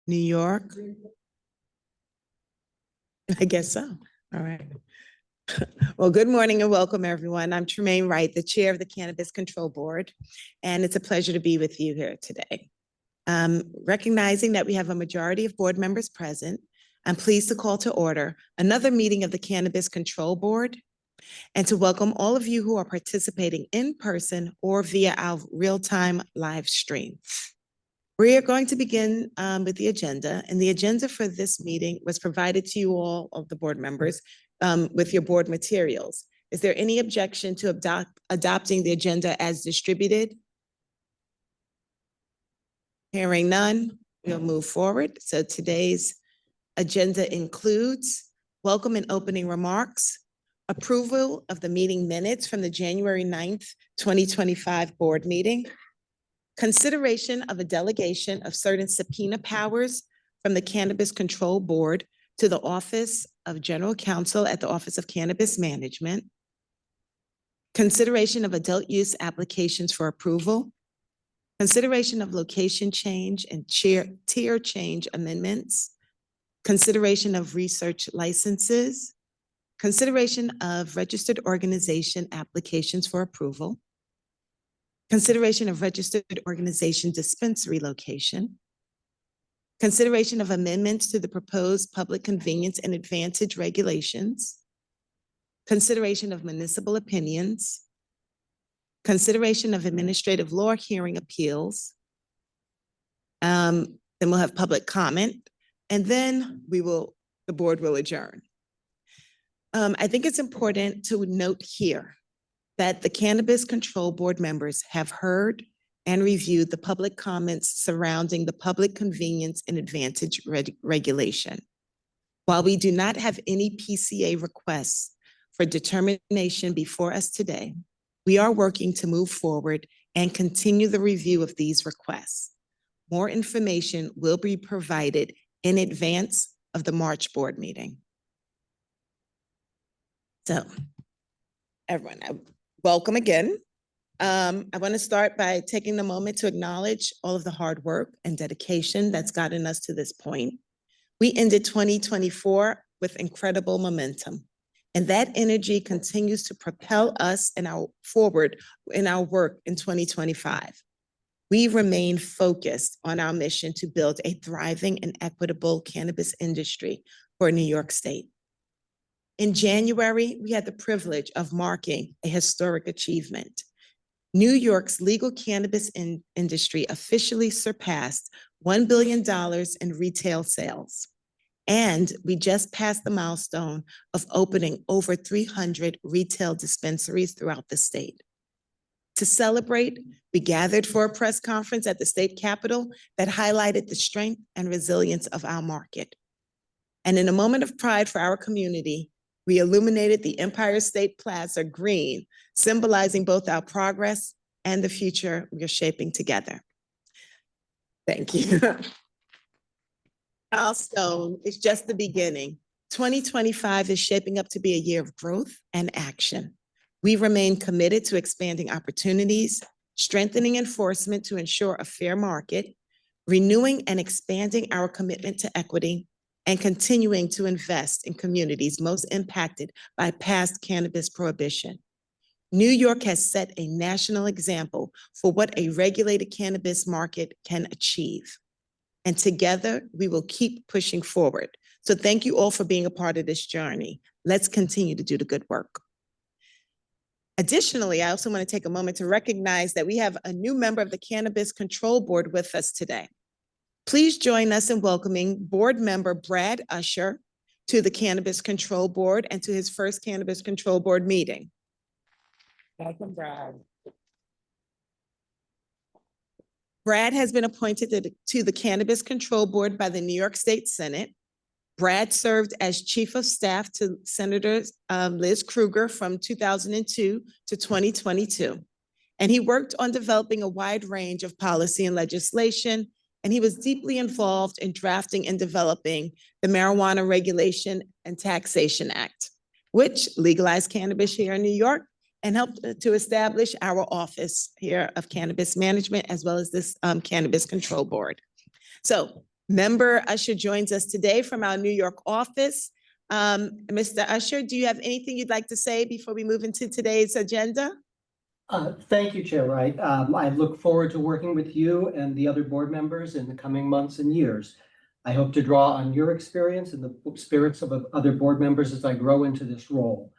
New York? I guess so. All right. Well, good morning and welcome, everyone. I'm Tremaine Wright, the chair of the Cannabis Control Board, and it's a pleasure to be with you here today. Recognizing that we have a majority of board members present, I'm pleased to call to order another meeting of the Cannabis Control Board and to welcome all of you who are participating in person or via our real-time live stream. We are going to begin with the agenda, and the agenda for this meeting was provided to you all of the board members with your board materials. Is there any objection to adopting the agenda as distributed? Hearing none, we'll move forward. So today's agenda includes welcome and opening remarks, approval of the meeting minutes from the January 9th, 2025 board meeting, consideration of a delegation of certain subpoena powers from the Cannabis Control Board to the Office of General Counsel at the Office of Cannabis Management, consideration of adult use applications for approval, consideration of location change and tier change amendments, consideration of research licenses, consideration of registered organization applications for approval, consideration of registered organization dispensary location, consideration of amendments to the proposed public convenience and advantage regulations, consideration of municipal opinions, consideration of administrative law hearing appeals. Then we'll have public comment, and then the board will adjourn. I think it's important to note here that the Cannabis Control Board members have heard and reviewed the public comments surrounding the public convenience and advantage regulation. While we do not have any PCA requests for determination before us today, we are working to move forward and continue the review of these requests. More information will be provided in advance of the March board meeting. So, everyone, welcome again. I want to start by taking a moment to acknowledge all of the hard work and dedication that's gotten us to this point. We ended 2024 with incredible momentum, and that energy continues to propel us forward in our work in 2025. We remain focused on our mission to build a thriving and equitable cannabis industry for New York State. In January, we had the privilege of marking a historic achievement. New York's legal cannabis industry officially surpassed $1 billion in retail sales. And we just passed the milestone of opening over 300 retail dispensaries throughout the state. To celebrate, we gathered for a press conference at the state capitol that highlighted the strength and resilience of our market. And in a moment of pride for our community, we illuminated the Empire State Plaza green, symbolizing both our progress and the future we are shaping together. Thank you. Milestone is just the beginning. 2025 is shaping up to be a year of growth and action. We remain committed to expanding opportunities, strengthening enforcement to ensure a fair market, renewing and expanding our commitment to equity, and continuing to invest in communities most impacted by past cannabis prohibition. New York has set a national example for what a regulated cannabis market can achieve. And together, we will keep pushing forward. So thank you all for being a part of this journey. Let's continue to do the good work. Additionally, I also want to take a moment to recognize that we have a new member of the Cannabis Control Board with us today. Please join us in welcoming board member Brad Usher to the Cannabis Control Board and to his first Cannabis Control Board meeting. Welcome, Brad. Brad has been appointed to the Cannabis Control Board by the New York State Senate. Brad served as Chief of Staff to Senator Liz Krueger from 2002 to 2022. And he worked on developing a wide range of policy and legislation, and he was deeply involved in drafting and developing the Marijuana Regulation and Taxation Act, which legalized cannabis here in New York and helped to establish our office here of cannabis management, as well as this Cannabis Control Board. So Member Usher joins us today from our New York office. Mr. Usher, do you have anything you'd like to say before we move into today's agenda? Thank you, Chair Wright. I look forward to working with you and the other board members in the coming months and years. I hope to draw on your experience and the spirits of other board members as I grow into this role.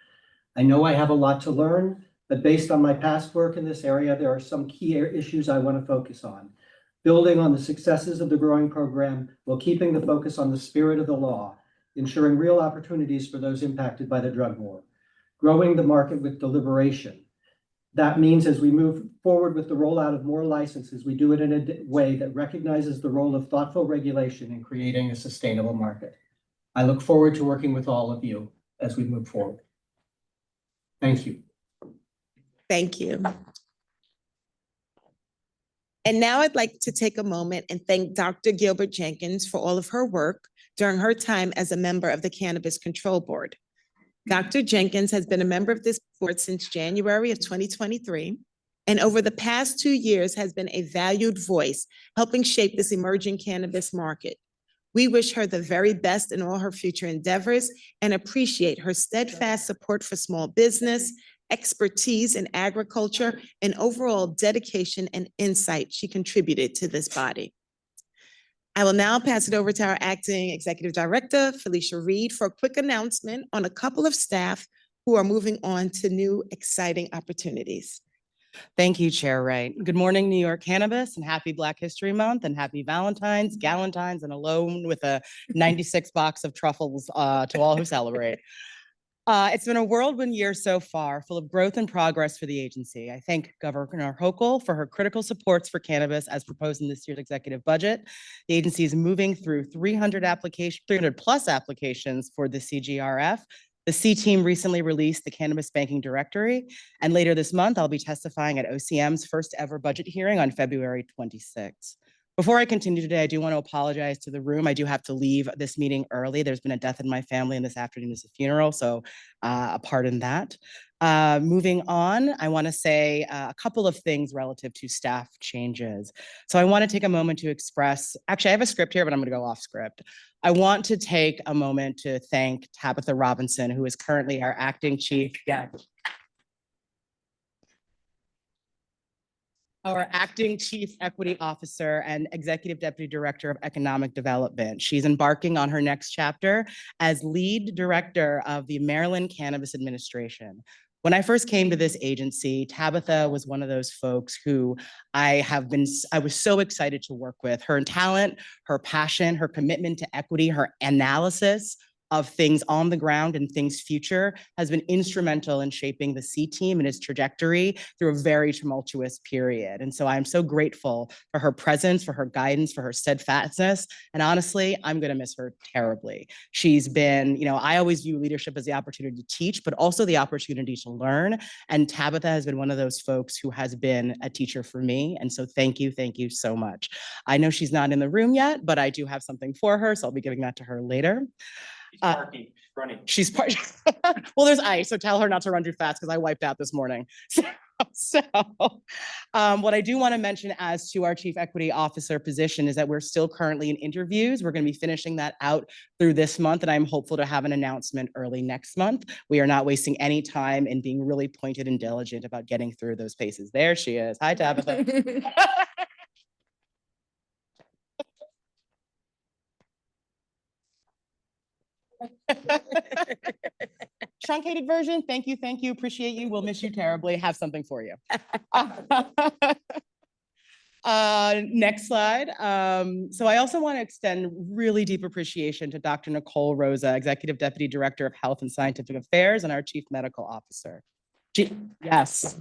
I know I have a lot to learn, but based on my past work in this area, there are some key issues I want to focus on. Building on the successes of the growing program while keeping the focus on the spirit of the law, ensuring real opportunities for those impacted by the drug war. Growing the market with deliberation. That means as we move forward with the rollout of more licenses, we do it in a way that recognizes the role of thoughtful regulation in creating a sustainable market. I look forward to working with all of you as we move forward. Thank you. Thank you. And now I'd like to take a moment and thank Dr. Gilbert Jenkins for all of her work during her time as a member of the Cannabis Control Board. Dr. Jenkins has been a member of this board since January of 2023, and over the past 2 years has been a valued voice helping shape this emerging cannabis market. We wish her the very best in all her future endeavors and appreciate her steadfast support for small business, expertise in agriculture, and overall dedication and insight she contributed to this body. I will now pass it over to our acting executive director, Felicia Reed, for a quick announcement on a couple of staff who are moving on to new exciting opportunities. Thank you, Chair Wright. Good morning, New York Cannabis, and happy Black History Month, and happy Valentine's, Galentine's, and alone with a 96 box of truffles to all who celebrate. It's been a whirlwind year so far, full of growth and progress for the agency. I thank Governor Hochul for her critical supports for cannabis as proposed in this year's executive budget. The agency is moving through 300 plus applications for the CGRF. The C team recently released the Cannabis Banking Directory, and later this month, I'll be testifying at OCM's first ever budget hearing on February 26th. Before I continue today, I do want to apologize to the room. I do have to leave this meeting early. There's been a death in my family, and this afternoon is a funeral, so pardon that. Moving on, I want to say a couple of things relative to staff changes. So I want to take a moment to express, actually I have a script here, but I'm going to go off script. I want to take a moment to thank Tabitha Robinson, who is currently our acting chief. Our acting chief equity officer and executive deputy director of economic development. She's embarking on her next chapter as lead director of the Maryland Cannabis Administration. When I first came to this agency, Tabitha was one of those folks who I was so excited to work with. Her talent, her passion, her commitment to equity, her analysis of things on the ground and things future has been instrumental in shaping the C team and its trajectory through a very tumultuous period. And so I'm so grateful for her presence, for her guidance, for her steadfastness. And honestly, I'm going to miss her terribly. She's been, I always view leadership as the opportunity to teach, but also the opportunity to learn. And Tabitha has been one of those folks who has been a teacher for me. And so thank you so much. I know she's not in the room yet, but I do have something for her, so I'll be giving that to her later. She's parking, she's running. She's part. Well, there's ice, so tell her not to run too fast because I wiped out this morning. What I do want to mention as to our chief equity officer position is that we're still currently in interviews. We're going to be finishing that out through this month, and I'm hopeful to have an announcement early next month. We are not wasting any time in being really pointed and diligent about getting through those paces. There she is. Hi, Tabitha. Truncated version. Thank you. Appreciate you. We'll miss you terribly. Have something for you. Next slide. So I also want to extend really deep appreciation to Dr. Nicole Rosa, Executive Deputy Director of Health and Scientific Affairs and our Chief Medical Officer. Yes.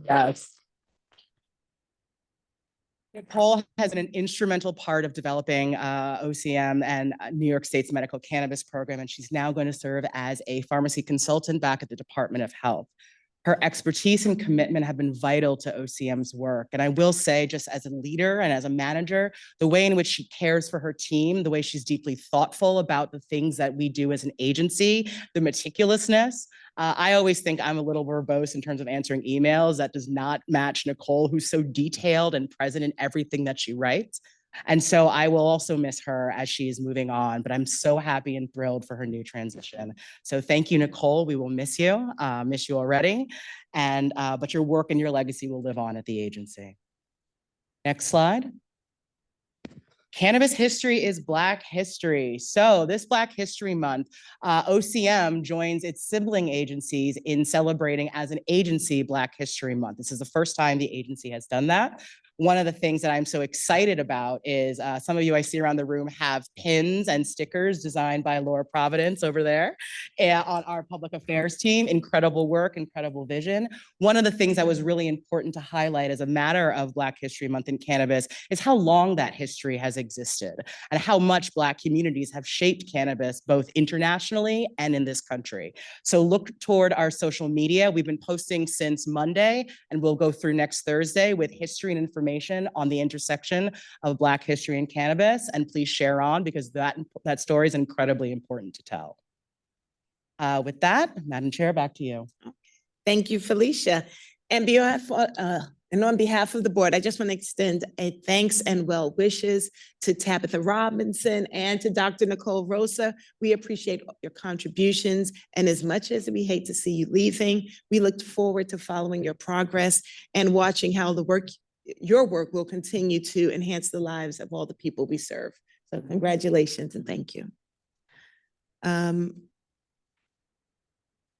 Nicole has been an instrumental part of developing OCM and New York State's medical cannabis program, and she's now going to serve as a pharmacy consultant back at the Department of Health. Her expertise and commitment have been vital to OCM's work. And I will say, just as a leader and as a manager, the way in which she cares for her team, the way she's deeply thoughtful about the things that we do as an agency, the meticulousness. I always think I'm a little verbose in terms of answering emails. That does not match Nicole, who's so detailed and present in everything that she writes. And so I will also miss her as she is moving on, but I'm so happy and thrilled for her new transition. So thank you, Nicole. We will miss you already. And, but your work and your legacy will live on at the agency. Next slide. Cannabis history is Black history. So this Black History Month, OCM joins its sibling agencies in celebrating as an agency Black History Month. This is the first time the agency has done that. One of the things that I'm so excited about is some of you I see around the room have pins and stickers designed by Laura Providence over there on our public affairs team. Incredible work, incredible vision. One of the things that was really important to highlight as a matter of Black History Month in cannabis is how long that history has existed and how much Black communities have shaped cannabis both internationally and in this country. So look toward our social media. We've been posting since Monday and we'll go through next Thursday with history and information on the intersection of Black history and cannabis. And please share on because that story is incredibly important to tell. With that, Madam Chair, back to you. Thank you, Felicia. And on behalf of the board, I just want to extend a thanks and well wishes to Tabitha Robinson and to Dr. Nicole Rosa. We appreciate your contributions. And as much as we hate to see you leaving, we look forward to following your progress and watching how your work will continue to enhance the lives of all the people we serve. So congratulations and thank you.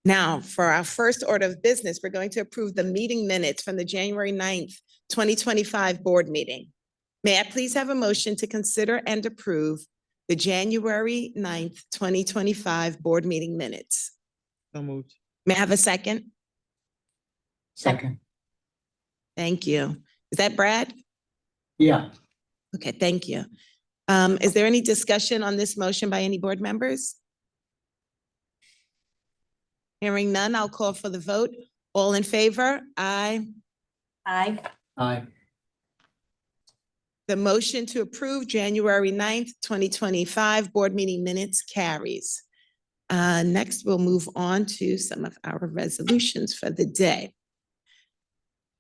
Now, for our first order of business, we're going to approve the meeting minutes from the January 9th, 2025 board meeting. May I please have a motion to consider and approve the January 9th, 2025 board meeting minutes? So moved. May I have a second? Second. Thank you. Is that Brad? Yeah. Okay, thank you. Is there any discussion on this motion by any board members? Hearing none, I'll call for the vote. All in favor? Aye. Aye. Aye. The motion to approve January 9th, 2025 board meeting minutes carries. Next, we'll move on to some of our resolutions for the day.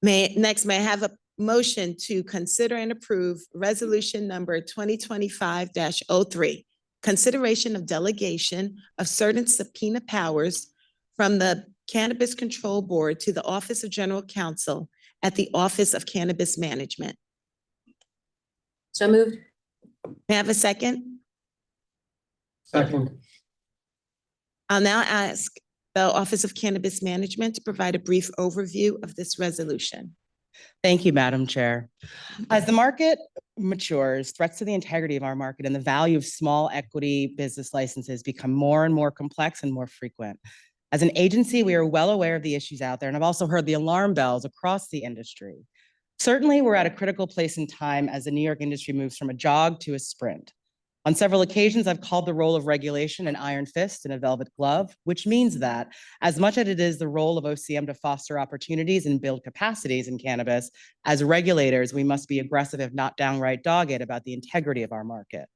May I have a motion to consider and approve resolution number 2025-03, consideration of delegation of certain subpoena powers from the Cannabis Control Board to the Office of General Counsel at the Office of Cannabis Management. So moved. May I have a second? Second. I'll now ask the Office of Cannabis Management to provide a brief overview of this resolution. Thank you, Madam Chair. As the market matures, threats to the integrity of our market and the value of small equity business licenses become more and more complex and more frequent. As an agency, we are well aware of the issues out there, and I've also heard the alarm bells across the industry. Certainly, we're at a critical place in time as the New York industry moves from a jog to a sprint. On several occasions, I've called the role of regulation an iron fist and a velvet glove, which means that as much as it is the role of OCM to foster opportunities and build capacities in cannabis, as regulators, we must be aggressive, if not downright dogged, about the integrity of our market.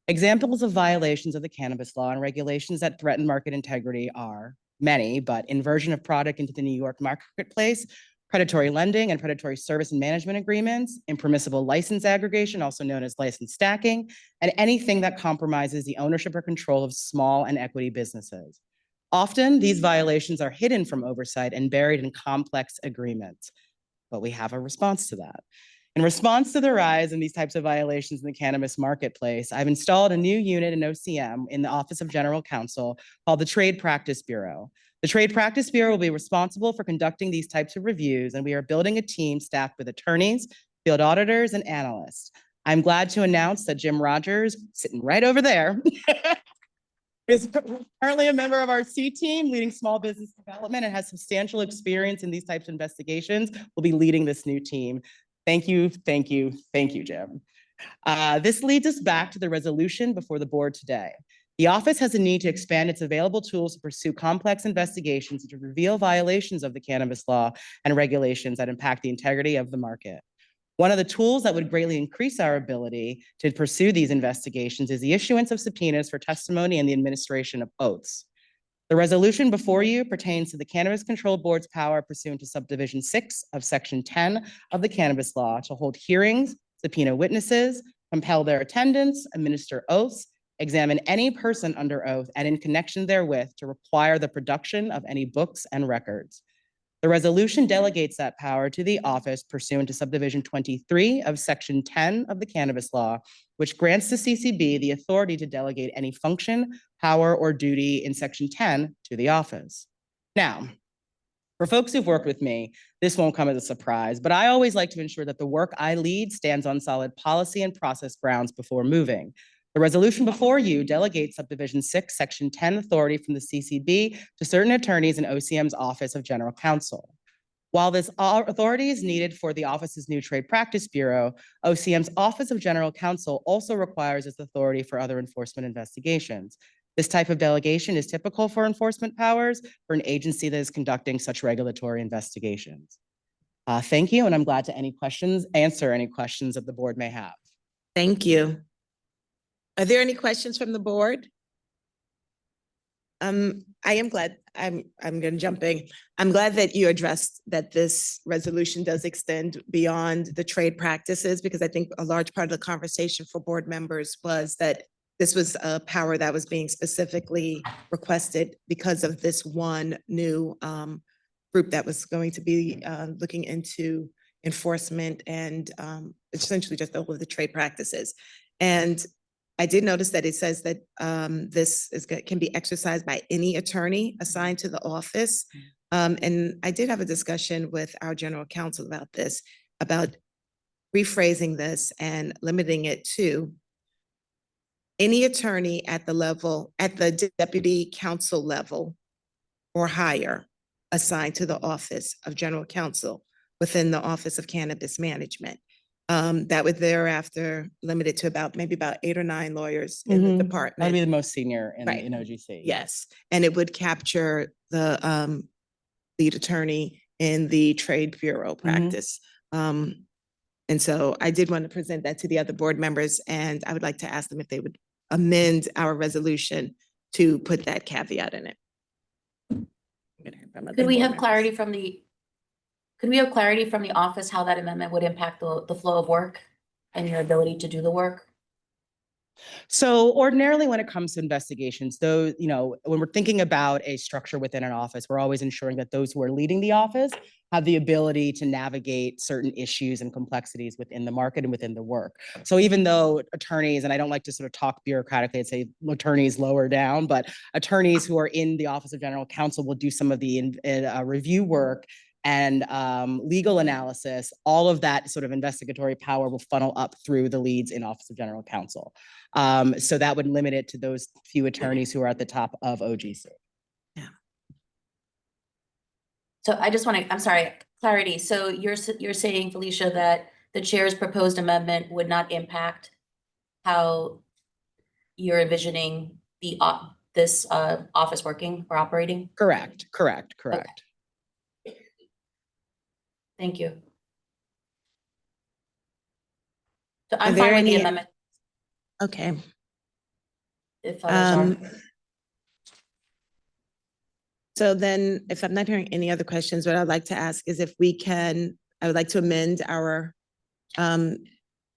Examples of violations of the cannabis law and regulations that threaten market integrity are many, but inversion of product into the New York marketplace, predatory lending and predatory service and management agreements, impermissible license aggregation, also known as license stacking, and anything that compromises the ownership or control of small and equity businesses. Often, these violations are hidden from oversight and buried in complex agreements, but we have a response to that. In response to the rise in these types of violations in the cannabis marketplace, I've installed a new unit in OCM in the Office of General Counsel called the Trade Practice Bureau. The Trade Practice Bureau will be responsible for conducting these types of reviews, and we are building a team staffed with attorneys, field auditors, and analysts. I'm glad to announce that Jim Rogers, sitting right over there, is currently a member of our C team leading small business development and has substantial experience in these types of investigations. Will be leading this new team. Thank you, thank you, thank you, Jim. This leads us back to the resolution before the board today. The office has a need to expand its available tools to pursue complex investigations and to reveal violations of the cannabis law and regulations that impact the integrity of the market. One of the tools that would greatly increase our ability to pursue these investigations is the issuance of subpoenas for testimony and the administration of oaths. The resolution before you pertains to the Cannabis Control Board's power pursuant to subdivision 6 of section 10 of the cannabis law to hold hearings, subpoena witnesses, compel their attendance, administer oaths, examine any person under oath, and in connection therewith, to require the production of any books and records. The resolution delegates that power to the office pursuant to subdivision 23 of section 10 of the cannabis law, which grants the CCB the authority to delegate any function, power, or duty in section 10 to the office. Now, for folks who've worked with me, this won't come as a surprise, but I always like to ensure that the work I lead stands on solid policy and process grounds before moving. The resolution before you delegates subdivision 6, section 10 authority from the CCB to certain attorneys in OCM's Office of General Counsel. While this authority is needed for the office's new Trade Practice Bureau, OCM's Office of General Counsel also requires its authority for other enforcement investigations. This type of delegation is typical for enforcement powers for an agency that is conducting such regulatory investigations. Thank you, and I'm glad to answer any questions that the board may have. Thank you. Are there any questions from the board? I am glad, I'm gonna jump in. I'm glad that you addressed that this resolution does extend beyond the trade practices, because I think a large part of the conversation for board members was that this was a power that was being specifically requested because of this one new group that was going to be looking into enforcement and essentially just all of the trade practices. And I did notice that it says that can be exercised by any attorney assigned to the office. And I did have a discussion with our general counsel about this, about rephrasing this and limiting it to any attorney at the deputy counsel level or higher assigned to the Office of General Counsel within the Office of Cannabis Management. That would thereafter limit it to maybe about 8 or 9 lawyers in the That'd department. be the most senior in Right. OGC. Yes, and it would capture the lead attorney in the trade bureau practice. And so I did want to present that to the other board members, and I would like to ask them if they would amend our resolution to put that caveat in it. Could we have clarity from the office how that amendment would impact the flow of work and your ability to do the work? So ordinarily, when it comes to investigations, though, when we're thinking about a structure within an office, we're always ensuring that those who are leading the office have the ability to navigate certain issues and complexities within the market and within the work. So even though attorneys, and I don't like to sort of talk bureaucratically and say attorneys lower down, but attorneys who are in the Office of General Counsel will do some of the review work and legal analysis. All of that sort of investigatory power will funnel up through the leads in Office of General Counsel. So that would limit it to those few attorneys who are at the top of OGC. Yeah. So I just want to, I'm sorry, clarity. So you're saying, Felicia, that the chair's proposed amendment would not impact how you're envisioning this office working or operating? Correct. Thank you. So I'm Are there fine with the any- amendment. Okay. If others are. So then, if I'm not hearing any other questions, what I'd like to ask is if I would like to amend our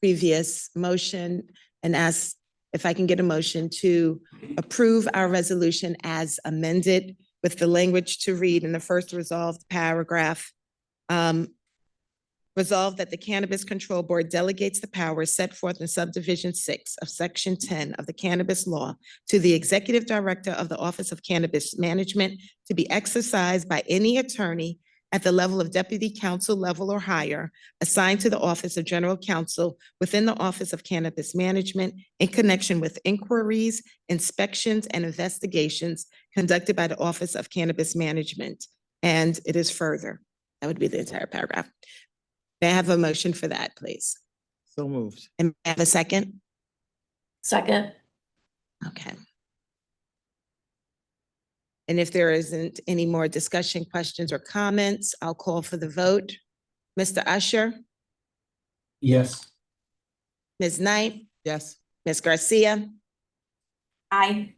previous motion and ask if I can get a motion to approve our resolution as amended with the language to read in the first resolved paragraph. Resolved that the Cannabis Control Board delegates the powers set forth in subdivision 6 of section 10 of the cannabis law to the executive director of the Office of Cannabis Management to be exercised by any attorney at the level of deputy counsel level or higher assigned to the Office of General Counsel within the Office of Cannabis Management in connection with inquiries, inspections, and investigations conducted by the Office of Cannabis Management. And it is further. That would be the entire paragraph. May I have a motion for that, please? So moved. And may I have a second? Second. Okay. And if there isn't any more discussion, questions, or comments, I'll call for the vote. Mr. Usher, Yes. Ms. Knight, Yes. Ms. Garcia, Aye.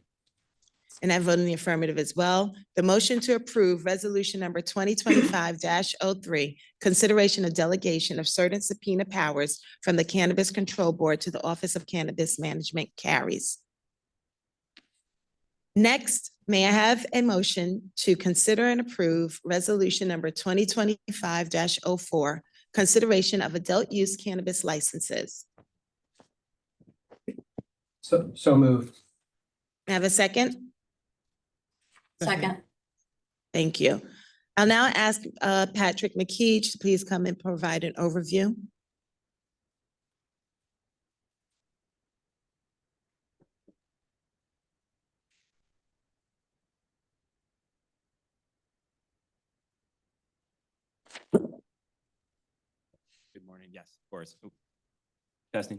And I vote in the affirmative as well. The motion to approve resolution number 2025-03, consideration of delegation of certain subpoena powers from the Cannabis Control Board to the Office of Cannabis Management carries. Next, may I have a motion to consider and approve resolution number 2025-04, consideration of adult use cannabis licenses. So moved. May I have a second? Second. Thank you. I'll now ask Patrick McKee to please come and provide an overview. Good morning. Yes, of course. Oop. Testing.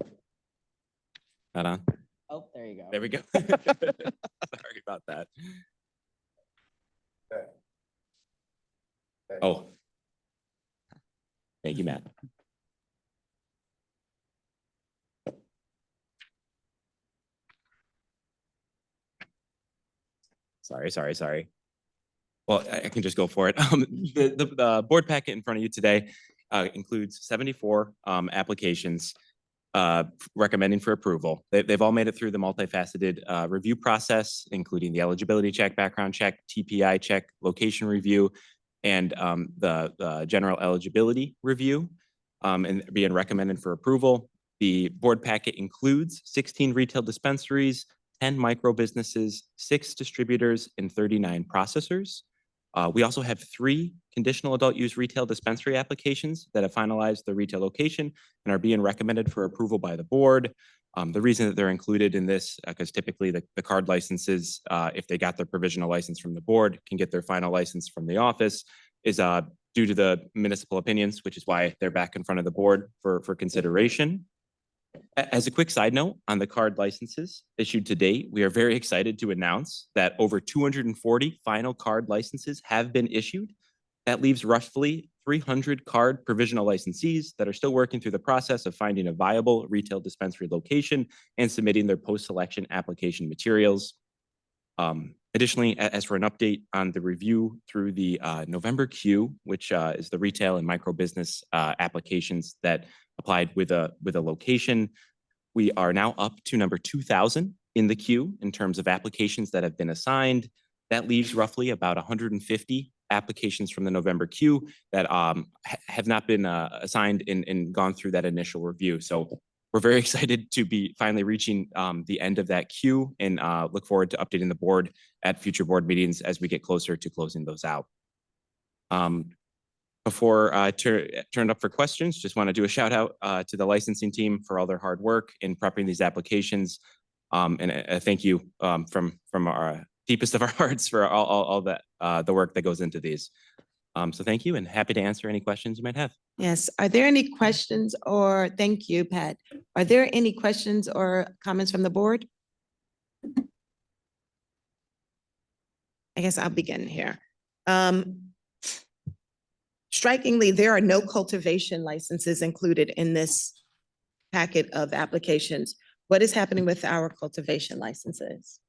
Not on. Oh, there you go. There we go. Sorry about that. Oh. Thank you, Matt. Sorry. Well, I can just go for it. The board packet in front of you today includes 74 applications recommending for approval. They've all made it through the multifaceted review process, including the eligibility check, background check, TPI check, location review, and the general eligibility review, and being recommended for approval. The board packet includes 16 retail dispensaries, 10 micro businesses, 6 distributors, and 39 processors. We also have 3 conditional adult use retail dispensary applications that have finalized the retail location and are being recommended for approval by the board. The reason that they're included in this, because typically the card licenses, if they got their provisional license from the board, can get their final license from the office, is due to the municipal opinions, which is why they're back in front of the board for consideration. As a quick side note on the card licenses issued to date, we are very excited to announce that over 240 final card licenses have been issued. That leaves roughly 300 card provisional licensees that are still working through the process of finding a viable retail dispensary location and submitting their post-selection application materials. Additionally, as for an update on the review through the November queue, which is the retail and micro business applications that applied with a location, we are now up to number 2,000 in the queue in terms of applications that have been assigned. That leaves roughly about 150 applications from the November queue that have not been assigned and gone through that initial review. So we're very excited to be finally reaching the end of that queue and look forward to updating the board at future board meetings as we get closer to closing those out. Before I turn up for questions, just want to do a shout out to the licensing team for all their hard work in prepping these applications. And a thank you from our deepest of our hearts for all that the work that goes into these. So thank you and happy to answer any questions you might have. Yes, are there any questions or, thank you, Pat. Are there any questions or comments from the board? I guess I'll begin here. Strikingly, there are no cultivation licenses included in this packet of applications. What is happening with our cultivation licenses?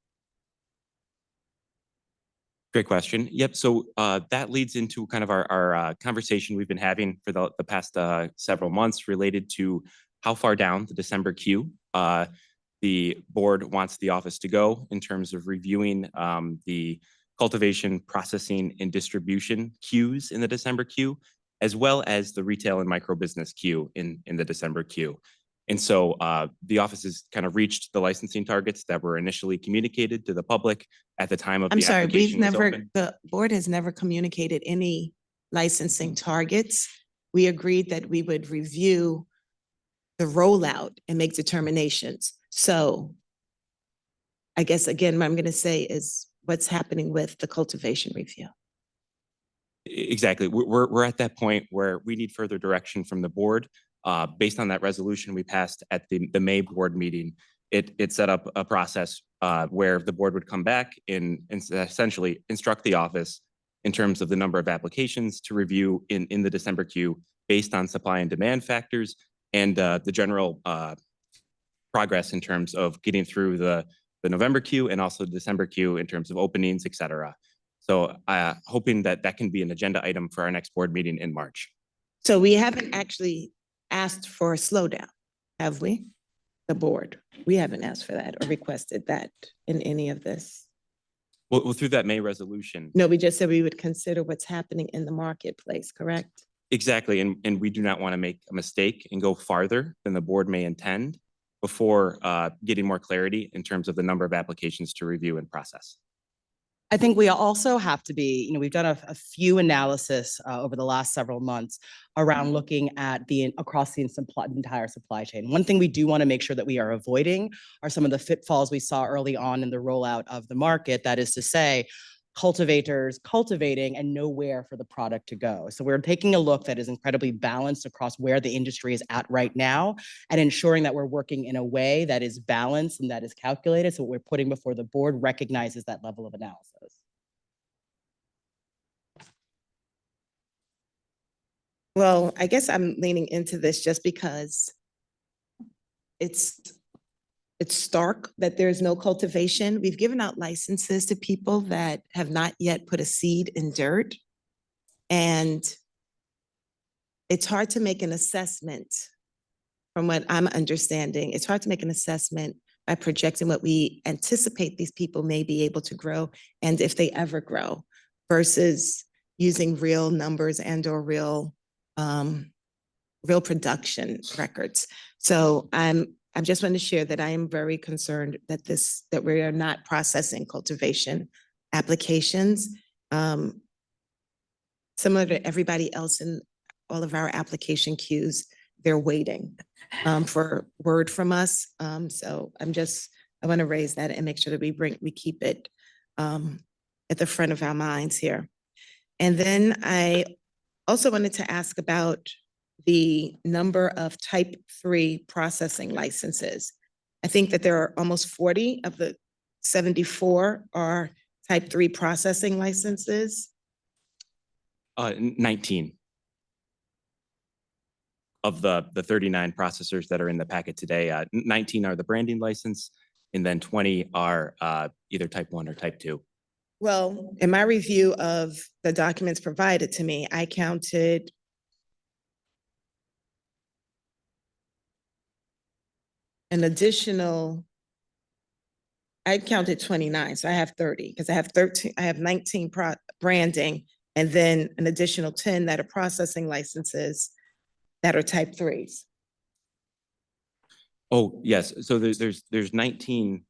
Great question. Yep. So that leads into kind of our conversation we've been having for the past several months related to how far down the December queue the board wants the office to go in terms of reviewing the cultivation, processing, and distribution queues in the December queue, as well as the retail and micro business queue in the December queue. And so the office has kind of reached the licensing targets that were initially communicated to the public at the time of the application was open. The board has never communicated any licensing targets. We agreed that we would review the rollout and make determinations. So I guess, again, what I'm going to say is what's happening with the cultivation review. Exactly. We're at that point where we need further direction from the board. Based on that resolution we passed at the May board meeting, it set up a process where the board would come back and essentially instruct the office in terms of the number of applications to review in the December queue based on supply and demand factors and the general progress in terms of getting through the the November queue and also the December queue in terms of openings, et cetera. So hoping that that can be an agenda item for our next board meeting in March. So we haven't actually asked for a slowdown, have we? The board, we haven't asked for that or requested that in any of this. Well, through that May resolution. No, we just said we would consider what's happening in the marketplace, correct? Exactly, and we do not want to make a mistake and go farther than the board may intend before getting more clarity in terms of the number of applications to review and process. I think we also have to be, we've done a few analysis over the last several months around looking at across the entire supply chain. One thing we do want to make sure that we are avoiding are some of the pitfalls we saw early on in the rollout of the market. That is to say, cultivators cultivating and nowhere for the product to go. So we're taking a look that is incredibly balanced across where the industry is at right now and ensuring that we're working in a way that is balanced and that is calculated. So what we're putting before the board recognizes that level of analysis. Well, I guess I'm leaning into this just because it's stark that there's no cultivation. We've given out licenses to people that have not yet put a seed in dirt. And it's hard to make an assessment from what I'm understanding. It's hard to make an assessment by projecting what we anticipate these people may be able to grow and if they ever grow versus using real numbers and or real production records. So I just want to share that I am very concerned that we are not processing cultivation applications. Similar to everybody else in all of our application queues, they're waiting for word from us. So I want to raise that and make sure that we keep it at the front of our minds here. And then I also wanted to ask about the number of type 3 processing licenses. I think that there are almost 40 of the 74 are type 3 processing licenses. 19 of the 39 processors that are in the packet today. 19 are the branding license, and then 20 are either type 1 or type 2. Well, in my review of the documents provided to me, I counted an additional, I counted 29, so I have 30 because I have 19 branding and then an additional 10 that are processing licenses that are type 3s. Oh, yes. So there's 19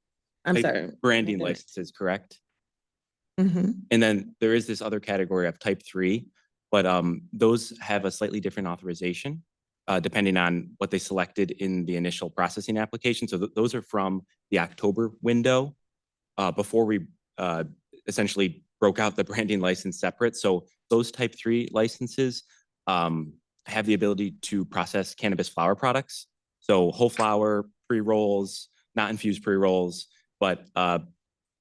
I'm type sorry. branding licenses, correct? Mhm. And then there is this other category of type 3, but those have a slightly different authorization depending on what they selected in the initial processing application. So those are from the October window before we essentially broke out the branding license separate. So those type 3 licenses have the ability to process cannabis flower products. So whole flower, pre-rolls, not infused pre-rolls, but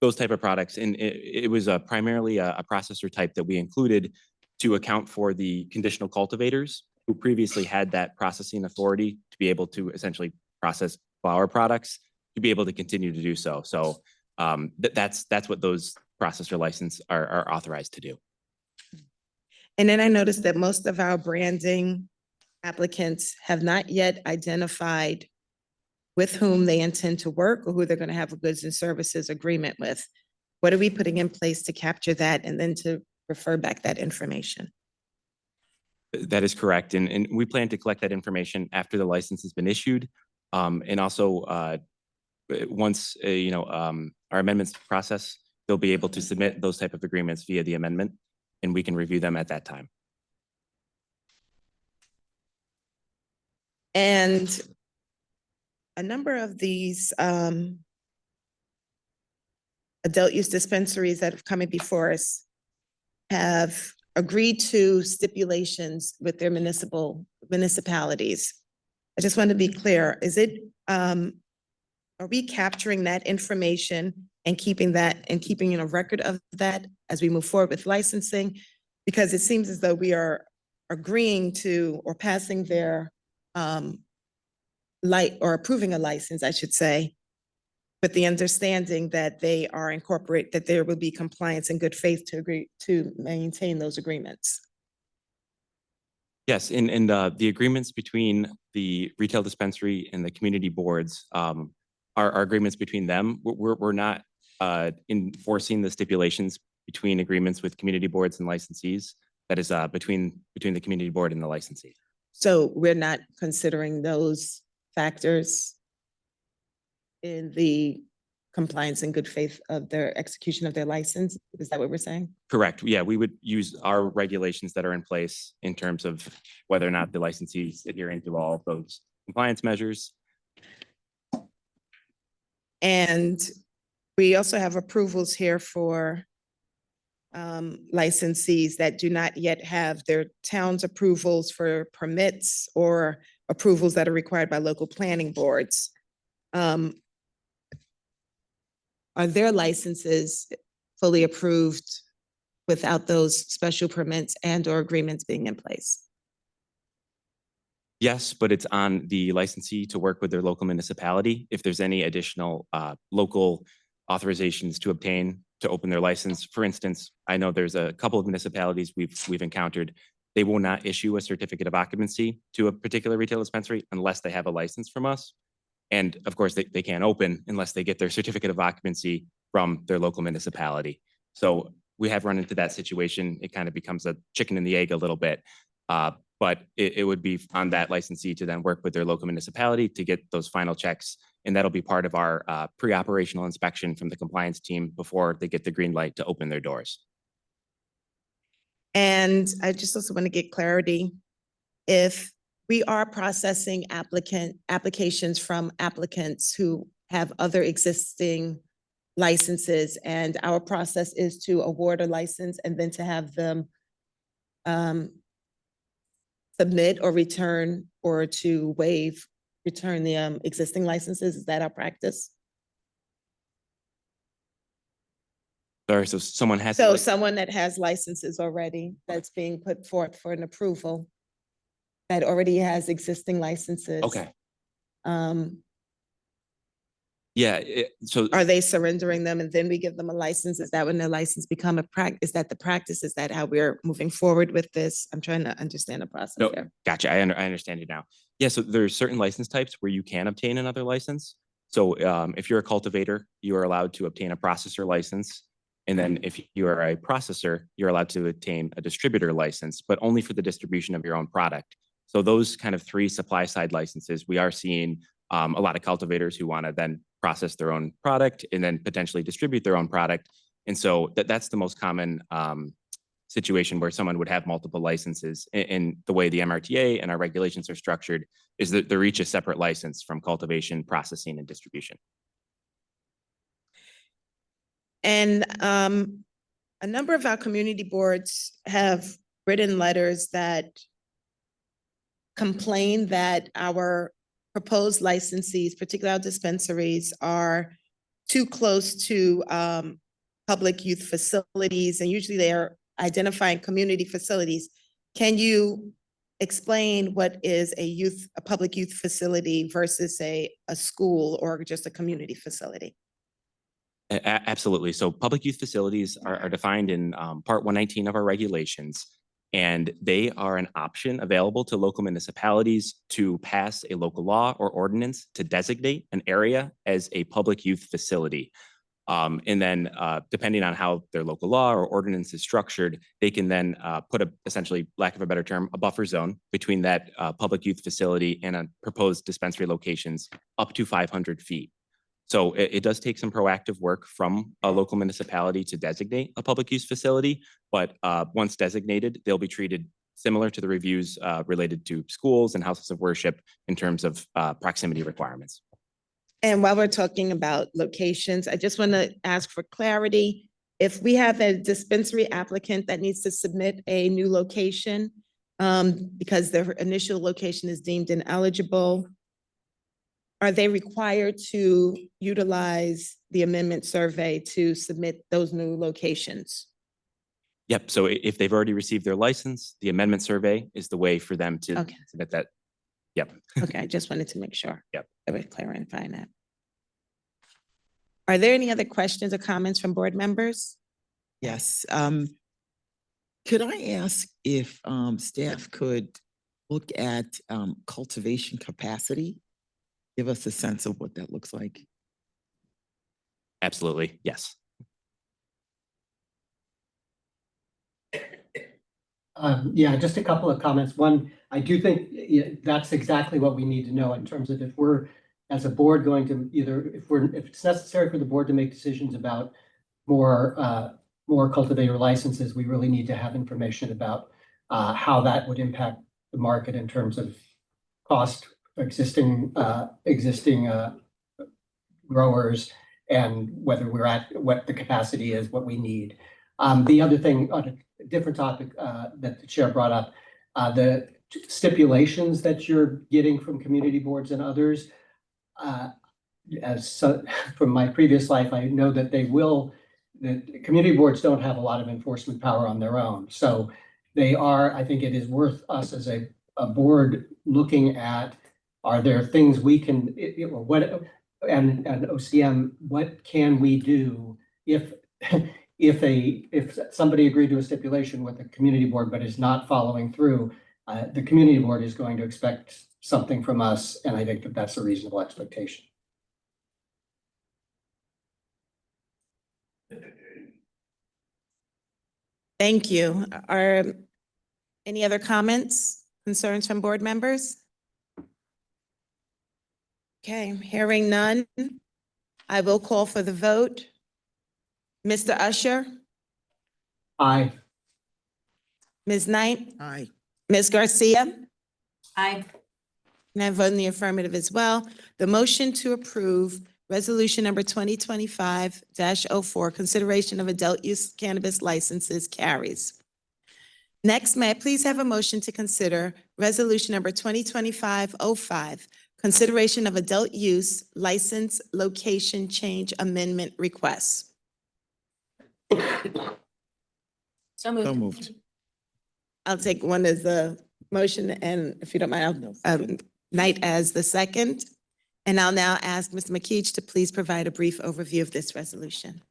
those type of products. And it was primarily a processor type that we included to account for the conditional cultivators who previously had that processing authority to be able to essentially process flower products, to be able to continue to do so. So that's what those processor licenses are authorized to do. And then I noticed that most of our branding applicants have not yet identified with whom they intend to work or who they're going to have a goods and services agreement with. What are we putting in place to capture that and then to refer back that information? That is correct. And we plan to collect that information after the license has been issued. And also once, our amendments process, they'll be able to submit those type of agreements via the amendment and we can review them at that time. And a number of these adult use dispensaries that have come in before us have agreed to stipulations with their municipalities. I just want to be clear, are we capturing that information and keeping a record of that as we move forward with licensing? Because it seems as though we are agreeing to or passing their or approving a license, I should say, with the understanding that they are that there will be compliance and good faith to agree to maintain those agreements. Yes, and the agreements between the retail dispensary and the community boards are agreements between them. We're not enforcing the stipulations between agreements with community boards and licensees. That is between the community board and the licensee. So we're not considering those factors in the compliance and good faith of their execution of their license? Is that what we're saying? Correct. Yeah, we would use our regulations that are in place in terms of whether or not the licensee is adhering to all of those compliance measures. And we also have approvals here for licensees that do not yet have their town's approvals for permits or approvals that are required by local planning boards. Are their licenses fully approved without those special permits and or agreements being in place? Yes, but it's on the licensee to work with their local municipality. If there's any additional local authorizations to obtain to open their license. For instance, I know there's a couple of municipalities we've encountered. They will not issue a certificate of occupancy to a particular retail dispensary unless they have a license from us. And of course, they can't open unless they get their certificate of occupancy from their local municipality. So we have run into that situation. It kind of becomes a chicken and the egg a little bit. But it would be on that licensee to then work with their local municipality to get those final checks. And that'll be part of our pre-operational inspection from the compliance team before they get the green light to open their doors. And I just also want to get clarity. If we are processing applications from applicants who have other existing licenses, and our process is to award a license and then to have them submit or return or to return the existing licenses. Is that our practice? Sorry, so someone has. So someone that has licenses already that's being put forth for an approval that already has existing licenses. Okay. Um, Yeah, so are they surrendering them and then we give them a license? Is that when the license become a practice? Is that the practice? Is that how we're moving forward with this? I'm trying to understand the process no, there. gotcha. I understand you now. Yeah, so there's certain license types where you can obtain another license. So if you're a cultivator, you are allowed to obtain a processor license. And then if you are a processor, you're allowed to obtain a distributor license, but only for the distribution of your own product. So those kind of three supply side licenses, we are seeing a lot of cultivators who want to then process their own product and then potentially distribute their own product. And so that's the most common situation where someone would have multiple licenses. And the way the MRTA and our regulations are structured is that they're each a separate license from cultivation, processing, and distribution. And a number of our community boards have written letters that complain that our proposed licensees, particularly our dispensaries, are too close to public youth facilities, and usually they are identifying community facilities. Can you explain what is a public youth facility versus a school or just a community facility? Absolutely. So public youth facilities are defined in Part 119 of our regulations, and they are an option available to local municipalities to pass a local law or ordinance to designate an area as a public youth facility. And then depending on how their local law or ordinance is structured, they can then put essentially, lack of a better term, a buffer zone between that public youth facility and a proposed dispensary locations up to 500 feet. So it does take some proactive work from a local municipality to designate a public use facility, but once designated, they'll be treated similar to the reviews related to schools and houses of worship in terms of proximity requirements. And while we're talking about locations, I just want to ask for clarity. If we have a dispensary applicant that needs to submit a new location because their initial location is deemed ineligible, are they required to utilize the amendment survey to submit those new locations? Yep. So if they've already received their license, the amendment survey is the way for them to Okay. submit that. Yep. Okay, I just wanted to make sure. Yep. That we're clarifying that. Are there any other questions or comments from board members? Yes, could I ask if staff could look at cultivation capacity? Give us a sense of what that looks like. Absolutely, yes. Yeah, just a couple of comments. One, I do think that's exactly what we need to know in terms of if we're, as a board, going to either, if it's necessary for the board to make decisions about more cultivator licenses, we really need to have information about how that would impact the market in terms of cost, existing growers, and whether we're at what the capacity is, what we need. The other thing on a different topic that the chair brought up, the stipulations that you're getting from community boards and others. From my previous life, I know that the community boards don't have a lot of enforcement power on their own. So I think it is worth us as a board looking at, are there things we can, and OCM, what can we do if somebody agreed to a stipulation with the community board but is not following through, the community board is going to expect something from us, and I think that that's a reasonable expectation. Thank you. Are any other comments, concerns from board members? Okay, hearing none, I will call for the vote. Mr. Usher, Aye. Ms. Knight, Aye. Ms. Garcia, Aye. and I vote in the affirmative as well. The motion to approve resolution number 2025-04, consideration of adult use cannabis licenses, carries. Next, may I please have a motion to consider resolution number 2025-05, consideration of adult use license location change amendment requests. So moved. So moved. I'll take one as the motion, and if you don't mind, I'll Knight as the second. And I'll now ask Mr. McKeach to please provide a brief overview of this resolution.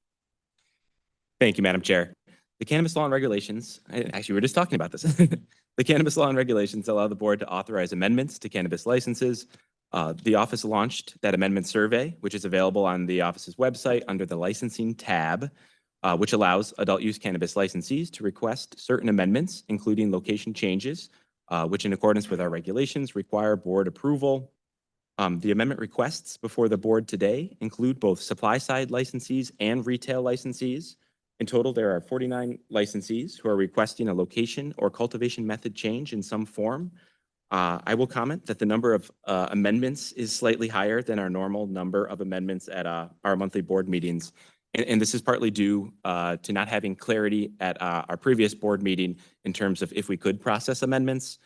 Thank you, Madam Chair. The cannabis law and regulations, actually, we were just talking about this. The cannabis law and regulations allow the board to authorize amendments to cannabis licenses. The office launched that amendment survey, which is available on the office's website under the licensing tab, which allows adult use cannabis licensees to request certain amendments, including location changes, which in accordance with our regulations require board approval. The amendment requests before the board today include both supply-side licensees and retail licensees. In total, there are 49 licensees who are requesting a location or cultivation method change in some form. I will comment that the number of amendments is slightly higher than our normal number of amendments at our monthly board meetings. And this is partly due to not having clarity at our previous board meeting in terms of if we could process amendments.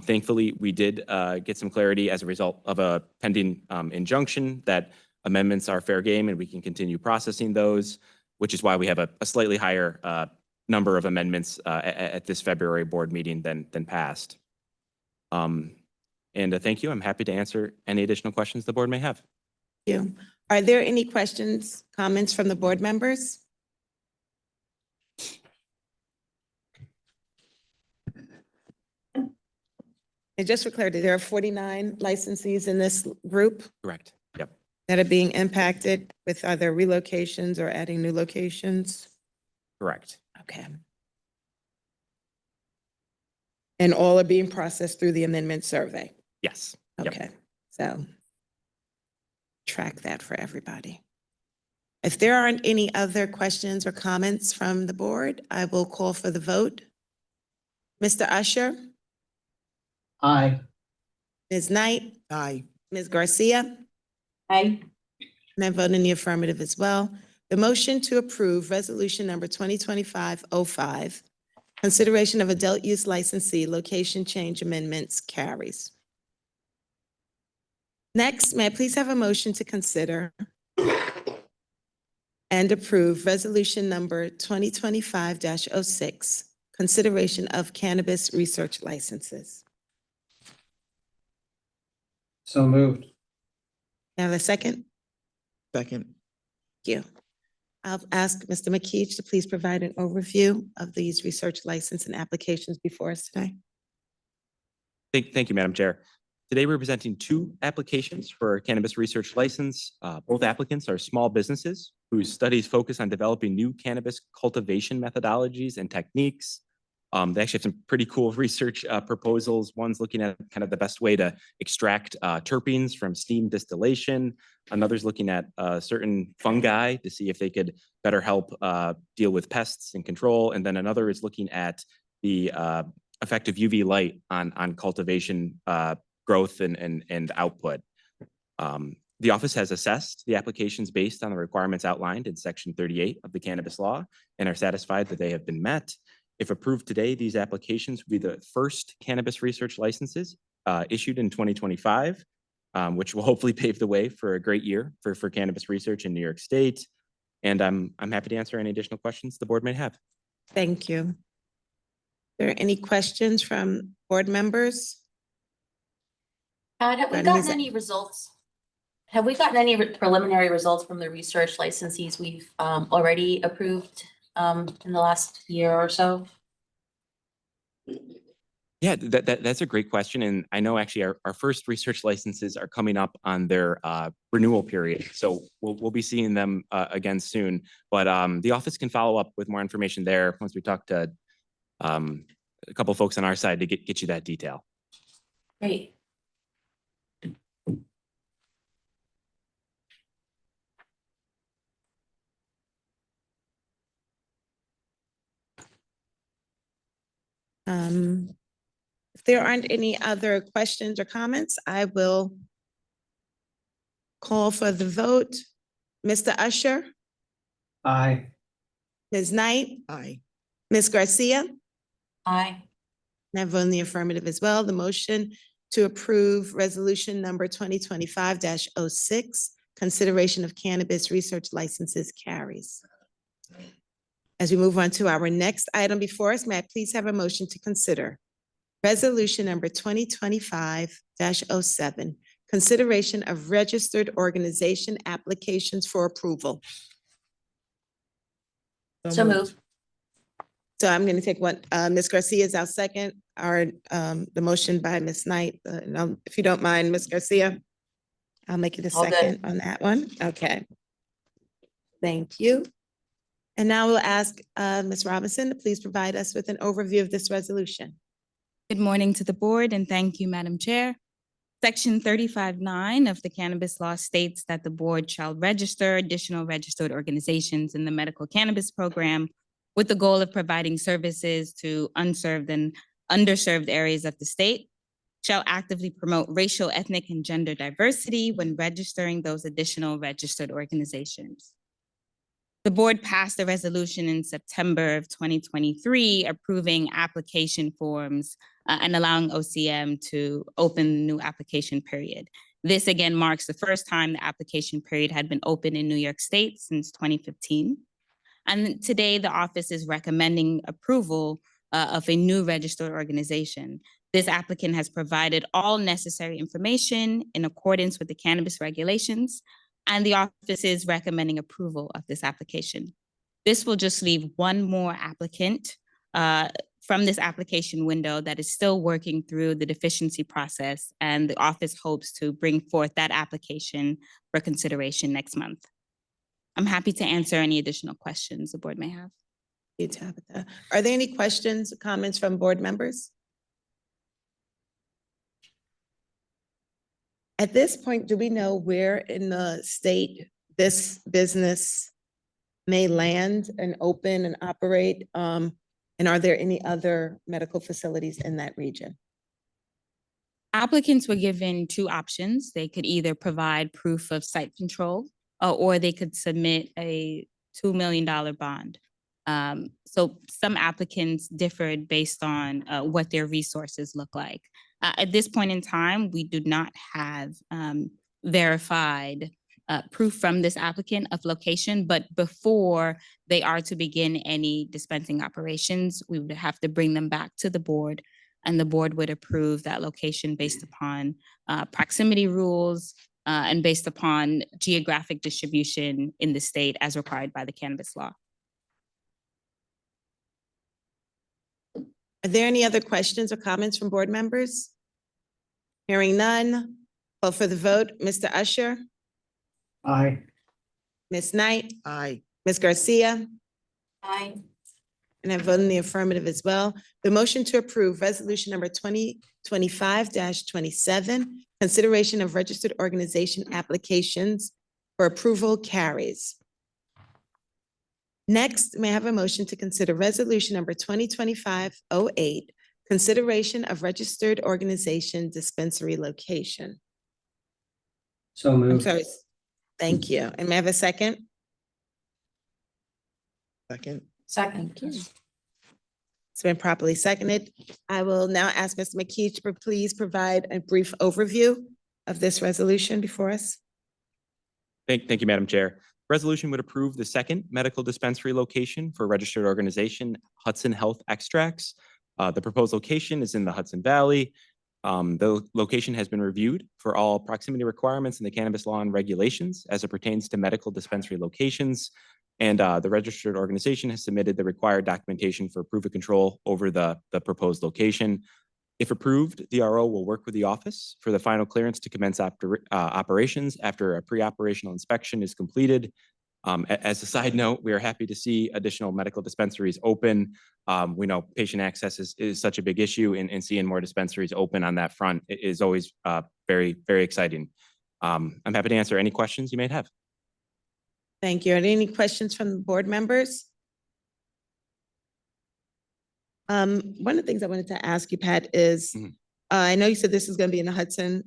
Thankfully, we did get some clarity as a result of a pending injunction that amendments are fair game and we can continue processing those, which is why we have a slightly higher number of amendments at this February board meeting than past. Thank you. I'm happy to answer any additional questions the board may have. Thank you. Are there any questions, comments from the board members? And just for clarity, there are 49 licensees in this group Correct. Yep. that are being impacted with either relocations or adding new locations? Correct. Okay. And all are being processed through the amendment survey? Yes. Yep. Okay, so track that for everybody. If there aren't any other questions or comments from the board, I will call for the vote. Mr. Usher, Aye. Ms. Knight, Aye. Ms. Garcia, Aye. and I vote in the affirmative as well. The motion to approve resolution number 2025-05, consideration of adult use licensee location change amendments, carries. Next, may I please have a motion to consider and approve resolution number 2025-06, consideration of cannabis research licenses. So moved. Have a second? Second. Thank you. I'll ask Mr. McKeach to please provide an overview of these research license and applications before us today. Thank you, Madam Chair. Today, we're presenting two applications for a cannabis research license. Both applicants are small businesses whose studies focus on developing new cannabis cultivation methodologies and techniques. They actually have some pretty cool research proposals. One's looking at kind of the best way to extract terpenes from steam distillation. Another's looking at certain fungi to see if they could better help deal with pests and control. And then another is looking at the effect of UV light on cultivation growth and output. The office has assessed the applications based on the requirements outlined in Section 38 of the Cannabis Law and are satisfied that they have been met. If approved today, these applications will be the first cannabis research licenses issued in 2025, which will hopefully pave the way for a great year for cannabis research in New York State. And I'm happy to answer any additional questions the board may have. Thank you. Are there any questions from board members? Have we Madam gotten Exec- any results? Have we gotten any preliminary results from the research licensees we've already approved in the last year or so? Yeah, that's a great question. And I know actually our first research licenses are coming up on their renewal period. So we'll be seeing them again soon. But the office can follow up with more information there once we talk to a couple folks on our side to get you that detail. Great. If there aren't any other questions or comments, I will call for the vote. Mr. Usher, Aye. Ms. Knight, Aye. Ms. Garcia, Aye. and I vote in the affirmative as well. The motion to approve resolution number 2025-06, consideration of cannabis research licenses carries. As we move on to our next item before us, may I please have a motion to consider resolution number 2025-07, consideration of registered organization applications for approval. So moved. So I'm going to take one, Ms. Garcia is our second, the motion by Ms. Knight. If you don't mind, Ms. Garcia, I'll make it a All good. second on that one. Okay. Thank you. And now we'll ask Ms. Robinson to please provide us with an overview of this resolution. Good morning to the board and thank you, Madam Chair. Section 35(9) of the Cannabis Law states that the board shall register additional registered organizations in the medical cannabis program with the goal of providing services to unserved and underserved areas of the state, shall actively promote racial, ethnic, and gender diversity when registering those additional registered organizations. The board passed a resolution in September of 2023 approving application forms and allowing OCM to open the new application period. This again marks the first time the application period had been open in New York State since 2015. And today the office is recommending approval of a new registered organization. This applicant has provided all necessary information in accordance with the cannabis regulations, and the office is recommending approval of this application. This will just leave one more applicant from this application window that is still working through the deficiency process, and the office hopes to bring forth that application for consideration next month. I'm happy to answer any additional questions the board may have. You, Tabitha. Are there any questions, comments from board members? At this point, do we know where in the state this business may land and open and operate? And are there any other medical facilities in that region? Applicants were given two options. They could either provide proof of site control or they could submit a $2 million bond. So some applicants differed based on what their resources look like. At this point in time, we do not have verified proof from this applicant of location, but before they are to begin any dispensing operations, we would have to bring them back to the board, and the board would approve that location based upon proximity rules, and based upon geographic distribution in the state as required by the cannabis law. Are there any other questions or comments from board members? Hearing none, call for the vote. Mr. Usher, Aye. Ms. Knight, Aye. Ms. Garcia, Aye. and I vote in the affirmative as well. The motion to approve resolution number 2025-27, consideration of registered organization applications for approval carries. Next, may I have a motion to consider resolution number 2025-08, consideration of registered organization dispensary location. So I'm moved. sorry. Thank you. And may I have a second? Second. Second. It's been properly seconded. I will now ask Mr. McKee to please provide a brief overview of this resolution before us. Thank you, Madam Chair. Resolution would approve the second medical dispensary location for a registered organization, Hudson Health Extracts. The proposed location is in the Hudson Valley. The location has been reviewed for all proximity requirements in the cannabis law and regulations as it pertains to medical dispensary locations. And the registered organization has submitted the required documentation for proof of control over the proposed location. If approved, the RO will work with the office for the final clearance to commence operations after a pre-operational inspection is completed. As a side note, we are happy to see additional medical dispensaries open. We know patient access is such a big issue, and seeing more dispensaries open on that front is always very, very exciting. I'm happy to answer any questions you may have. Thank you. Are there any questions from the board members? One of the things I wanted to ask you, Pat, is I know you said this is going to be in the Hudson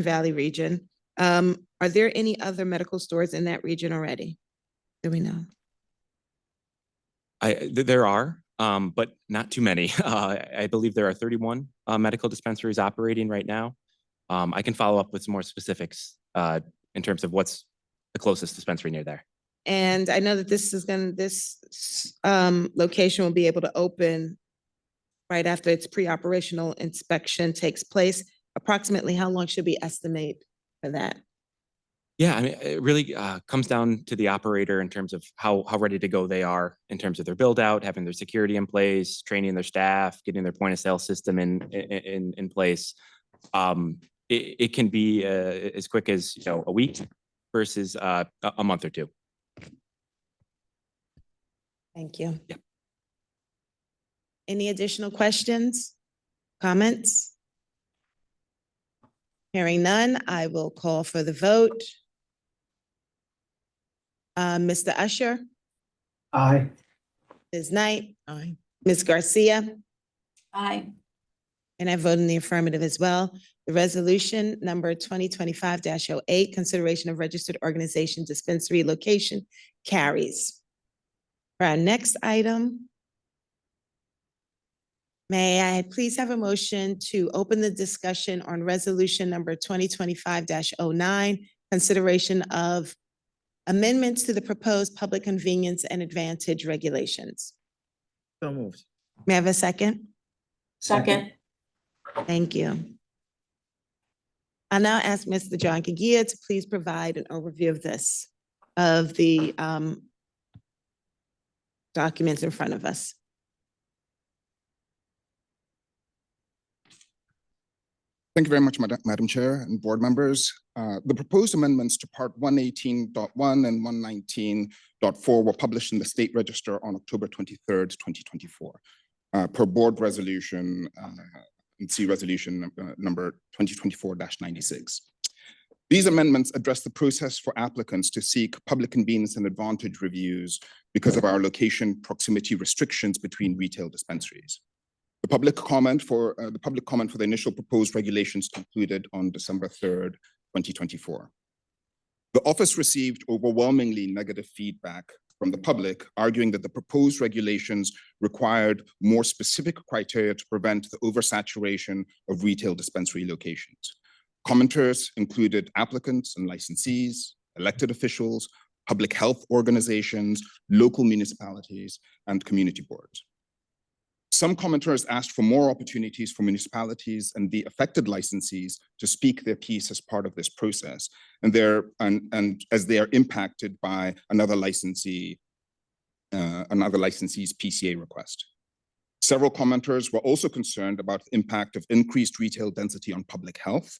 Valley region. Are there any other medical stores in that region already? Do we know? There are, but not too many. I believe there are 31 medical dispensaries operating right now. I can follow up with some more specifics in terms of what's the closest dispensary near there. And I know that this location will be able to open right after its pre-operational inspection takes place. Approximately how long should we estimate for that? Yeah, I mean, it really comes down to the operator in terms of how ready to go they are in terms of their build out, having their security in place, training their staff, getting their point of sale system in place. It can be as quick as a week versus a month or two. Thank you. Yeah. Any additional questions, comments? Hearing none, I will call for the vote. Mr. Usher, Aye. Ms. Knight, Aye. Ms. Garcia, Aye. and I vote in the affirmative as well. The resolution number 2025-08, consideration of registered organization dispensary location carries. For our next item, may I please have a motion to open the discussion on resolution number 2025-09, consideration of amendments to the proposed public convenience and advantage regulations. So moved. May I have a second? Second. Thank you. I'll now ask Mr. John Kagia to please provide an overview of the documents in front of us. Thank you very much, Madam Chair and board members. The proposed amendments to Part 118.1 and 119.4 were published in the State Register on October 23rd, 2024, per board resolution, and see resolution number 2024-96. These amendments address the process for applicants to seek public convenience and advantage reviews because of our location proximity restrictions between retail dispensaries. The public comment for the initial proposed regulations concluded on December 3rd, 2024. The office received overwhelmingly negative feedback from the public, arguing that the proposed regulations required more specific criteria to prevent the oversaturation of retail dispensary locations. Commenters included applicants and licensees, elected officials, public health organizations, local municipalities, and community boards. Some commenters asked for more opportunities for municipalities and the affected licensees to speak their piece as part of this process, and as they are impacted by another licensee's PCA request. Several commenters were also concerned about the impact of increased retail density on public health,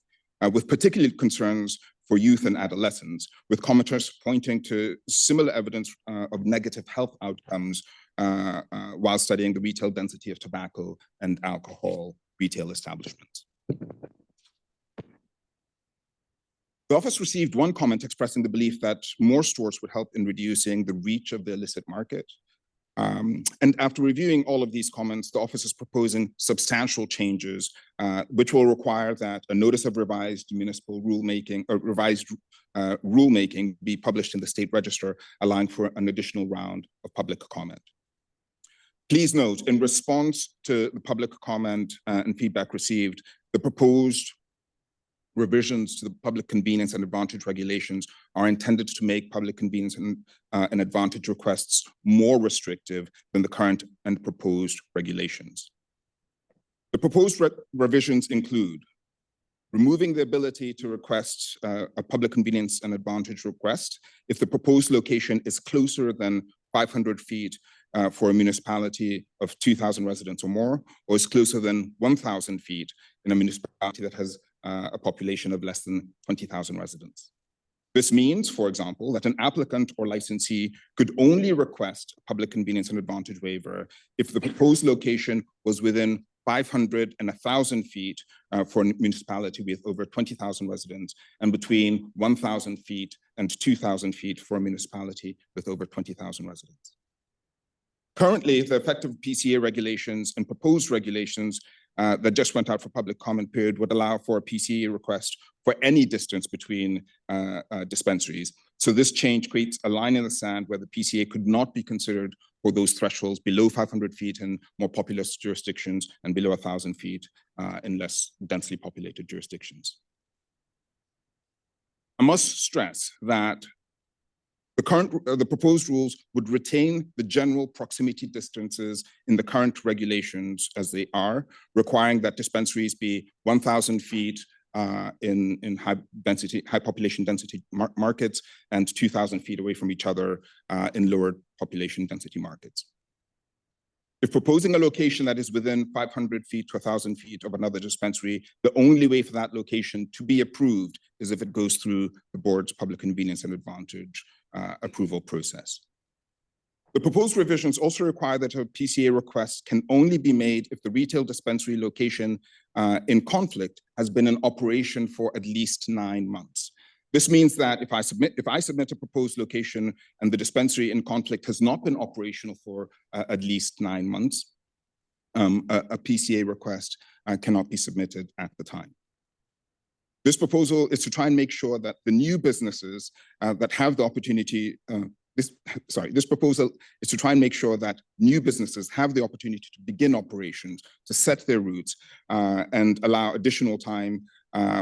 with particular concerns for youth and adolescents, with commenters pointing to similar evidence of negative health outcomes while studying the retail density of tobacco and alcohol retail establishments. The office received one comment expressing the belief that more stores would help in reducing the reach of the illicit market. And after reviewing all of these comments, the office is proposing substantial changes, which will require that a notice of revised municipal rulemaking or revised rulemaking be published in the state register, allowing for an additional round of public comment. Please note, in response to the public comment and feedback received, the proposed revisions to the public convenience and advantage regulations are intended to make public convenience and advantage requests more restrictive than the current and proposed regulations. The proposed revisions include removing the ability to request a public convenience and advantage request if the proposed location is closer than 500 feet for a municipality of 2,000 residents or more, or is closer than 1,000 feet in a municipality that has a population of less than 20,000 residents. This means, for example, that an applicant or licensee could only request a public convenience and advantage waiver if the proposed location was within 500 and 1,000 feet for a municipality with over 20,000 residents, and between 1,000 feet and 2,000 feet for a municipality with over 20,000 residents. Currently, the effective PCA regulations and proposed regulations that just went out for public comment period would allow for a PCA request for any distance between dispensaries. So this change creates a line in the sand where the PCA could not be considered for those thresholds below 500 feet in more populous jurisdictions and below 1,000 feet in less densely populated jurisdictions. I must stress that the proposed rules would retain the general proximity distances in the current regulations as they are, requiring that dispensaries be 1,000 feet in high population density markets and 2,000 feet away from each other in lower population density markets. If proposing a location that is within 500 feet to 1,000 feet of another dispensary, the only way for that location to be approved is if it goes through the board's public convenience and advantage approval process. The proposed revisions also require that a PCA request can only be made if the retail dispensary location in conflict has been in operation for at least 9 months. This means that if I submit a proposed location and the dispensary in conflict has not been operational for at least 9 months, a PCA request cannot be submitted at the time. This proposal is to try and make sure that the new businesses that have the opportunity, this proposal is to try and make sure that new businesses have the opportunity to begin operations, to set their routes, and allow additional time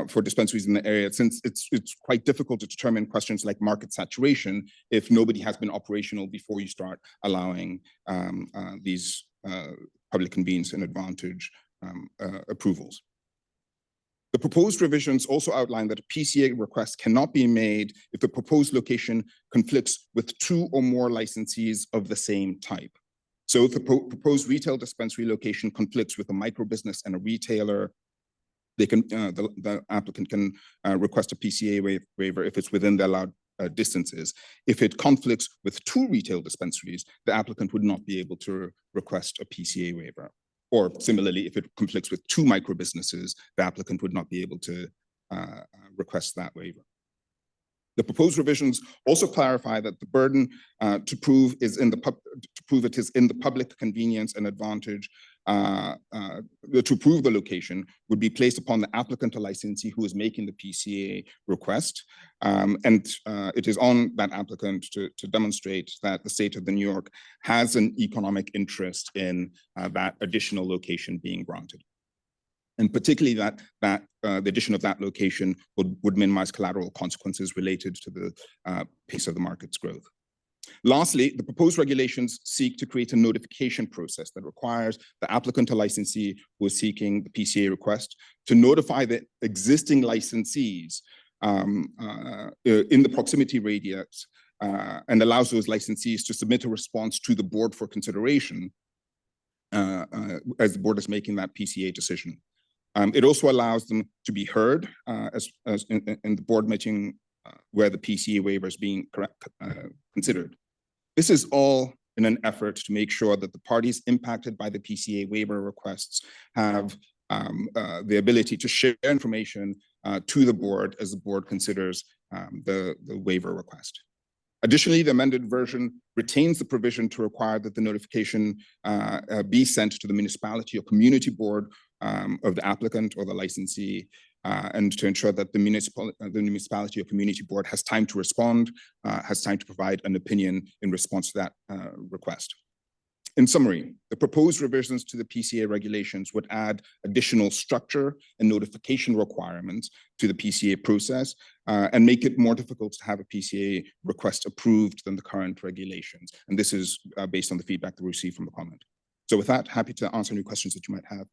for dispensaries in the area, since it's quite difficult to determine questions like market saturation if nobody has been operational before you start allowing these public convenience and advantage approvals. The proposed revisions also outline that a PCA request cannot be made if the proposed location conflicts with 2 or more licensees of the same type. So if the proposed retail dispensary location conflicts with a micro business and a retailer, they can, the applicant can request a PCA waiver if it's within the allowed distances. If it conflicts with 2 retail dispensaries, the applicant would not be able to request a PCA waiver. Or similarly, if it conflicts with 2 micro businesses, the applicant would not be able to request that waiver. The proposed revisions also clarify that the burden to prove it is in the public convenience and advantage to prove the location would be placed upon the applicant or licensee who is making the PCA request. And it is on that applicant to demonstrate that the state of New York has an economic interest in that additional location being granted. And particularly that the addition of that location would minimize collateral consequences related to the pace of the market's growth. Lastly, the proposed regulations seek to create a notification process that requires the applicant or licensee who is seeking the PCA request to notify the existing licensees in the proximity radius and allows those licensees to submit a response to the board for consideration as the board is making that PCA decision. It also allows them to be heard as in the board meeting where the PCA waiver is being considered. This is all in an effort to make sure that the parties impacted by the PCA waiver requests have the ability to share information to the board as the board considers the waiver request. Additionally, the amended version retains the provision to require that the notification be sent to the municipality or community board of the applicant or the licensee, and to ensure that the municipality or community board has time to respond, has time to provide an opinion in response to that request. In summary, the proposed revisions to the PCA regulations would add additional structure and notification requirements to the PCA process and make it more difficult to have a PCA request approved than the current regulations. And this is based on the feedback that we received from the comment. So with that, happy to answer any questions that you might have.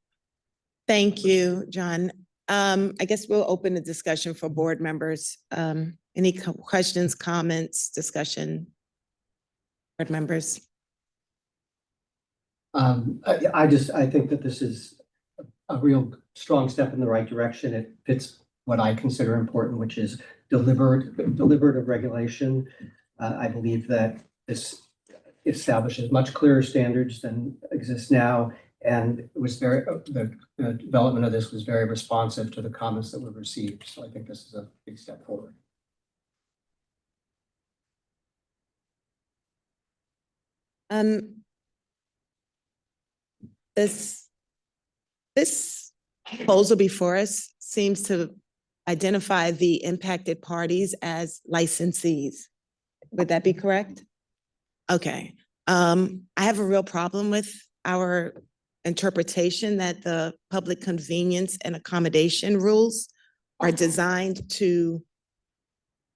Thank you, John. I guess we'll open the discussion for board members. Any questions, comments, discussion? Board members? I think that this is a real strong step in the right direction. It fits what I consider important, which is deliberative regulation. I believe that this establishes much clearer standards than exist now, and it was the development of this was very responsive to the comments that were received. So I think this is a big step forward. This proposal before us seems to identify the impacted parties as licensees. Would that be correct? Okay. I have a real problem with our interpretation that the public convenience and accommodation rules are designed to,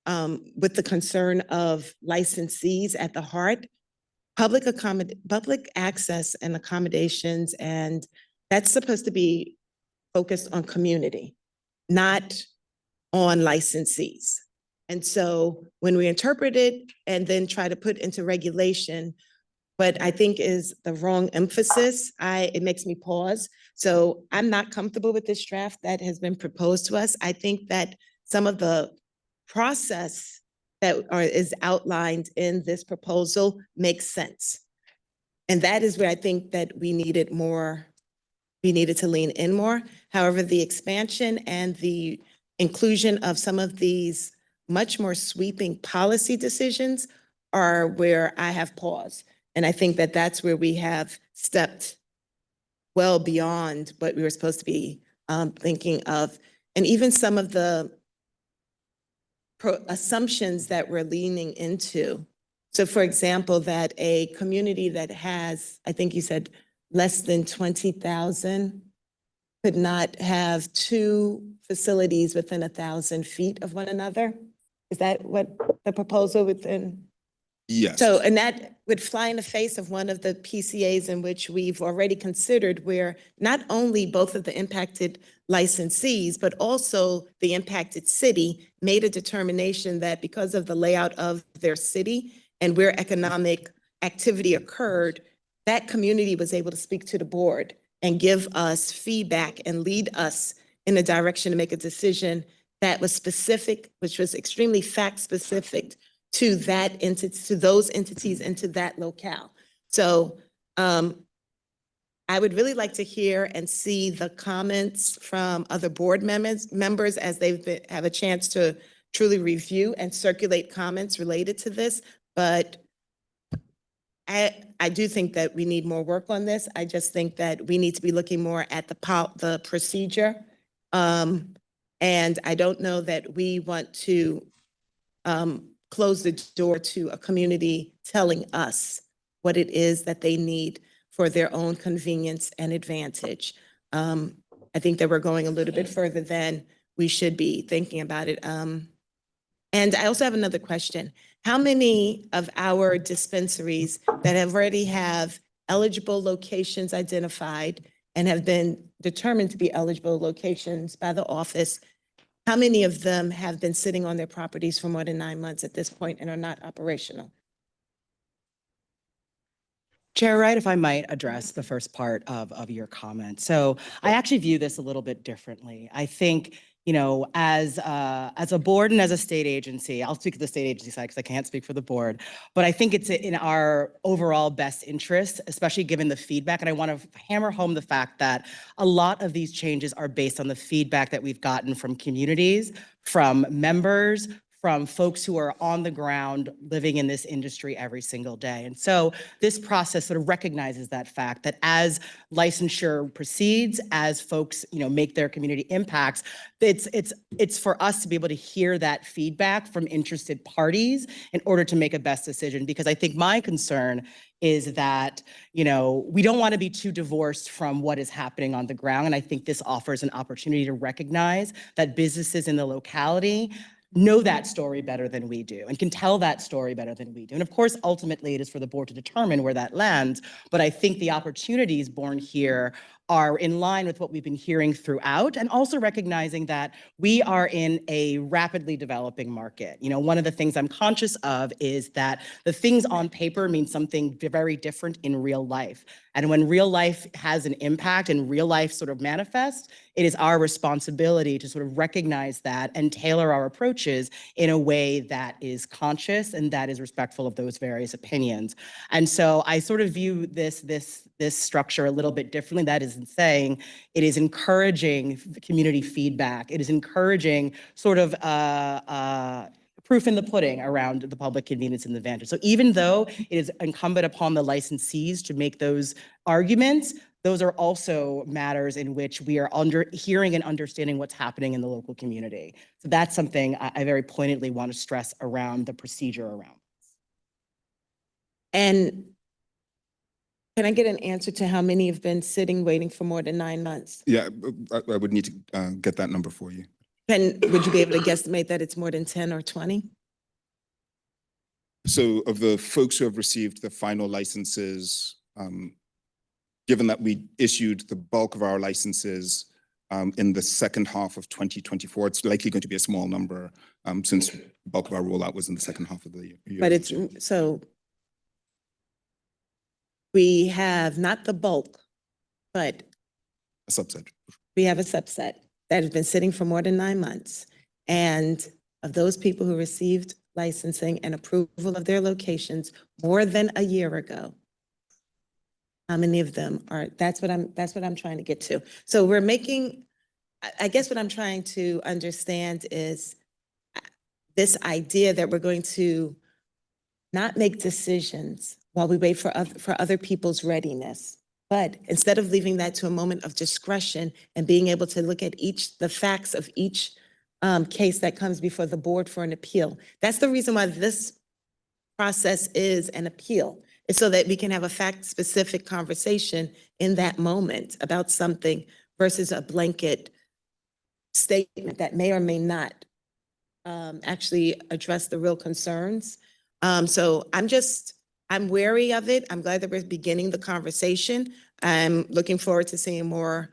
with the concern of licensees at the heart, public access and accommodations, and that's supposed to be focused on community, not on licensees. And so when we interpret it and then try to put into regulation, what I think is the wrong emphasis, it makes me pause. So I'm not comfortable with this draft that has been proposed to us. I think that some of the process that is outlined in this proposal makes sense. And that is where I think that we needed to lean in more. However, the expansion and the inclusion of some of these much more sweeping policy decisions are where I have pause. And I think that that's where we have stepped well beyond what we were supposed to be thinking of. And even some of the assumptions that we're leaning into. So for example, that a community that has, I think you said less than 20,000 could not have two facilities within 1,000 feet of one another. Is that what the proposal within? Yes. So, and that would fly in the face of one of the PCAs in which we've already considered, where not only both of the impacted licensees, but also the impacted city made a determination that because of the layout of their city and where economic activity occurred, that community was able to speak to the board and give us feedback and lead us in a direction to make a decision that was specific, which was extremely fact specific to that entity, to those entities and to that locale. So I would really like to hear and see the comments from other board members as have a chance to truly review and circulate comments related to this. But I do think that we need more work on this. I just think that we need to be looking more at the procedure. And I don't know that we want to close the door to a community telling us what it is that they need for their own convenience and advantage. I think that we're going a little bit further than we should be thinking about it. And I also have another question. how many of our dispensaries that have already have eligible locations identified and have been determined to be eligible locations by the office, how many of them have been sitting on their properties for more than 9 months at this point and are not operational? Chair Wright, if I might address the first part of your comment. So I actually view this a little bit differently. I think, as a board and as a state agency, I'll speak to the state agency side because I can't speak for the board, but I think it's in our overall best interest, especially given the feedback. And I want to hammer home the fact that a lot of these changes are based on the feedback that we've gotten from communities, from members, from folks who are on the ground living in this industry every single day. And so this process sort of recognizes that fact that as licensure proceeds, as folks, make their community impacts, it's for us to be able to hear that feedback from interested parties in order to make a best decision. Because I think my concern is that, we don't want to be too divorced from what is happening on the ground. And I think this offers an opportunity to recognize that businesses in the locality know that story better than we do and can tell that story better than we do. And of course, ultimately, it is for the board to determine where that lands. But I think the opportunities born here are in line with what we've been hearing throughout, and also recognizing that we are in a rapidly developing market. One of the things I'm conscious of is that the things on paper mean something very different in real life. And when real life has an impact and real life sort of manifests, it is our responsibility to sort of recognize that and tailor our approaches in a way that is conscious and that is respectful of those various opinions. And so I sort of view this structure a little bit differently. That is saying it is encouraging community feedback. It is encouraging sort of proof in the pudding around the public convenience and the advantage. So even though it is incumbent upon the licensees to make those arguments, those are also matters in which we are hearing and understanding what's happening in the local community. So that's something I very pointedly want to stress around the procedure around. And can I get an answer to how many have been sitting waiting for more than 9 months? Yeah, I would need to get that number for you. Would you be able to guesstimate that it's more than 10 or 20? So of the folks who have received the final licenses, given that we issued the bulk of our licenses in the second half of 2024, it's likely going to be a small number since the bulk of our rollout was in the second half of the year. But so we have not the bulk, but A subset. we have a subset that has been sitting for more than 9 months. And of those people who received licensing and approval of their locations more than a year ago, how many of them are, that's what I'm trying to get to. So we're making, I guess what I'm trying to understand is this idea that we're going to not make decisions while we wait for other people's readiness. But instead of leaving that to a moment of discretion and being able to look at the facts of each case that comes before the board for an appeal, that's the reason why this process is an appeal. It's so that we can have a fact-specific conversation in that moment about something versus a blanket statement that may or may not actually address the real concerns. So I'm wary of it. I'm glad that we're beginning the conversation. I'm looking forward to seeing more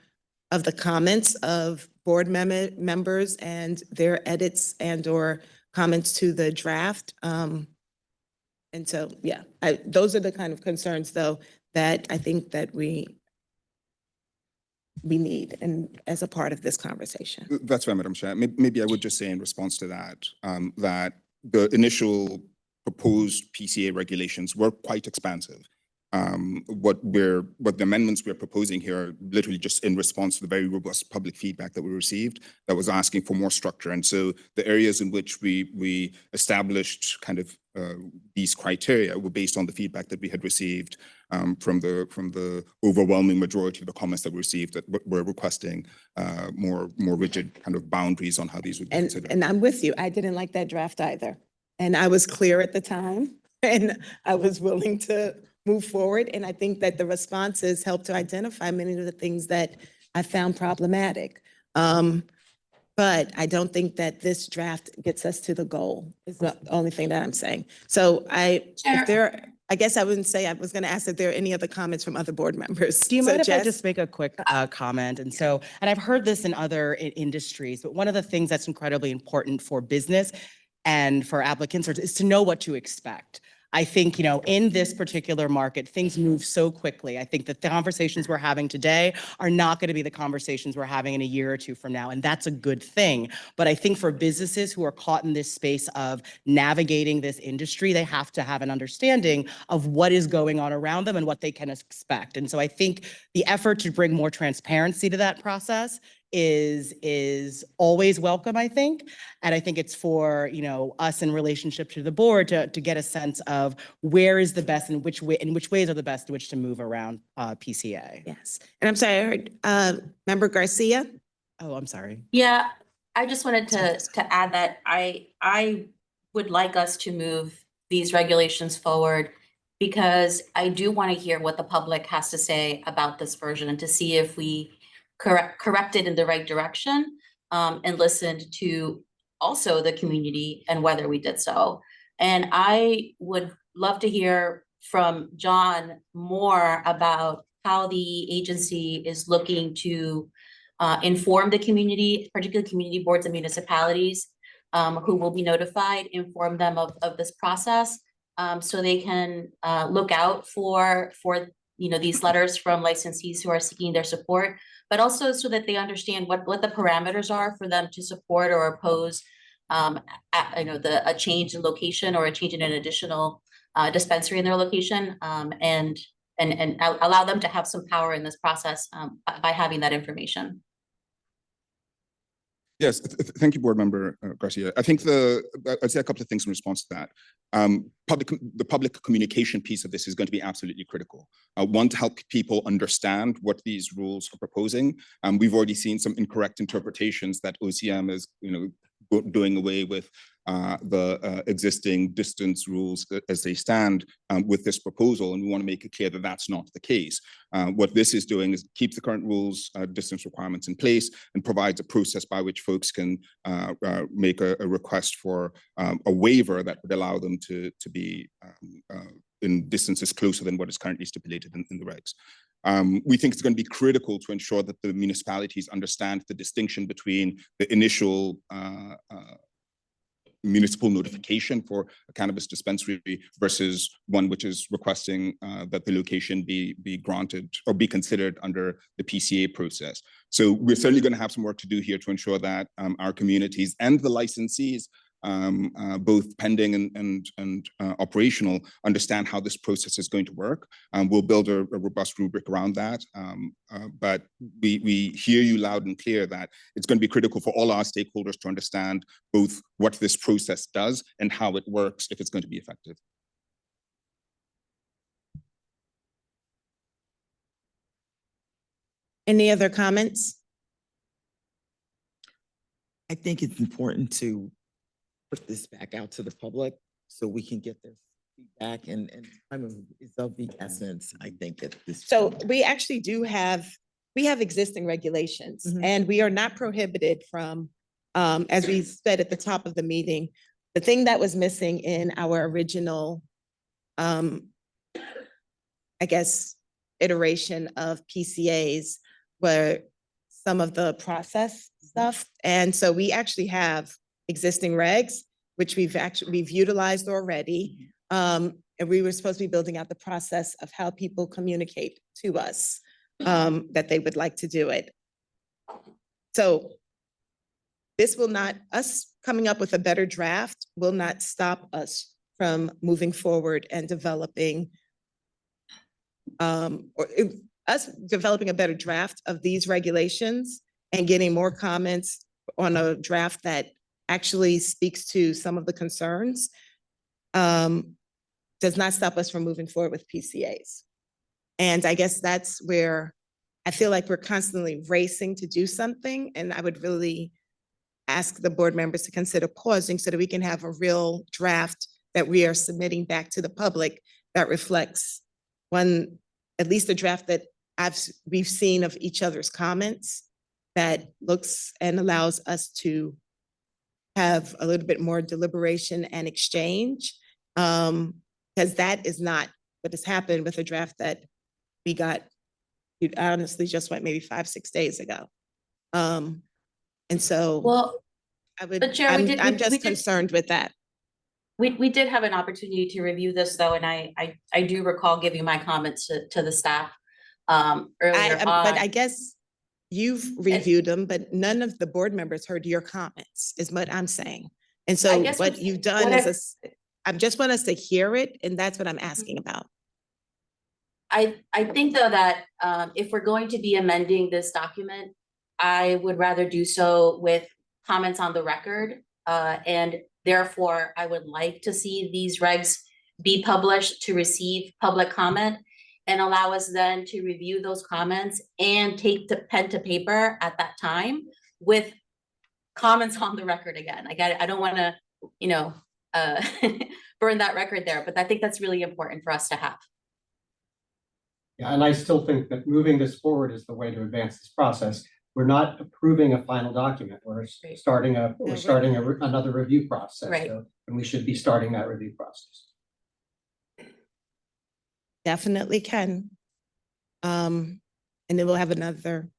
of the comments of board members and their edits and/or comments to the draft. And so, yeah, those are the kind of concerns, though, that I think that we need and as a part of this conversation. That's right, Madam Chair. Maybe I would just say in response to that, that the initial proposed PCA regulations were quite expansive. What the amendments we're proposing here are literally just in response to the very robust public feedback that we received that was asking for more structure. And so the areas in which we established kind of these criteria were based on the feedback that we had received from the overwhelming majority of the comments that we received that were requesting more rigid kind of boundaries on how these would be considered. And I'm with you. I didn't like that draft either. And I was clear at the time and I was willing to move forward. And I think that the responses helped to identify many of the things that I found problematic. But I don't think that this draft gets us to the goal, is the only thing that I'm saying. So Chair. I guess I wouldn't say, I was going to ask if there are any other comments from other board members. Do you So mind if I Jess? just make a quick comment? And so, and I've heard this in other industries, but one of the things that's incredibly important for business and for applicants is to know what to expect. I think, you know, in this particular market, things move so quickly. I think that the conversations we're having today are not going to be the conversations we're having in a year or two from now, and that's a good thing. But I think for businesses who are caught in this space of navigating this industry, they have to have an understanding of what is going on around them and what they can expect. And so I think the effort to bring more transparency to that process is always welcome, I think. And I think it's for, you know, us in relationship to the board to get a sense of where is the best and which ways are the best in which to move around PCA. Yes. And I'm sorry, I heard Member Garcia. Oh, I'm sorry. Yeah, I just wanted to add that I would like us to move these regulations forward because I do want to hear what the public has to say about this version and to see if we correct it in the right direction, and listened to also the community and whether we did so. And I would love to hear from John more about how the agency is looking to inform the community, particularly community boards and municipalities who will be notified, inform them of this process, so they can look out for you know, these letters from licensees who are seeking their support, but also so that they understand what the parameters are for them to support or oppose you know, a change in location or a change in an additional dispensary in their location, and allow them to have some power in this process by having that information. Yes, thank you, Board Member Garcia. I think I'd say a couple of things in response to that. The public communication piece of this is going to be absolutely critical. One, to help people understand what these rules are proposing. We've already seen some incorrect interpretations that OCM is, you know, doing away with the existing distance rules as they stand with this proposal, and we want to make it clear that that's not the case. What this is doing is keep the current rules, distance requirements in place, and provides a process by which folks can make a request for a waiver that would allow them to be in distances closer than what is currently stipulated in the regs. We think it's going to be critical to ensure that the municipalities understand the distinction between the initial municipal notification for a cannabis dispensary versus one which is requesting that the location be granted or be considered under the PCA process. So we're certainly going to have some work to do here to ensure that our communities and the licensees, both pending and operational, understand how this process is going to work. We'll build a robust rubric around that. But we hear you loud and clear that it's going to be critical for all our stakeholders to understand both what this process does and how it works if it's going to be effective. Any other comments? I think it's important to put this back out to the public so we can get their feedback and time is of the essence, I think, at this. So point. we actually we have existing regulations and we are not prohibited from, as we said at the top of the meeting, the thing that was missing in our original, I guess, iteration of PCAs were some of the process stuff. And so we actually have existing regs, which we've utilized already. And we were supposed to be building out the process of how people communicate to us that they would like to do it. So this will not, us coming up with a better draft will not stop us from moving forward and developing us developing a better draft of these regulations and getting more comments on a draft that actually speaks to some of the concerns, does not stop us from moving forward with PCAs. And I guess that's where I feel like we're constantly racing to do something. And I would really ask the board members to consider pausing so that we can have a real draft that we are submitting back to the public that reflects at least the draft that we've seen of each other's comments, that looks and allows us to have a little bit more deliberation and exchange. Because that is not what has happened with the draft that we got, it honestly just went maybe 5-6 days ago. And so Well, I would, but Chair, we I'm did- just concerned with that. we did have an opportunity to review this though, and I do recall giving my comments to the staff earlier But I on. guess you've reviewed them, but none of the board members heard your comments, is what I'm saying. And so guess what what- you've done what is, I just want us to hear it, and that's what I'm asking about. I think though that if we're going to be amending this document, I would rather do so with comments on the record. And therefore, I would like to see these regs be published to receive public comment and allow us then to review those comments and take the pen to paper at that time with comments on the record again. I don't want to, burn that record there, but I think that's really important for us to have. Yeah, and I still think that moving this forward is the way to advance this process. We're not approving a final document. We're Right. starting we're- another review process. Right. So, and we should be starting that review process. Definitely can. And then we'll have another.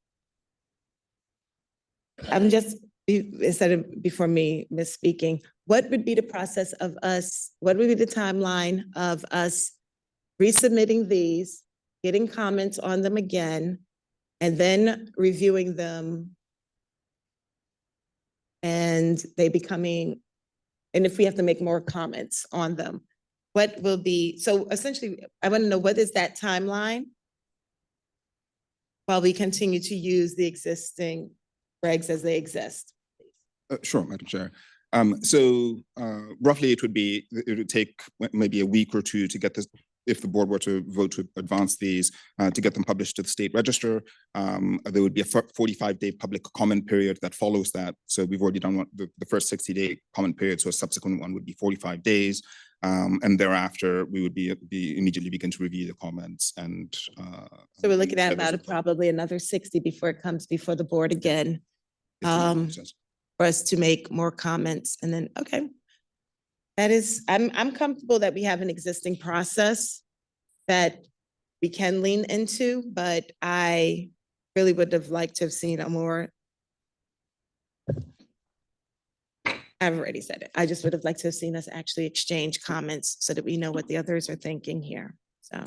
I'm just, instead of before me misspeaking, what would be the process of us, what would be the timeline of us resubmitting these, getting comments on them again, and then reviewing them? And they becoming, and if we have to make more comments on them, what will be, so essentially, I want to know, what is that timeline? While we continue to use the existing regs as they exist. Sure, Madam Chair. Roughly it would take maybe a week or two to get this, if the board were to vote to advance these, to get them published to the state register. There would be a 45-day public comment period that follows that. So we've already done the first 60-day comment period, so a subsequent one would be 45 days. And thereafter, we would be immediately begin to review the comments and. So we're looking at share those about with them. probably another 60 before it comes before the board again, If that makes sense. for us to make more comments, and then, okay. That is, I'm comfortable that we have an existing process that we can lean into, but I really would have liked to have seen a more. I've already said it. I just would have liked to have seen us actually exchange comments so that we know what the others are thinking here. So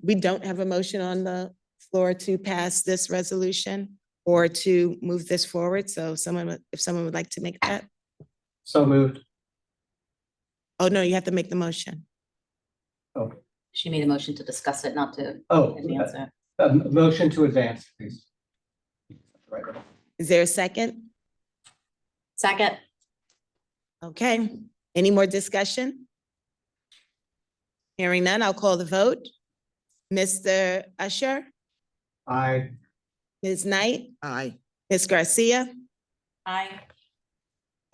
we don't have a motion on the floor to pass this resolution or to move this forward. So if someone would like to make that. So moved. Oh, no, you have to make the motion. Oh, She made a motion to discuss it, not to oh, advance it. motion to advance, please. Right. Is there a second? Second, Okay, any more discussion? Hearing none, I'll call the vote. Mr. Usher, Aye. Ms. Knight, Aye. Ms. Garcia, aye.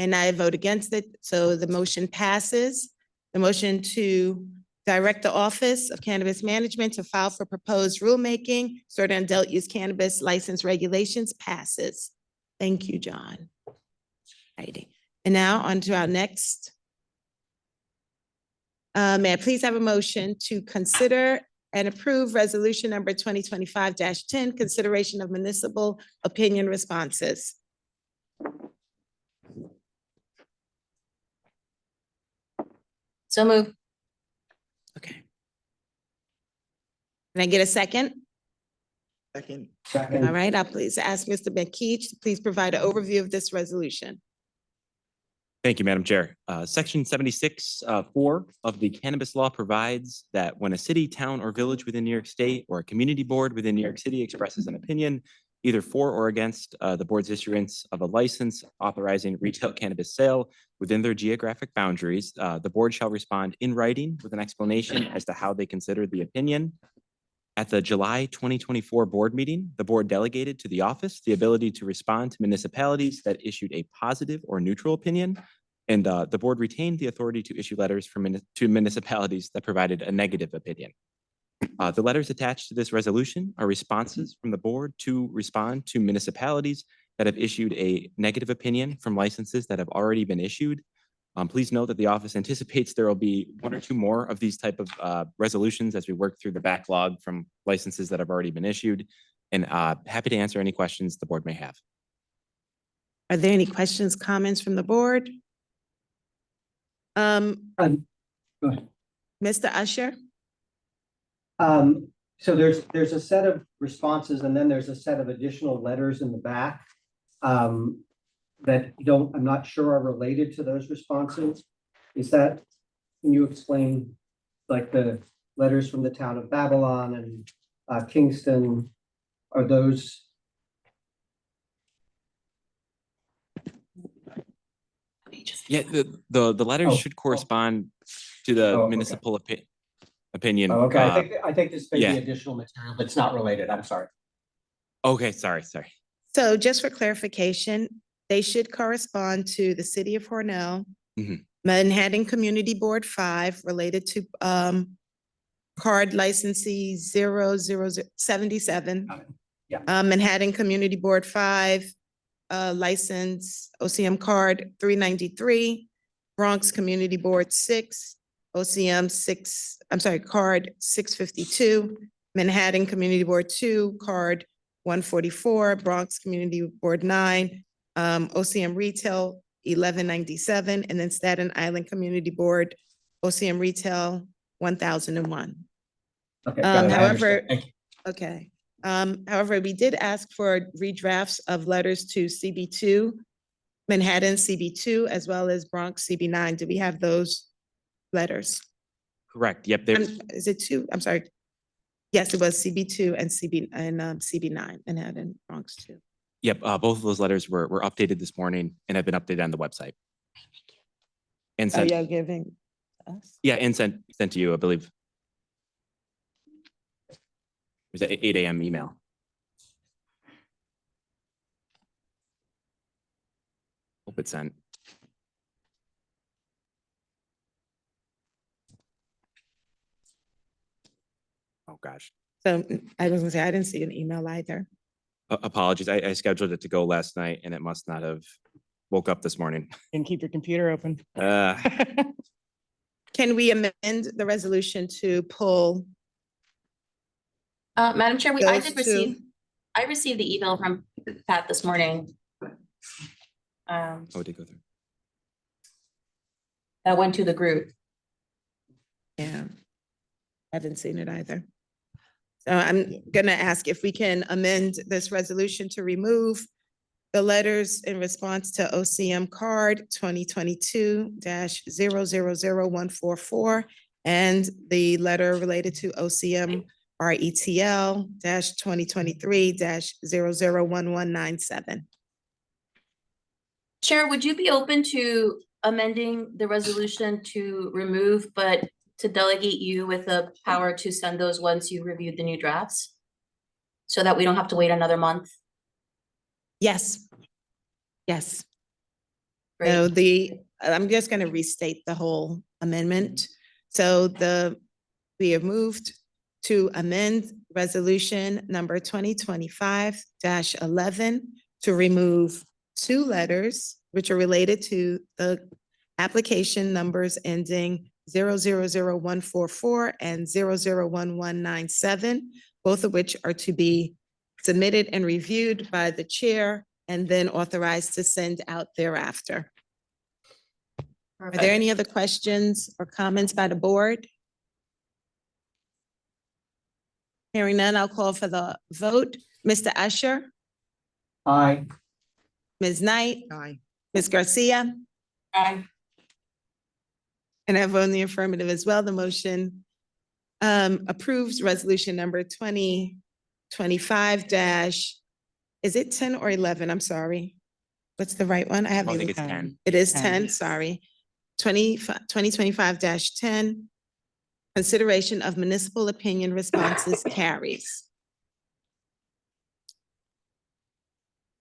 and I vote against it, so the motion passes. The motion to direct the Office of Cannabis Management to file for proposed rulemaking, certain adult use cannabis license regulations passes. Thank you, John. Righty. And now on to our next. May I please have a motion to consider and approve resolution number 2025-10, consideration of municipal opinion responses. So move. Okay. Can I get a second? Second. Second. All right, I'll please ask Mr. McKeach to please provide an overview of this resolution. Thank you, Madam Chair. Section 76(4) of the cannabis law provides that when a city, town, or village within New York State or a community board within New York City expresses an opinion either for or against the board's issuance of a license authorizing retail cannabis sale within their geographic boundaries, the board shall respond in writing with an explanation as to how they consider the opinion. At the July 2024 board meeting, the board delegated to the office the ability to respond to municipalities that issued a positive or neutral opinion. And the board retained the authority to issue letters to municipalities that provided a negative opinion. The letters attached to this resolution are responses from the board to respond to municipalities that have issued a negative opinion from licenses that have already been issued. Please note that the office anticipates there will be one or two more of these type of resolutions as we work through the backlog from licenses that have already been issued. And happy to answer any questions the board may have. Are there any questions, comments from the board? Go ahead. Mr. Usher? So there's a set of responses and then there's a set of additional letters in the back that I'm not sure are related to those responses. Can you explain like the letters from the town of Babylon and Kingston? Are those? Yeah, the letters Oh, should oh. correspond to the Oh, okay. municipal opinion. Oh, okay, I think this may yeah. be additional material that's not related. I'm sorry. Okay, sorry. So just for clarification, they should correspond to the City of Hornell, Mhm. Manhattan Community Board 5 related to card licensee 00077. Got it. Yeah. Manhattan Community Board 5, license OCM card 393, Bronx Community Board 6, OCM 6, card 652, Manhattan Community Board 2, card 144, Bronx Community Board 9, OCM Retail 1197, and then Staten Island Community Board, OCM Retail 1001. Okay. got it, I However, understand. Thank you. okay. However, we did ask for redrafts of letters to CB2, Manhattan CB2, as well as Bronx CB9. Do we have those letters? Correct. Yep. There. Is it two? I'm sorry. Yes, it was CB2 and CB9, Manhattan, Bronx 2. Yep. Both of those letters were updated this morning and have been updated on the website. And Are sent. you giving us? Yeah, and sent to you, I believe. It was an 8 a.m. email. Hope it's sent. Oh, gosh. So I was gonna say, I didn't see an email either. Apologies. I scheduled it to go last night and it must not have woke up this morning. And keep your computer open. Can we amend the resolution to pull Madam Chair, I those did two? receive, I received the email from Pat this morning. Oh, it did go through. That went to the group. Yeah, I haven't seen it either. So I'm gonna ask if we can amend this resolution to remove the letters in response to OCM card 2022-000144 and the letter related to OCM RETL 2023-001197. Chair, would you be open to amending the resolution to remove, but to delegate you with the power to send those once you reviewed the new drafts? So that we don't have to wait another month? Yes. Yes. Great. So I'm just gonna restate the whole amendment. So we have moved to amend resolution number 2025-11 to remove two letters which are related to the application numbers ending 000144 and 001197, both of which are to be submitted and reviewed by the chair and then authorized to send out thereafter. Are there any other questions or comments by the board? Hearing none, I'll call for the vote. Mr. Usher, Aye. Ms. Knight, Aye. Ms. Garcia, Aye. and I vote in the affirmative as well. The motion approves resolution number 2025 is it 10 or 11? I'm sorry. What's the right one? I I haven't think even, it's 10. it is 10, 10, yes. sorry. 2025-10, consideration of municipal opinion responses carries.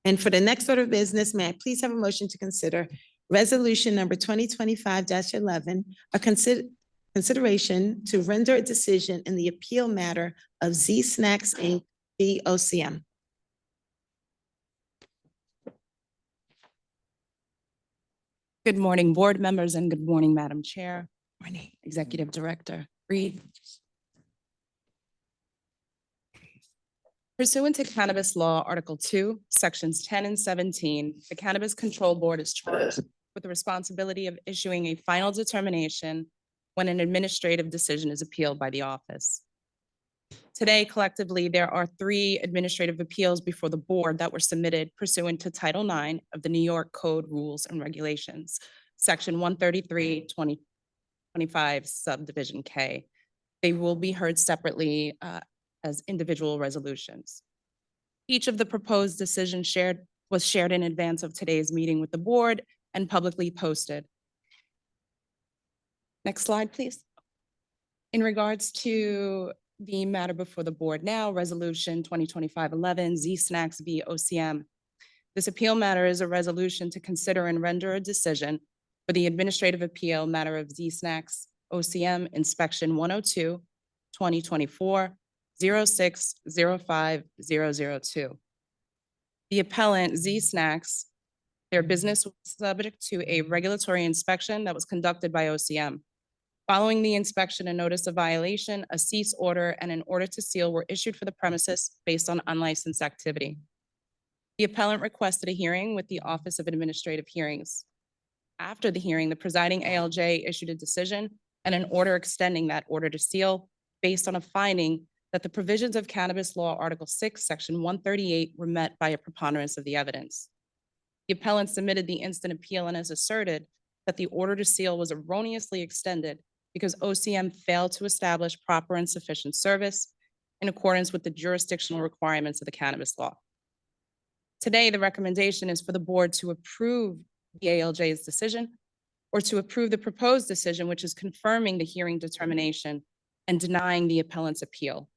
And for the next order of business, may I please have a motion to consider resolution number 2025-11, consideration to render a decision in the appeal matter of Z Snacks Inc. v. OCM. Good morning, board members, and good morning, Madam Chair. Morning, Executive Director Reed. Pursuant to Cannabis Law, Article 2, Sections 10 and 17, the Cannabis Control Board is charged with the responsibility of issuing a final determination when an administrative decision is appealed by the office. Today, collectively, there are 3 administrative appeals before the board that were submitted pursuant to Title IX of the New York Code Rules and Regulations, Section 133, 2025, Subdivision K. They will be heard separately as individual resolutions. Each of the proposed decisions was shared in advance of today's meeting with the board and publicly posted. Next slide, please. In regards to the matter before the board now, Resolution 2025-11, Z Snacks v. OCM. This appeal matter is a resolution to consider and render a decision for the administrative appeal matter of Z Snacks OCM Inspection 102, 2024, 0605002. The appellant, Z Snacks, their business was subject to a regulatory inspection that was conducted by OCM. Following the inspection, a notice of violation, a cease order, and an order to seal were issued for the premises based on unlicensed activity. The appellant requested a hearing with the Office of Administrative Hearings. After the hearing, the presiding ALJ issued a decision and an order extending that order to seal based on a finding that the provisions of Cannabis Law, Article 6, Section 138 were met by a preponderance of the evidence. The appellant submitted the instant appeal and has asserted that the order to seal was erroneously extended because OCM failed to establish proper and sufficient service in accordance with the jurisdictional requirements of the cannabis law. Today, the recommendation is for the board to approve the ALJ's decision or to approve the proposed decision, which is confirming the hearing determination and denying the appellant's appeal.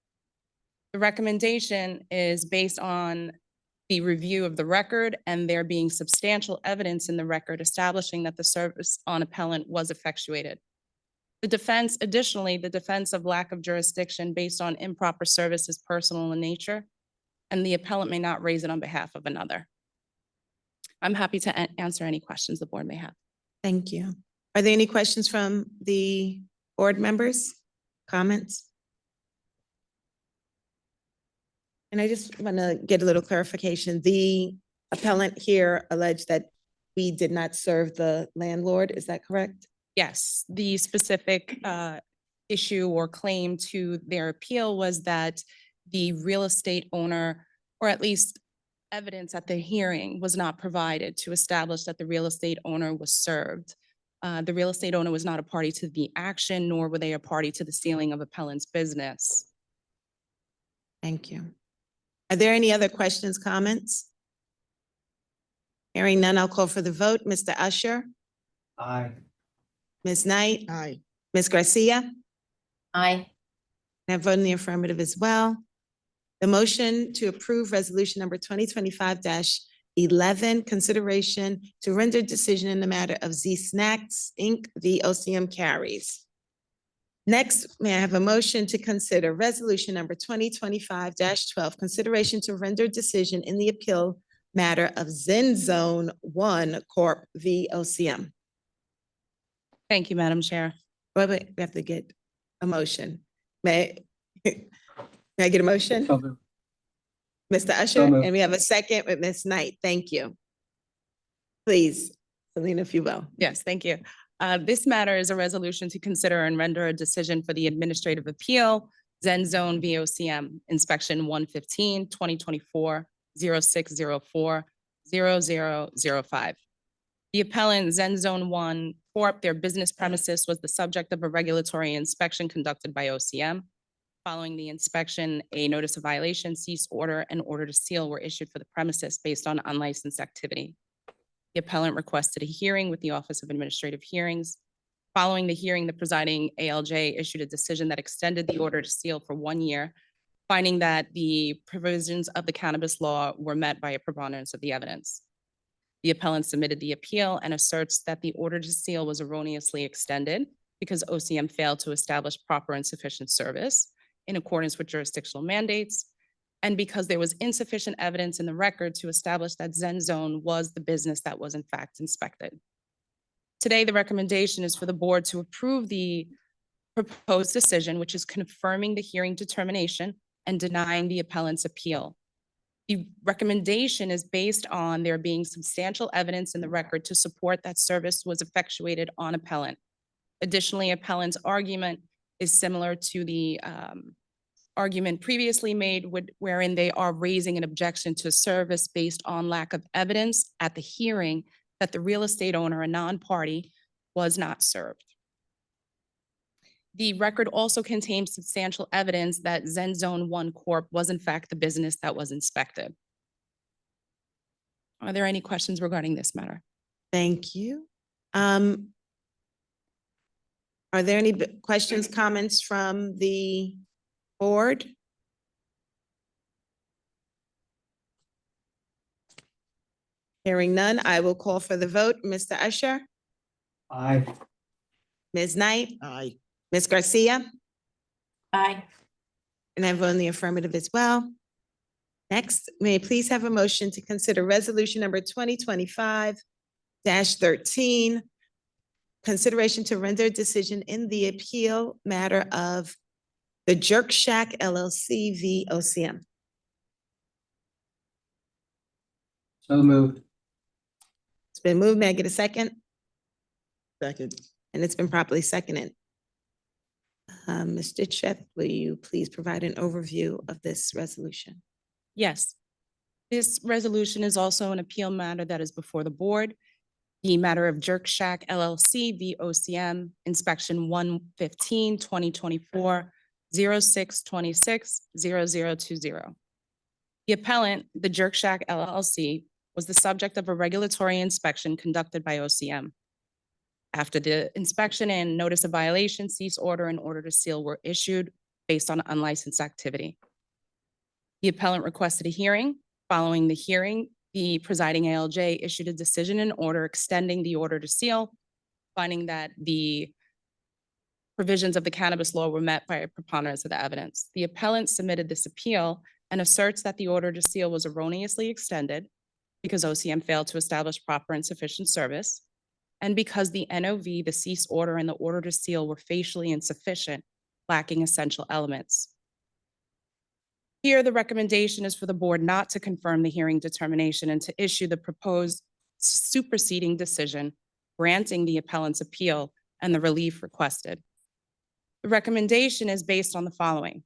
The recommendation is based on the review of the record and there being substantial evidence in the record establishing that the service on appellant was effectuated. The defense, additionally, the defense of lack of jurisdiction based on improper service is personal in nature, and the appellant may not raise it on behalf of another. I'm happy to answer any questions the board may have. Thank you. Are there any questions from the board members? Comments? And I just want to get a little clarification. The appellant here alleged that we did not serve the landlord. Is that correct? Yes, the specific issue or claim to their appeal was that the real estate owner, or at least evidence at the hearing, was not provided to establish that the real estate owner was served. The real estate owner was not a party to the action, nor were they a party to the sealing of appellant's business. Thank you. Are there any other questions, comments? Hearing none, I'll call for the vote. Mr. Usher, Aye. Ms. Knight, Aye. Ms. Garcia, Aye. and I vote in the affirmative as well. The motion to approve resolution number 2025-11, consideration to render decision in the matter of Z Snacks Inc. v. OCM carries. Next, may I have a motion to consider resolution number 2025-12, consideration to render decision in the appeal matter of Zen Zone 1 Corp. v. OCM. Thank you, Madam Chair. Wait, we have to get a motion. May I get a motion? So moved. Mr. Usher, moved. and we have a second with Ms. Knight. Thank you. Please, Selena, if you will. Yes, thank you. This matter is a resolution to consider and render a decision for the administrative appeal, Zen Zone VOCM, Inspection 115, 2024, 0604, 0005. The appellant Zen Zone 1 Corp., their business premises was the subject of a regulatory inspection conducted by OCM. Following the inspection, a notice of violation, cease order, and order to seal were issued for the premises based on unlicensed activity. The appellant requested a hearing with the Office of Administrative Hearings. Following the hearing, the presiding ALJ issued a decision that extended the order to seal for 1 year, finding that the provisions of the cannabis law were met by a preponderance of the evidence. The appellant submitted the appeal and asserts that the order to seal was erroneously extended because OCM failed to establish proper and sufficient service in accordance with jurisdictional mandates, and because there was insufficient evidence in the record to establish that Zen Zone was the business that was in fact inspected. Today, the recommendation is for the board to approve the proposed decision, which is confirming the hearing determination and denying the appellant's appeal. The recommendation is based on there being substantial evidence in the record to support that service was effectuated on appellant. Additionally, appellant's argument is similar to the argument previously made wherein they are raising an objection to service based on lack of evidence at the hearing that the real estate owner, a non-party, was not served. The record also contains substantial evidence that Zen Zone 1 Corp. Was in fact the business that was inspected. Are there any questions regarding this matter? Thank you. Are there any questions, comments from the board? Hearing none, I will call for the vote. Mr. Usher, Aye. Ms. Knight, Aye. Ms. Garcia, Aye. and I vote in the affirmative as well. Next, may I please have a motion to consider resolution number 2025-13, consideration to render a decision in the appeal matter of the Jerk Shack LLC v. OCM. So moved. It's been moved. May I get a second? Second. And it's been properly seconded. Mr. Chef, will you please provide an overview of this resolution? Yes. This resolution is also an appeal matter that is before the board. The matter of Jerk Shack LLC v. OCM, inspection 115-2024, 0626-0020. The appellant, the Jerk Shack LLC, was the subject of a regulatory inspection conducted by OCM. After the inspection and notice of violation, cease order and order to seal were issued based on unlicensed activity. The appellant requested a hearing. Following the hearing, the presiding ALJ issued a decision and order extending the order to seal, finding that the provisions of the cannabis law were met by a preponderance of the evidence. The appellant submitted this appeal and asserts that the order to seal was erroneously extended because OCM failed to establish proper and sufficient service, and because the NOV, the cease order, and the order to seal were facially insufficient, lacking essential elements. Here, the recommendation is for the board not to confirm the hearing determination and to issue the proposed superseding decision granting the appellant's appeal and the relief requested. The recommendation is based on the following.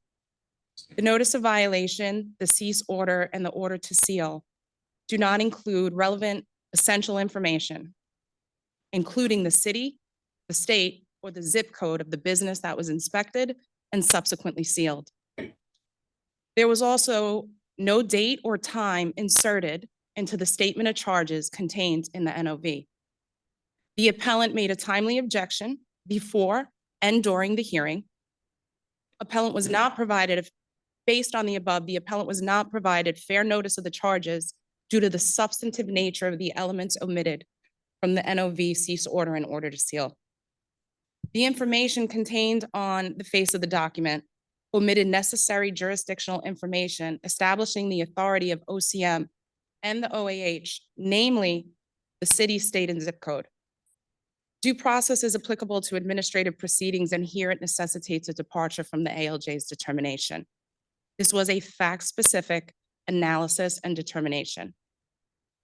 The notice of violation, the cease order, and the order to seal do not include relevant essential information, including the city, the state, or the zip code of the business that was inspected and subsequently sealed. There was also no date or time inserted into the statement of charges contained in the NOV. The appellant made a timely objection before and during the hearing. Appellant was not provided, based on the above, the appellant was not provided fair notice of the charges due to the substantive nature of the elements omitted from the NOV cease order and order to seal. The information contained on the face of the document omitted necessary jurisdictional information establishing the authority of OCM and the OAH, namely the city, state, and zip code. Due process is applicable to administrative proceedings, and here it necessitates a departure from the ALJ's determination. This was a fact-specific analysis and determination.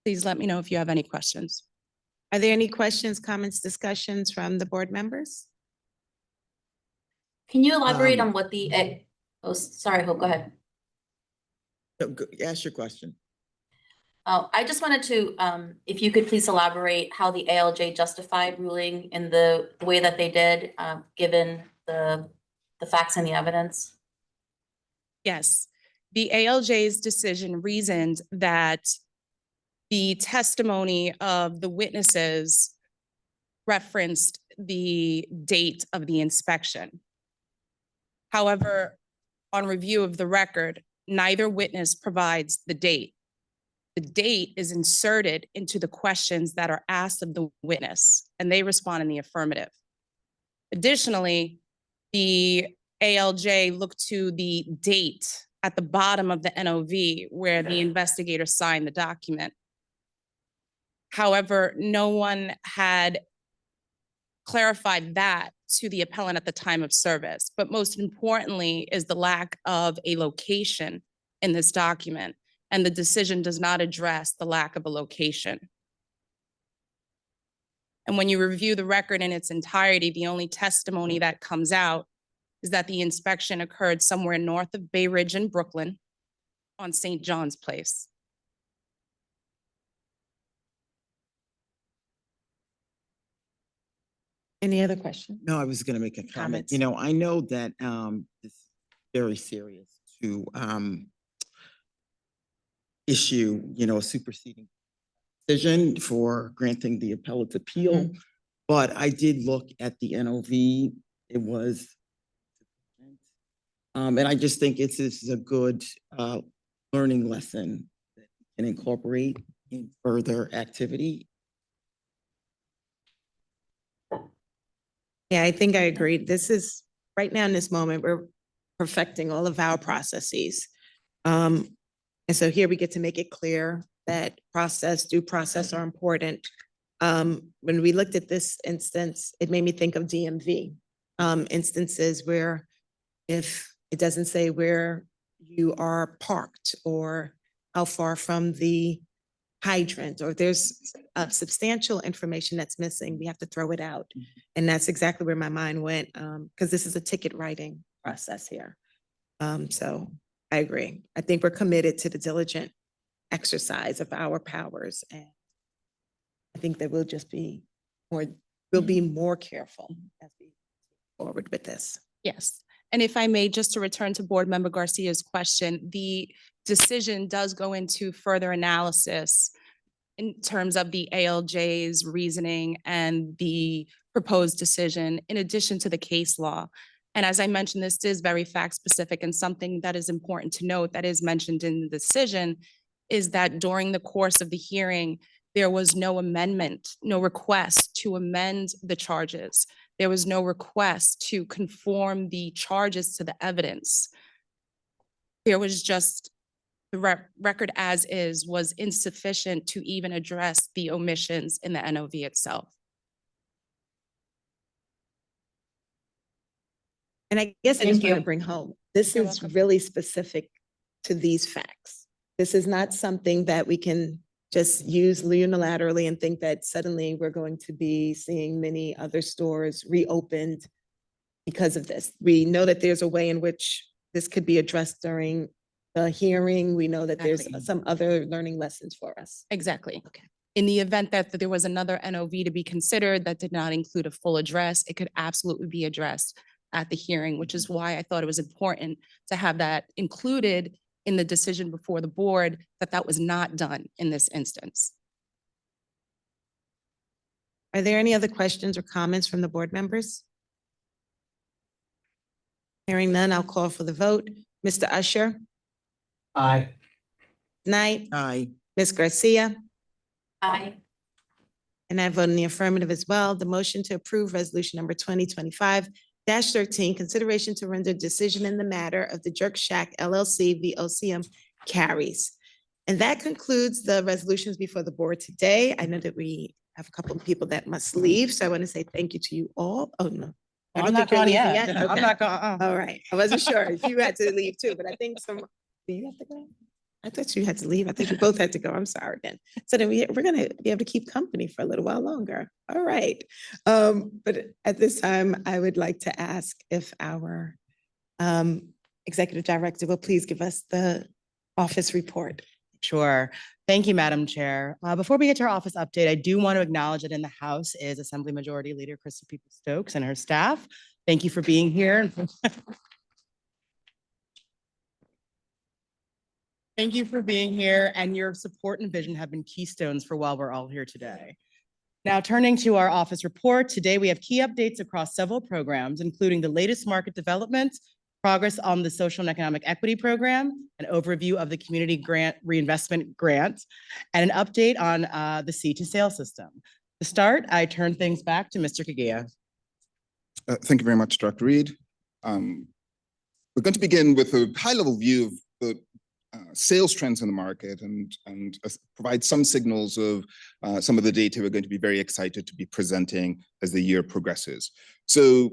Please let me know if you have any questions. Are there any questions, comments, discussions from the board members? Can you elaborate on what the, oh, sorry, Hope, go ahead. Ask your question. Oh, I just wanted to, if you could please elaborate how the ALJ justified ruling in the way that they did, given the facts and the evidence. Yes, the ALJ's decision reasoned that the testimony of the witnesses referenced the date of the inspection. However, on review of the record, neither witness provides the date. The date is inserted into the questions that are asked of the witness, and they respond in the affirmative. Additionally, the ALJ looked to the date at the bottom of the NOV where the investigator signed the document. However, no one had clarified that to the appellant at the time of service. But most importantly is the lack of a location in this document, and the decision does not address the lack of a location. And when you review the record in its entirety, the only testimony that comes out is that the inspection occurred somewhere north of Bay Ridge in Brooklyn on St. John's Place. Any other questions? No, I was gonna make a comment. Comments? You know, I know that this is very serious to issue, you know, a superseding decision for granting the appellate appeal. But I did look at the NOV. It was and I just think this is a good learning lesson that you can incorporate in further activity. Yeah, I think I agree. This is, right now in this moment, we're perfecting all of our processes. And so here we get to make it clear that due process are important. When we looked at this instance, it made me think of DMV. Instances where if it doesn't say where you are parked or how far from the hydrant, or there's substantial information that's missing, we have to throw it out. And that's exactly where my mind went, because this is a ticket writing process here. So I agree. I think we're committed to the diligent exercise of our powers. And I think that we'll be more careful as we move forward with this. Yes. And if I may, just to return to Board Member Garcia's question, the decision does go into further analysis in terms of the ALJ's reasoning and the proposed decision, in addition to the case law. And as I mentioned, this is very fact specific, and something that is important to note that is mentioned in the decision is that during the course of the hearing, there was no amendment, no request to amend the charges. There was no request to conform the charges to the evidence. There was just the record as is was insufficient to even address the omissions in the NOV itself. And I guess I Thank just want to you. bring home, this You're is welcome. really specific to these facts. This is not something that we can just use unilaterally and think that suddenly we're going to be seeing many other stores reopened because of this. We know that there's a way in which this could be addressed during the hearing. We know that there's Exactly. some other learning lessons for us. Exactly. Okay. In the event that there was another NOV to be considered that did not include a full address, it could absolutely be addressed at the hearing, which is why I thought it was important to have that included in the decision before the board, that was not done in this instance. Are there any other questions or comments from the board members? Hearing none, I'll call for the vote. Mr. Usher, Aye. Knight, Aye. Ms. Garcia, Aye. and I vote in the affirmative as well. The motion to approve resolution number 2025-13, consideration to render decision in the matter of the Jerk Shack LLC v. OCM carries. And that concludes the resolutions before the board today. I know that we have a couple of people that must leave, so I want to say thank you to you all. Oh, no. I don't I'm not think you're gone leaving yet. I'm Okay. not going. All right. I wasn't sure if you had to leave too, but I think do you have to go? I thought you had to leave. I thought you both had to go. I'm sorry then. So then we're gonna be able to keep company for a little while longer. All right. But at this time, I would like to ask if our executive director will please give us the office report. Sure. Thank you, Madam Chair. Before we get to our office update, I do want to acknowledge that in the House is Assembly Majority Leader Krista Peoples-Stokes and her staff. Thank you for being here. Thank you for being here, and your support and vision have been keystones for why we're all here today. Now, turning to our office report, today we have key updates across several programs, including the latest market developments, progress on the Social and Economic Equity Program, an overview of the Community Grant Reinvestment Grant, and an update on the Seed to Sale system. To start, I turn things back to Mr. Kaguya. Thank you very much, Dr. Reed. We're going to begin with a high-level view of the sales trends in the market and provide some signals of some of the data we're going to be very excited to be presenting as the year progresses. So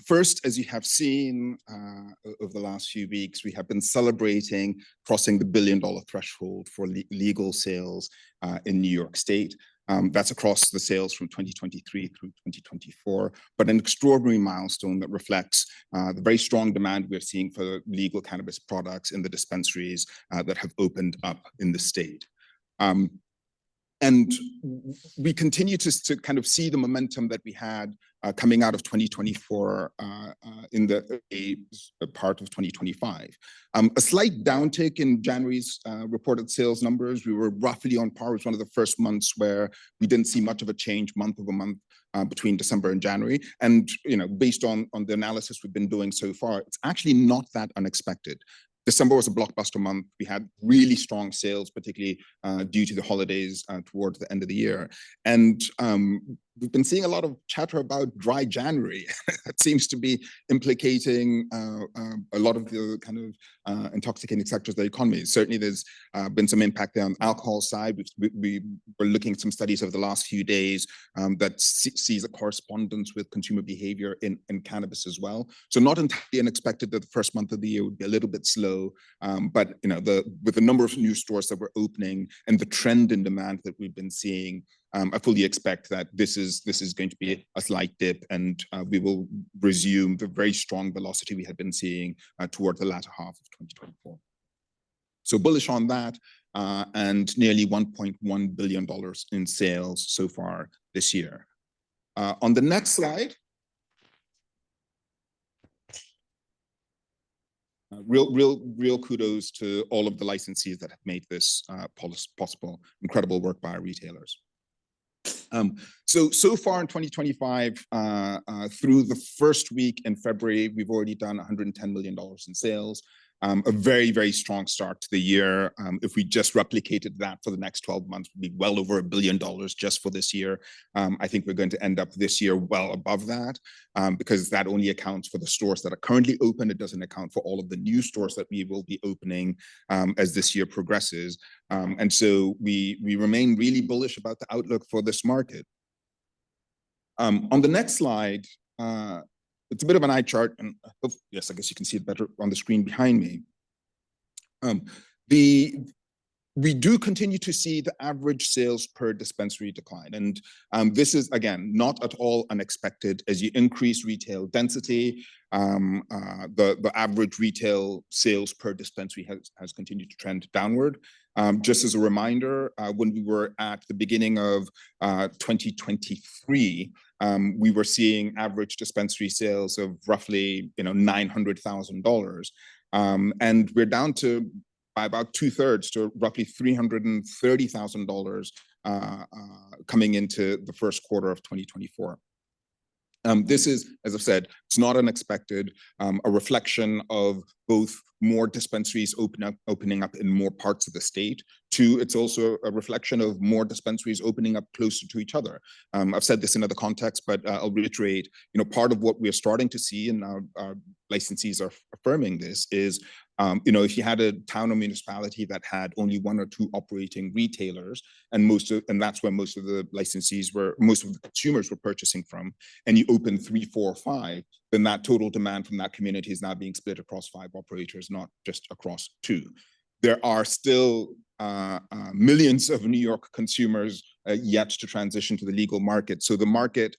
first, as you have seen over the last few weeks, we have been celebrating crossing the $1 billion threshold for legal sales in New York State. That's across the sales from 2023 through 2024, but an extraordinary milestone that reflects the very strong demand we're seeing for legal cannabis products in the dispensaries that have opened up in the state. And we continue to kind of see the momentum that we had coming out of 2024 in the part of 2025. A slight downtick in January's reported sales numbers. We were roughly on par with one of the first months where we didn't see much of a change month over month between December and January. And based on the analysis we've been doing so far, it's actually not that unexpected. December was a blockbuster month. We had really strong sales, particularly due to the holidays towards the end of the year. And we've been seeing a lot of chatter about dry January. That seems to be implicating a lot of the kind of intoxicating sectors of the economy. Certainly, there's been some impact there on the alcohol side. We were looking at some studies over the last few days that sees a correspondence with consumer behavior in cannabis as well. So not entirely unexpected that the first month of the year would be a little bit slow. But with the number of new stores that we're opening and the trend in demand that we've been seeing, I fully expect that this is going to be a slight dip, and we will resume the very strong velocity we had been seeing toward the latter half of 2024. So bullish on that, and nearly $1.1 billion in sales so far this year. On the next slide, real kudos to all of the licensees that have made this possible. Incredible work by our retailers. So far in 2025, through the first week in February, we've already done $110 million in sales. A very, very strong start to the year. If we just replicated that for the next 12 months, we'd be well over $1 billion just for this year. I think we're going to end up this year well above that, because that only accounts for the stores that are currently open. It doesn't account for all of the new stores that we will be opening as this year progresses. And so we remain really bullish about the outlook for this market. On the next slide, it's a bit of an eye chart, and yes, I guess you can see it better on the screen behind me. We do continue to see the average sales per dispensary decline. And this is, again, not at all unexpected. As you increase retail density, the average retail sales per dispensary has continued to trend downward. Just as a reminder, when we were at the beginning of 2023, we were seeing average dispensary sales of roughly $900,000. And we're down to by about 2/3 to roughly $330,000 coming into the first quarter of 2024. This is, as I've said, it's not unexpected, a reflection of both more dispensaries opening up in more parts of the state. Two, it's also a reflection of more dispensaries opening up closer to each other. I've said this in other contexts, but I'll reiterate, part of what we're starting to see, and our licensees are affirming this, is if you had a town or municipality that had only one or two operating retailers, and that's where most of the consumers were purchasing from, and you open 3, 4, or 5, then that total demand from that community is now being split across 5 operators, not just across 2. There are still millions of New York consumers yet to transition to the legal market. So the market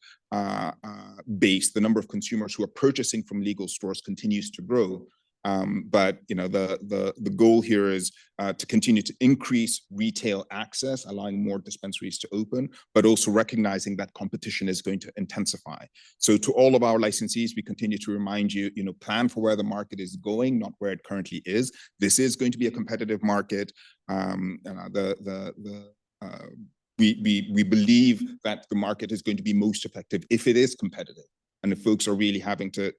base, the number of consumers who are purchasing from legal stores, continues to grow. But the goal here is to continue to increase retail access, allowing more dispensaries to open, but also recognizing that competition is going to intensify. So to all of our licensees, we continue to remind you, plan for where the market is going, not where it currently is. This is going to be a competitive market. We believe that the market is going to be most effective if it is competitive. and the folks are really having to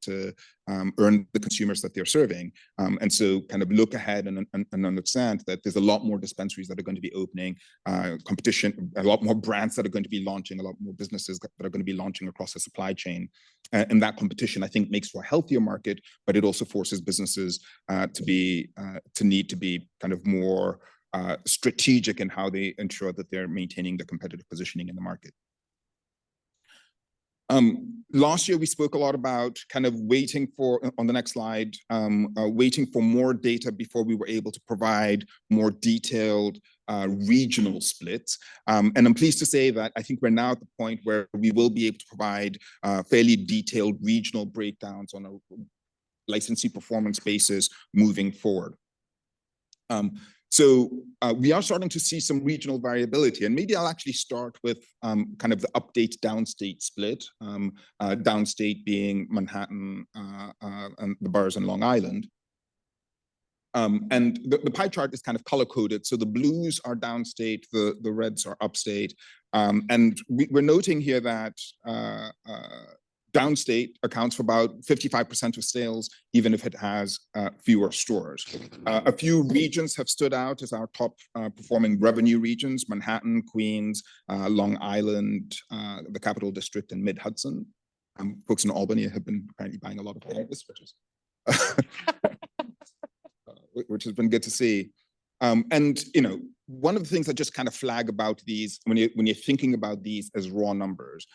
earn the consumers that they're serving. And so kind of look ahead and understand that there's a lot more dispensaries that are going to be opening, competition, a lot more brands that are going to be launching, a lot more businesses that are going to be launching across the supply chain. And that competition, I think, makes for a healthier market, but it also forces businesses to need to be kind of more strategic in how they ensure that they're maintaining the competitive positioning in the market. Last year, we spoke a lot about kind of waiting for, on the next slide, waiting for more data before we were able to provide more detailed regional splits. And I'm pleased to say that I think we're now at the point where we will be able to provide fairly detailed regional breakdowns on a licensee performance basis moving forward. So we are starting to see some regional variability, and maybe I'll actually start with kind of the update downstate split, downstate being Manhattan and the boroughs in Long Island. And the pie chart is kind of color coded. So the blues are downstate, the reds are upstate. And we're noting here that downstate accounts for about 55% of sales, even if it has fewer stores. A few regions have stood out as our top performing revenue regions: Manhattan, Queens, Long Island, the Capital District, and Mid-Hudson. Folks in Albany have been apparently buying a lot of cannabis, which has been good to see. And you know, one of the things that just kind of flag about these when you're thinking about these as raw numbers.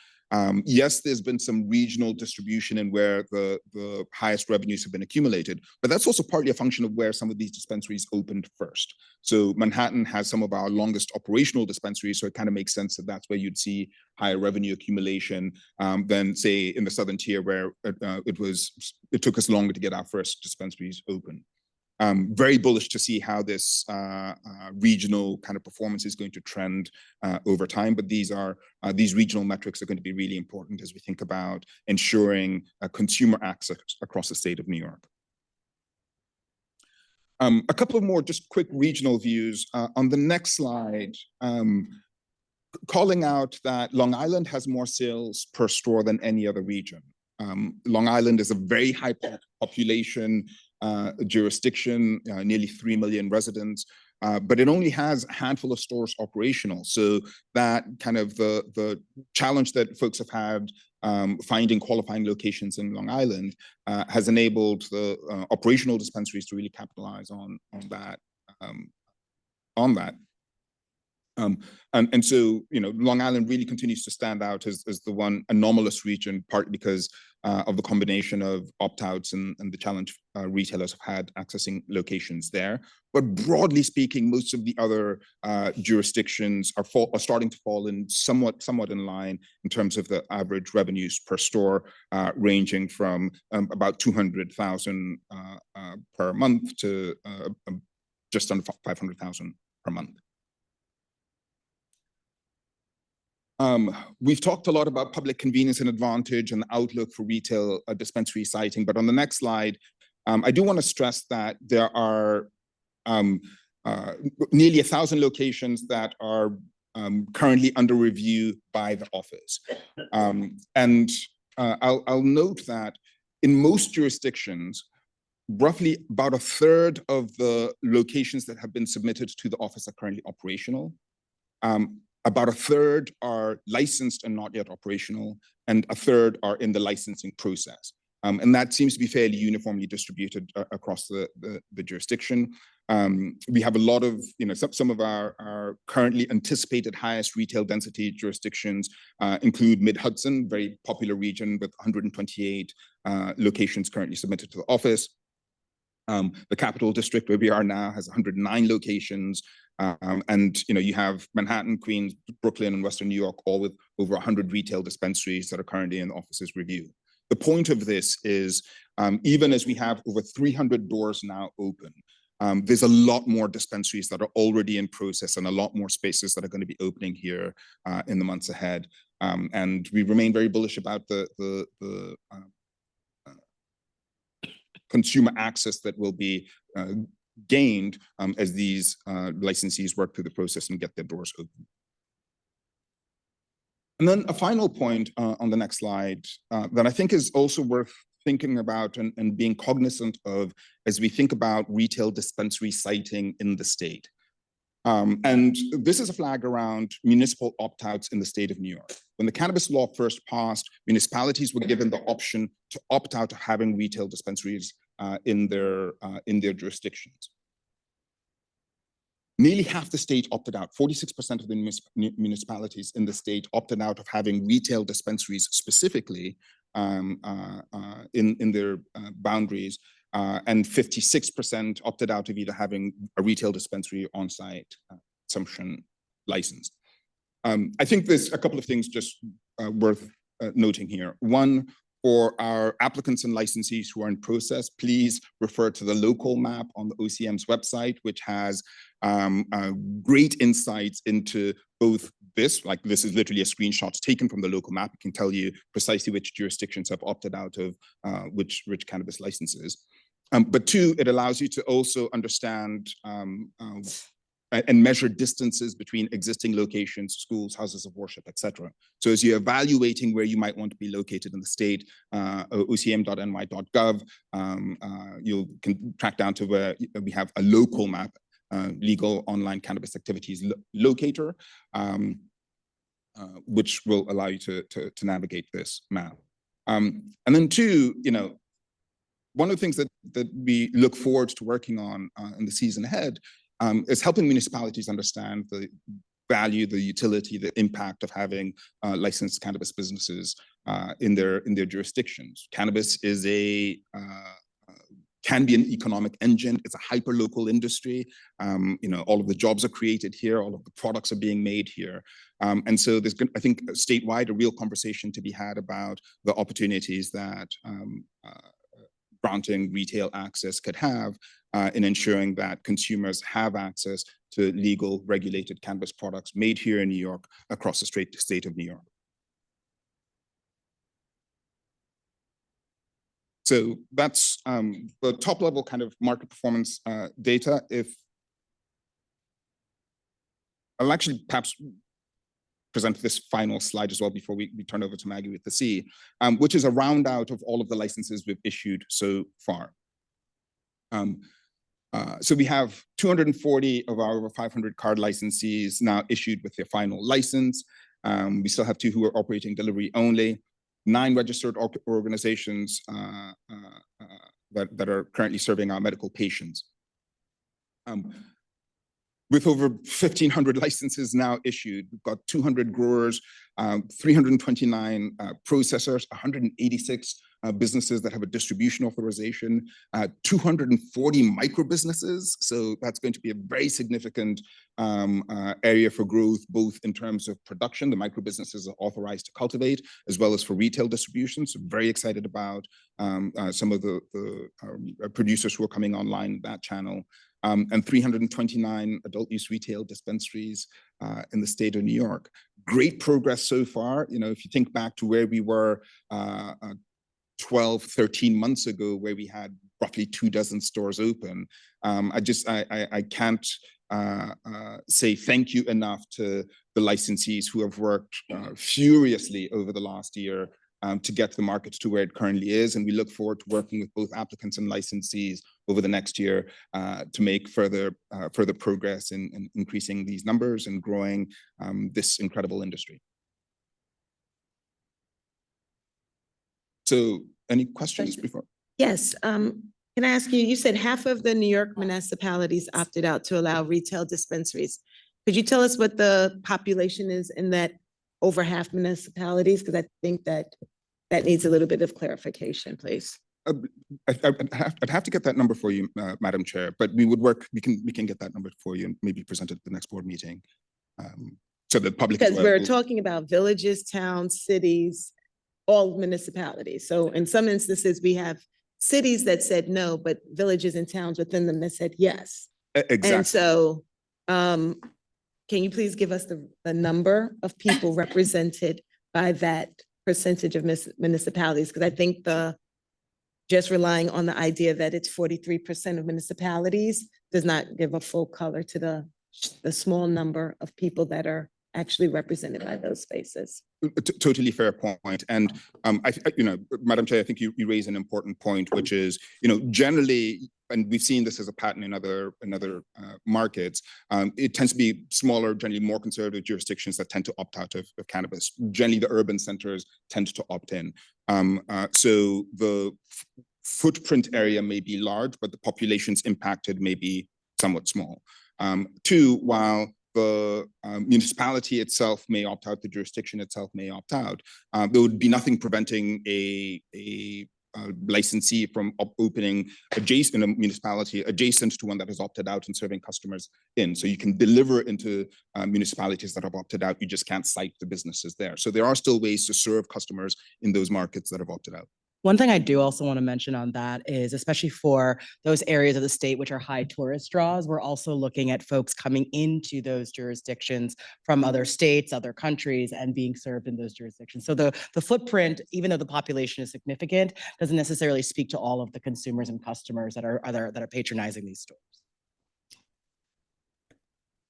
Yes, there's been some regional distribution in where the highest revenues have been accumulated, but that's also partly a function of where some of these dispensaries opened first. So Manhattan has some of our longest operational dispensaries, so it kind of makes sense that that's where you'd see higher revenue accumulation than, say, in the southern tier, where it took us longer to get our first dispensaries open. Very bullish to see how this regional kind of performance is going to trend over time. But these regional metrics are going to be really important as we think about ensuring consumer access across the state of New York. A couple of more just quick regional views. On the next slide, calling out that Long Island has more sales per store than any other region. Long Island is a very high population jurisdiction, nearly 3 million residents, but it only has a handful of stores operational. So that kind of the challenge that folks have had finding qualifying locations in Long Island has enabled the operational dispensaries to really capitalize on that. And so, you know, Long Island really continues to stand out as the one anomalous region, partly because of the combination of opt-outs and the challenge retailers have had accessing locations there. But broadly speaking, most of the other jurisdictions are starting to fall in somewhat in line in terms of the average revenues per store, ranging from about $200,000 per month to just under $500,000 per month. We've talked a lot about public convenience and advantage and the outlook for retail dispensary siting, but on the next slide, I do want to stress that there are nearly 1,000 locations that are currently under review by the office. And I'll note that in most jurisdictions, roughly about 1/3 of the locations that have been submitted to the office are currently operational. About 1/3 are licensed and not yet operational, and 1/3 are in the licensing process. And that seems to be fairly uniformly distributed across the jurisdiction. We have a lot of, you know, some of our currently anticipated highest retail density jurisdictions include Mid-Hudson, very popular region with 128 locations currently submitted to the office. The Capital District, where we are now, has 109 locations. And you know, you have Manhattan, Queens, Brooklyn, and Western New York, all with over 100 retail dispensaries that are currently in the office's review. The point of this is, even as we have over 300 doors now open, there's a lot more dispensaries that are already in process and a lot more spaces that are going to be opening here in the months ahead. And we remain very bullish about the consumer access that will be gained as these licensees work through the process and get their doors open. And then a final point on the next slide that I think is also worth thinking about and being cognizant of as we think about retail dispensary siting in the state. And this is a flag around municipal opt-outs in the state of New York. When the cannabis law first passed, municipalities were given the option to opt out of having retail dispensaries in their jurisdictions. Nearly half the state opted out. 46% of the municipalities in the state opted out of having retail dispensaries specifically in their boundaries. And 56% opted out of either having a retail dispensary on-site consumption license. I think there's a couple of things just worth noting here. One, for our applicants and licensees who are in process, please refer to the local map on the OCM's website, which has great insights into both this, like this is literally a screenshot taken from the local map. It can tell you precisely which jurisdictions have opted out of which cannabis licenses. But two, it allows you to also understand and measure distances between existing locations, schools, houses of worship, et cetera. So as you're evaluating where you might want to be located in the state, ocm.ny.gov, you can track down to where we have a local map, legal online cannabis activities locator, which will allow you to navigate this map. And then two, one of the things that we look forward to working on in the season ahead is helping municipalities understand the value, the utility, the impact of having licensed cannabis businesses in their jurisdictions. Cannabis is can be an economic engine. It's a hyper-local industry. All of the jobs are created here. All of the products are being made here. And so there's, I think, statewide, a real conversation to be had about the opportunities that granting retail access could have in ensuring that consumers have access to legal regulated cannabis products made here in New York across the state of New York. So that's the top level kind of market performance data. I'll actually perhaps present this final slide as well before we turn over to Maggie with the C, which is a round out of all of the licenses we've issued so far. So we have 240 of our over 500 card licensees now issued with their final license. We still have 2 who are operating delivery only, 9 registered organizations that are currently serving our medical patients. With over 1,500 licenses now issued, we've got 200 growers, 329 processors, 186 businesses that have a distribution authorization, 240 micro businesses. So that's going to be a very significant area for growth, both in terms of production, the micro businesses are authorized to cultivate, as well as for retail distribution. So very excited about some of the producers who are coming online in that channel. And 329 adult use retail dispensaries in the state of New York. Great progress so far. If you think back to where we were 12, 13 months ago, where we had roughly 24 stores open, I can't say thank you enough to the licensees who have worked furiously over the last year to get the market to where it currently is. And we look forward to working with both applicants and licensees over the next year to make further progress in increasing these numbers and growing this incredible industry. So any questions before? Yes. Can I ask you, you said half of the New York municipalities opted out to allow retail dispensaries. Could you tell us what the population is in that over half municipalities? Because I think that needs a little bit of clarification, please. I'd have to get that number for you, Madam Chair, but we would work, we can get that number for you and maybe present it at the next board meeting. So the public. Because we're talking about villages, towns, cities, all municipalities. So in some instances, we have cities that said no, but villages and towns within them that said yes. Exactly. And so can you please give us the number of people represented by that percentage of municipalities? Because I think just relying on the idea that it's 43% of municipalities does not give a full color to the small number of people that are actually represented by those spaces. Totally fair point. And Madam Chair, I think you raise an important point, which is, generally, and we've seen this as a pattern in other markets, it tends to be smaller, generally more conservative jurisdictions that tend to opt out of cannabis. Generally, the urban centers tend to opt in. So the footprint area may be large, but the populations impacted may be somewhat small. Two, while the municipality itself may opt out, the jurisdiction itself may opt out, there would be nothing preventing a licensee from opening adjacent in a municipality adjacent to one that has opted out and serving customers in. So you can deliver into municipalities that have opted out. You just can't cite the businesses there. So there are still ways to serve customers in those markets that have opted out. One thing I do also want to mention on that is, especially for those areas of the state which are high tourist draws, we're also looking at folks coming into those jurisdictions from other states, other countries, and being served in those jurisdictions. So the footprint, even though the population is significant, doesn't necessarily speak to all of the consumers and customers that are patronizing these stores.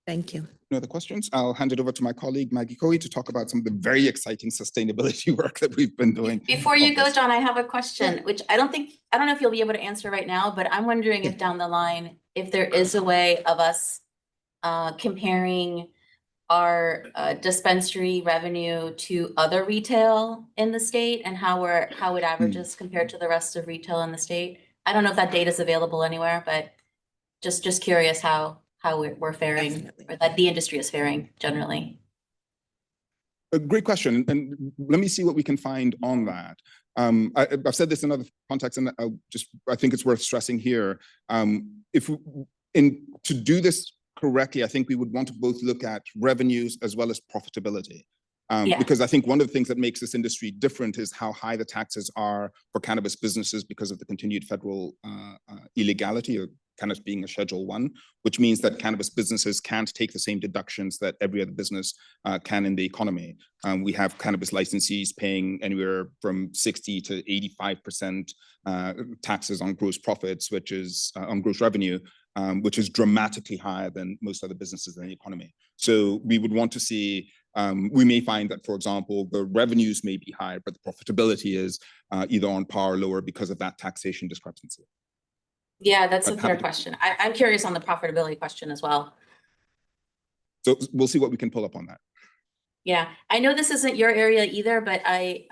Thank you. No other questions? I'll hand it over to my colleague, Maggie Coey, to talk about some of the very exciting sustainability work that we've been doing. Before you go, John, I have a question, which I don't know if you'll be able to answer right now, but I'm wondering if down the line, if there is a way of us comparing our dispensary revenue to other retail in the state and how it averages compared to the rest of retail in the state. I don't know if that data is available anywhere, but just curious how we're faring, Definitely. or that the industry is faring generally. A great question, and let me see what we can find on that. I've said this in other contexts, and I think it's worth stressing here. To do this correctly, I think we would want to both look at revenues as well as profitability. Because I think one of the things that makes this industry different is how high the taxes are for cannabis businesses because of the continued federal illegality of cannabis being a Schedule I, which means that cannabis businesses can't take the same deductions that every other business can in the economy. We have cannabis licensees paying anywhere from 60 to 85% taxes on gross profits, which is on gross revenue, which is dramatically higher than most other businesses in the economy. So we would want to see, we may find that, for example, the revenues may be higher, but the profitability is either on par or lower because of that taxation discrepancy. Yeah, that's a fair question. I'm curious on the profitability question as well. So we'll see what we can pull up on that. Yeah, I know this isn't your area either, but I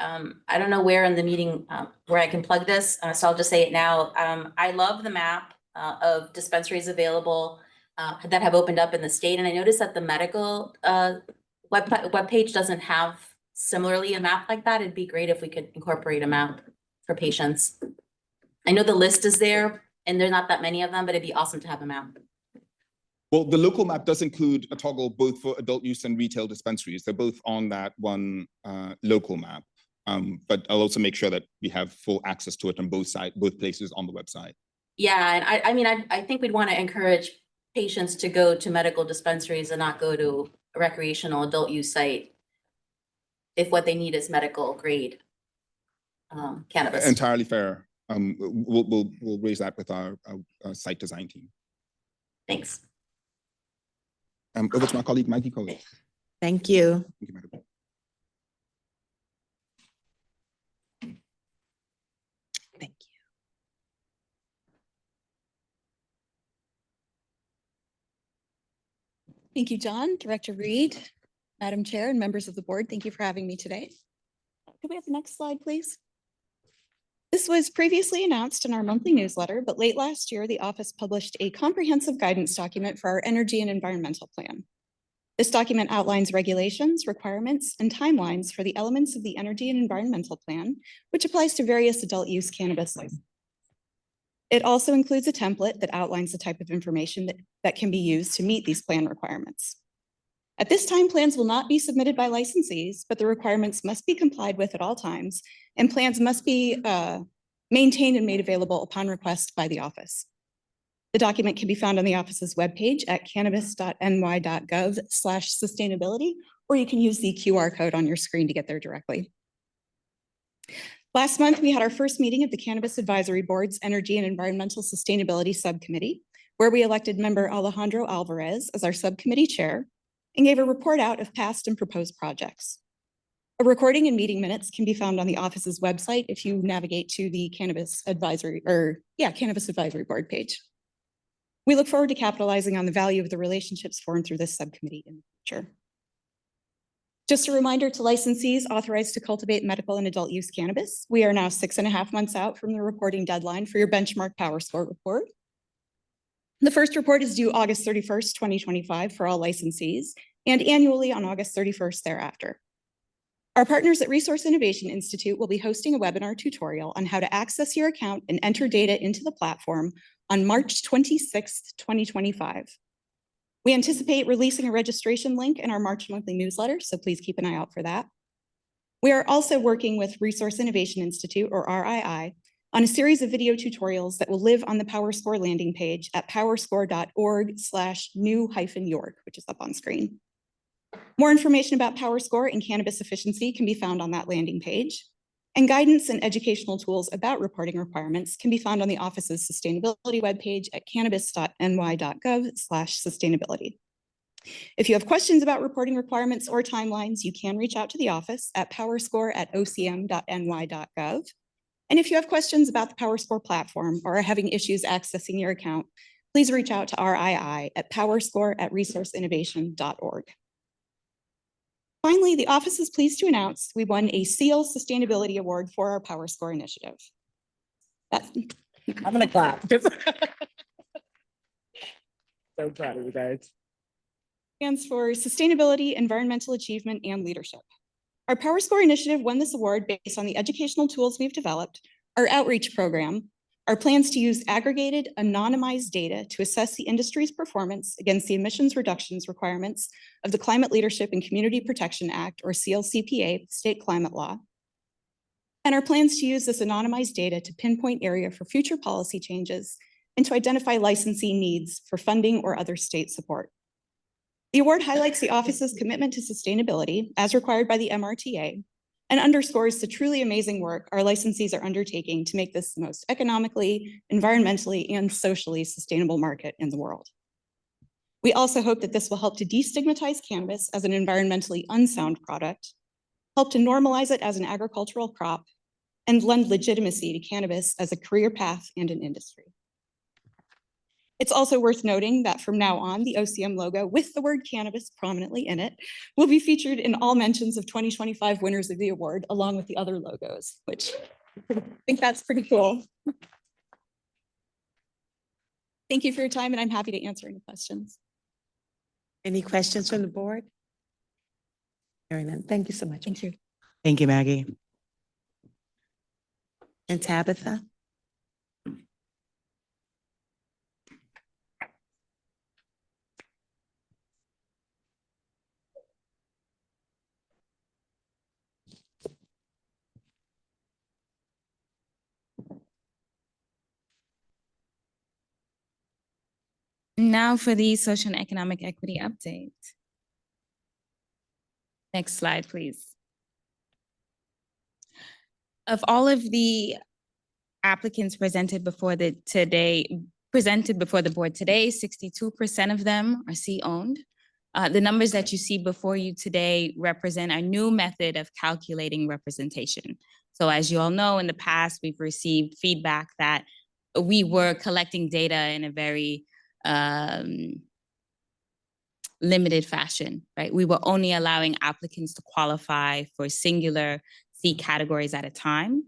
don't know where in the meeting where I can plug this, so I'll just say it now. I love the map of dispensaries available that have opened up in the state, and I noticed that the medical webpage doesn't have similarly a map like that. It'd be great if we could incorporate a map for patients. I know the list is there, and there's not that many of them, but it'd be awesome to have a map. Well, the local map does include a toggle both for adult use and retail dispensaries. They're both on that one local map. But I'll also make sure that we have full access to it on both places on the website. Yeah, and I mean, I think we'd want to encourage patients to go to medical dispensaries and not go to a recreational adult use site if what they need is medical grade cannabis. Entirely fair. We'll raise that with our site design team. Thanks. Over to my colleague, Maggie Coey. Thank you. Thank you, Madam. Thank you. Thank you, John, Director Reed, Madam Chair, and members of the board. Thank you for having me today. Could we have the next slide, please? This was previously announced in our monthly newsletter, but late last year, the office published a comprehensive guidance document for our energy and environmental plan. This document outlines regulations, requirements, and timelines for the elements of the energy and environmental plan, which applies to various adult use cannabis licenses. It also includes a template that outlines the type of information that can be used to meet these plan requirements. At this time, plans will not be submitted by licensees, but the requirements must be complied with at all times, and plans must be maintained and made available upon request by the office. The document can be found on the office's webpage at cannabis.ny.gov/sustainability, or you can use the QR code on your screen to get there directly. Last month, we had our first meeting of the Cannabis Advisory Board's Energy and Environmental Sustainability Subcommittee, where we elected member Alejandro Alvarez as our subcommittee chair and gave a report out of past and proposed projects. A recording and meeting minutes can be found on the office's website if you navigate to the Cannabis Advisory Board page. We look forward to capitalizing on the value of the relationships formed through this subcommittee in the future. Just a reminder to licensees authorized to cultivate medical and adult use cannabis. We are now 6.5 months out from the reporting deadline for your benchmark power score report. The first report is due August 31st, 2025 for all licensees, and annually on August 31st thereafter. Our partners at Resource Innovation Institute will be hosting a webinar tutorial on how to access your account and enter data into the platform on March 26th, 2025. We anticipate releasing a registration link in our March monthly newsletter, so please keep an eye out for that. We are also working with Resource Innovation Institute, or RII, on a series of video tutorials that will live on the PowerScore landing page at powerscore.org/new-york, which is up on screen. More information about PowerScore and cannabis efficiency can be found on that landing page, and guidance and educational tools about reporting requirements can be found on the office's sustainability webpage at cannabis.ny.gov/sustainability. If you have questions about reporting requirements or timelines, you can reach out to the office at powerscore@ocm.ny.gov. And if you have questions about the PowerScore platform or are having issues accessing your account, please reach out to RII at powerscore@resourceinnovation.org. Finally, the office is pleased to announce we won a SEAL Sustainability Award for our PowerScore initiative. I'm gonna clap. So proud of you guys. Stands for Sustainability, Environmental Achievement, and Leadership. Our PowerScore initiative won this award based on the educational tools we've developed, our outreach program, our plans to use aggregated, anonymized data to assess the industry's performance against the emissions reductions requirements of the Climate Leadership and Community Protection Act, or CLCPA, state climate law, and our plans to use this anonymized data to pinpoint area for future policy changes and to identify licensee needs for funding or other state support. The award highlights the office's commitment to sustainability as required by the MRTA and underscores the truly amazing work our licensees are undertaking to make this the most economically, environmentally, and socially sustainable market in the world. We also hope that this will help to destigmatize cannabis as an environmentally unsound product, help to normalize it as an agricultural crop, and lend legitimacy to cannabis as a career path and an industry. It's also worth noting that from now on, the OCM logo with the word cannabis prominently in it will be featured in all mentions of 2025 winners of the award, along with the other logos, which I think that's pretty cool. Thank you for your time, and I'm happy to answer any questions. Any questions from the board? Hearing none. Thank you so much. Thank you. Thank you, Maggie. And Tabitha? Now for the social and economic equity update. Next slide, please. Of all of the applicants presented before the board today, 62% of them are C-owned. The numbers that you see before you today represent a new method of calculating representation. So as you all know, in the past, we've received feedback that we were collecting data in a very limited fashion, right? We were only allowing applicants to qualify for singular C categories at a time.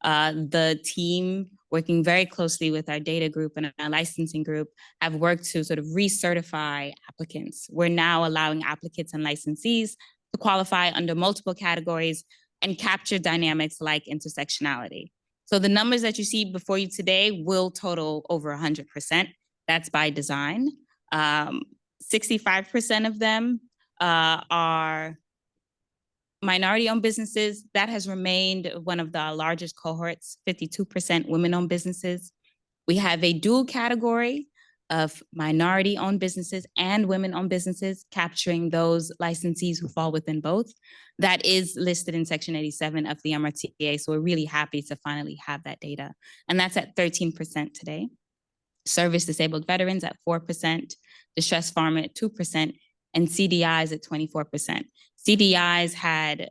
The team, working very closely with our data group and our licensing group, have worked to sort of recertify applicants. We're now allowing applicants and licensees to qualify under multiple categories and capture dynamics like intersectionality. So the numbers that you see before you today will total over 100%. That's by design. 65% of them are minority-owned businesses. That has remained one of the largest cohorts, 52% women-owned businesses. We have a dual category of minority-owned businesses and women-owned businesses, capturing those licensees who fall within both. That is listed in Section 87 of the MRTA, so we're really happy to finally have that data. And that's at 13% today. Service disabled veterans at 4%, distressed farmer at 2%, and CDIs at 24%. CDIs had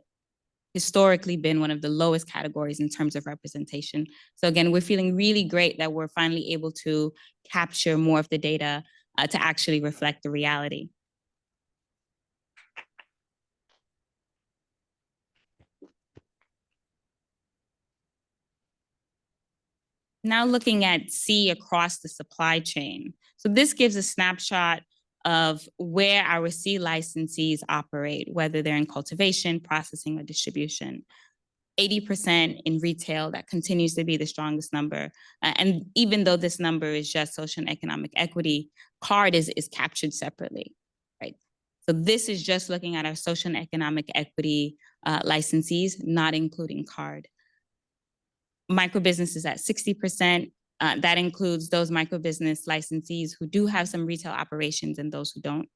historically been one of the lowest categories in terms of representation. So again, we're feeling really great that we're finally able to capture more of the data to actually reflect the reality. Now looking at C across the supply chain. So this gives a snapshot of where our C licensees operate, whether they're in cultivation, processing, or distribution. 80% in retail, that continues to be the strongest number. And even though this number is just social and economic equity, card is captured separately, right? So this is just looking at our social and economic equity licensees, not including card. Microbusiness is at 60%. That includes those microbusiness licensees who do have some retail operations and those who don't.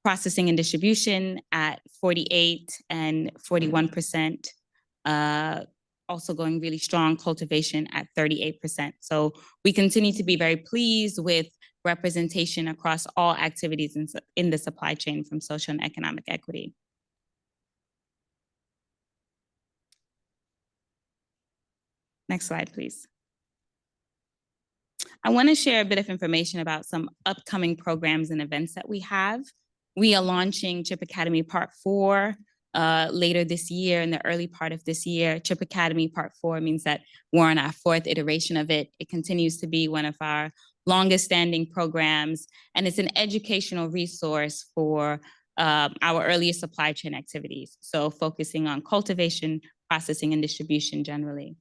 Processing and distribution at 48 and 41%. Also going really strong, cultivation at 38%. So we continue to be very pleased with representation across all activities in the supply chain from social and economic equity. Next slide, please. I want to share a bit of information about some upcoming programs and events that we have. We are launching Chip Academy Part 4 later this year, in the early part of this year. Chip Academy Part 4 means that we're on our 4th iteration of it. It continues to be one of our longest standing programs, and it's an educational resource for our earlier supply chain activities. So focusing on cultivation, processing, and distribution generally.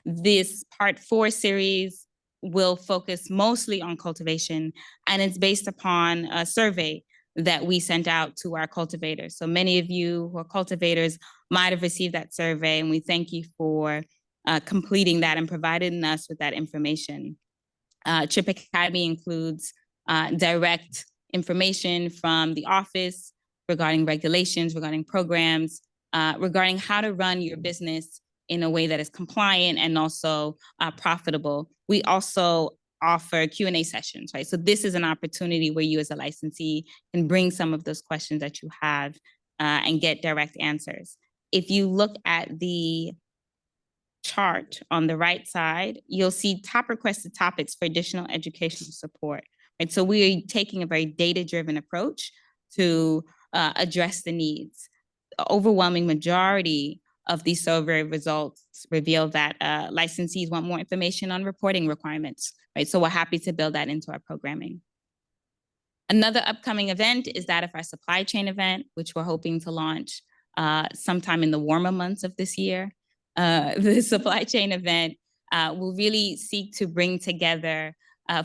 This Part 4 series will focus mostly on cultivation, and it's based upon a survey that we sent out to our cultivators. So many of you who are cultivators might have received that survey, and we thank you for completing that and providing us with that information. Chip Academy includes direct information from the office regarding regulations, regarding programs, regarding how to run your business in a way that is compliant and also profitable. We also offer Q&A sessions, right? So this is an opportunity where you as a licensee can bring some of those questions that you have and get direct answers. If you look at the chart on the right side, you'll see top requested topics for additional educational support, right? So we are taking a very data-driven approach to address the needs. The overwhelming majority of these survey results reveal that licensees want more information on reporting requirements, right? So we're happy to build that into our programming. Another upcoming event is that of our supply chain event, which we're hoping to launch sometime in the warmer months of this year. The supply chain event will really seek to bring together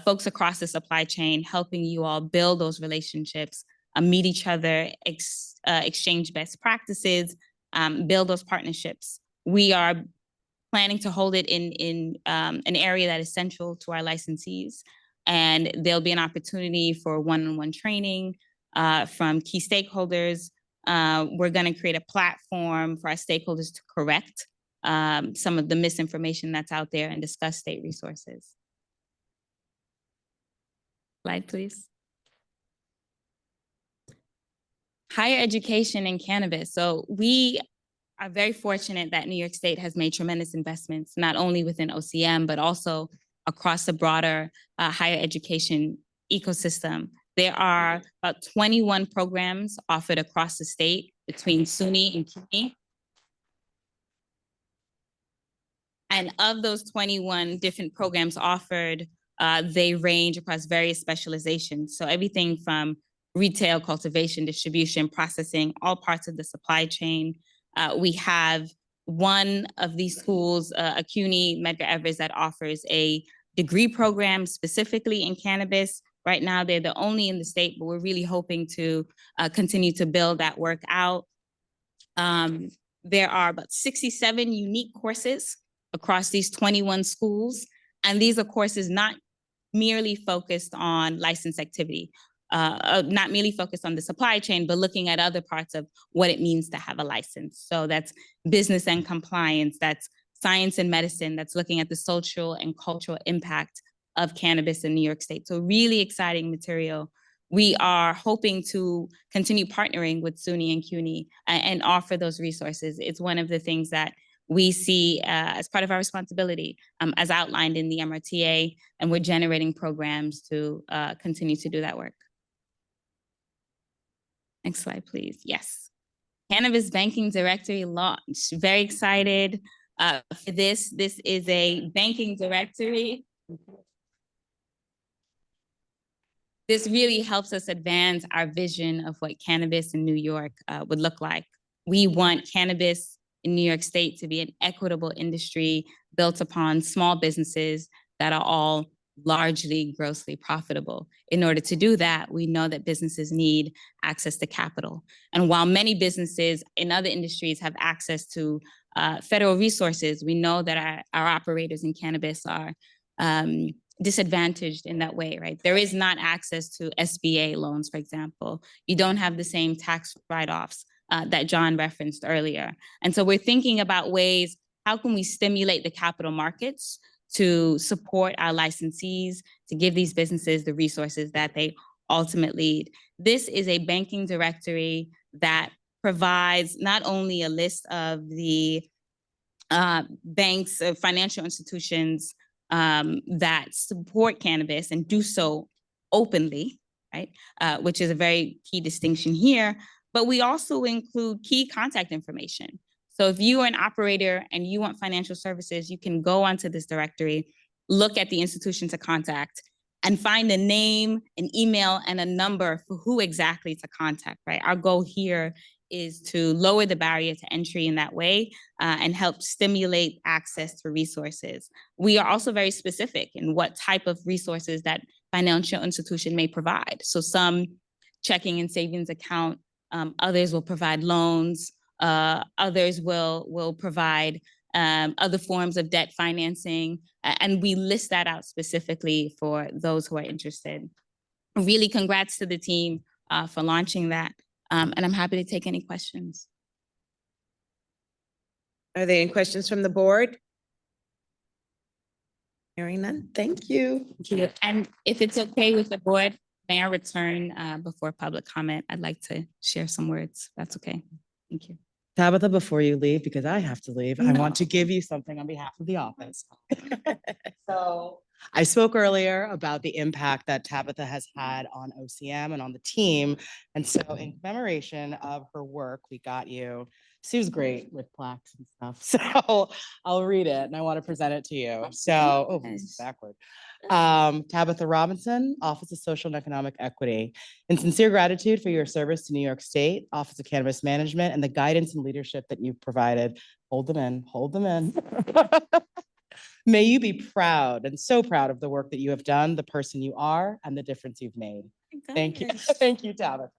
folks across the supply chain, helping you all build those relationships, meet each other, exchange best practices, build those partnerships. We are planning to hold it in an area that is central to our licensees, and there'll be an opportunity for one-on-one training from key stakeholders. We're going to create a platform for our stakeholders to correct some of the misinformation that's out there and discuss state resources. Slide, please. Higher education in cannabis. So we are very fortunate that New York State has made tremendous investments, not only within OCM, but also across the broader higher education ecosystem. There are about 21 programs offered across the state between SUNY and CUNY. And of those 21 different programs offered, they range across various specializations. So everything from retail, cultivation, distribution, processing, all parts of the supply chain. We have one of these schools, a CUNY Medgar Evers, that offers a degree program specifically in cannabis. Right now, they're the only in the state, but we're really hoping to continue to build that work out. There are about 67 unique courses across these 21 schools. And these are courses not merely focused on license activity, not merely focused on the supply chain, but looking at other parts of what it means to have a license. So that's business and compliance, that's science and medicine, that's looking at the social and cultural impact of cannabis in New York State. So really exciting material we are hoping to continue partnering with SUNY and CUNY and offer those resources. It's one of the things that we see as part of our responsibility as outlined in the MRTA, and we're generating programs to continue to do that work. Next slide, please. Yes. Cannabis Banking Directory launch. Very excited for this. This is a banking directory. This really helps us advance our vision of what cannabis in New York would look like. We want cannabis in New York State to be an equitable industry built upon small businesses that are all largely grossly profitable. In order to do that, we know that businesses need access to capital. And while many businesses in other industries have access to federal resources, we know that our operators in cannabis are disadvantaged in that way, right? There is not access to SBA loans, for example. You don't have the same tax write-offs that John referenced earlier. And so we're thinking about ways, how can we stimulate the capital markets to support our licensees, to give these businesses the resources that they ultimately need. This is a banking directory that provides not only a list of the banks, financial institutions that support cannabis and do so openly, right? Which is a very key distinction here, but we also include key contact information. So if you are an operator and you want financial services, you can go onto this directory, look at the institution to contact, and find a name, an email, and a number for who exactly to contact, right? Our goal here is to lower the barrier to entry in that way and help stimulate access to resources. We are also very specific in what type of resources that financial institution may provide. So some checking and savings account, others will provide loans, others will provide other forms of debt financing, and we list that out specifically for those who are interested. Really congrats to the team for launching that, and I'm happy to take any questions. Are there any questions from the board? Hearing none, thank you. And if it's okay with the board, may I return before public comment? I'd like to share some words. That's okay. Thank you. Tabitha, before you leave, because I have to leave, I No. want to give you something on behalf of the office. So I spoke earlier about the impact that Tabitha has had on OCM and on the team. And so in commemoration of her work, we got you. She was great with plaques and stuff. So I'll read it and I want to present it to you. So, oh, this is backward. Tabitha Robinson, Office of Social and Economic Equity. In sincere gratitude for your service to New York State, Office of Cannabis Management, and the guidance and leadership that you've provided. Hold them in, hold them in. May you be proud and so proud of the work that you have done, the person you are, and the difference you've made. Thank you. Thank you, Tabitha.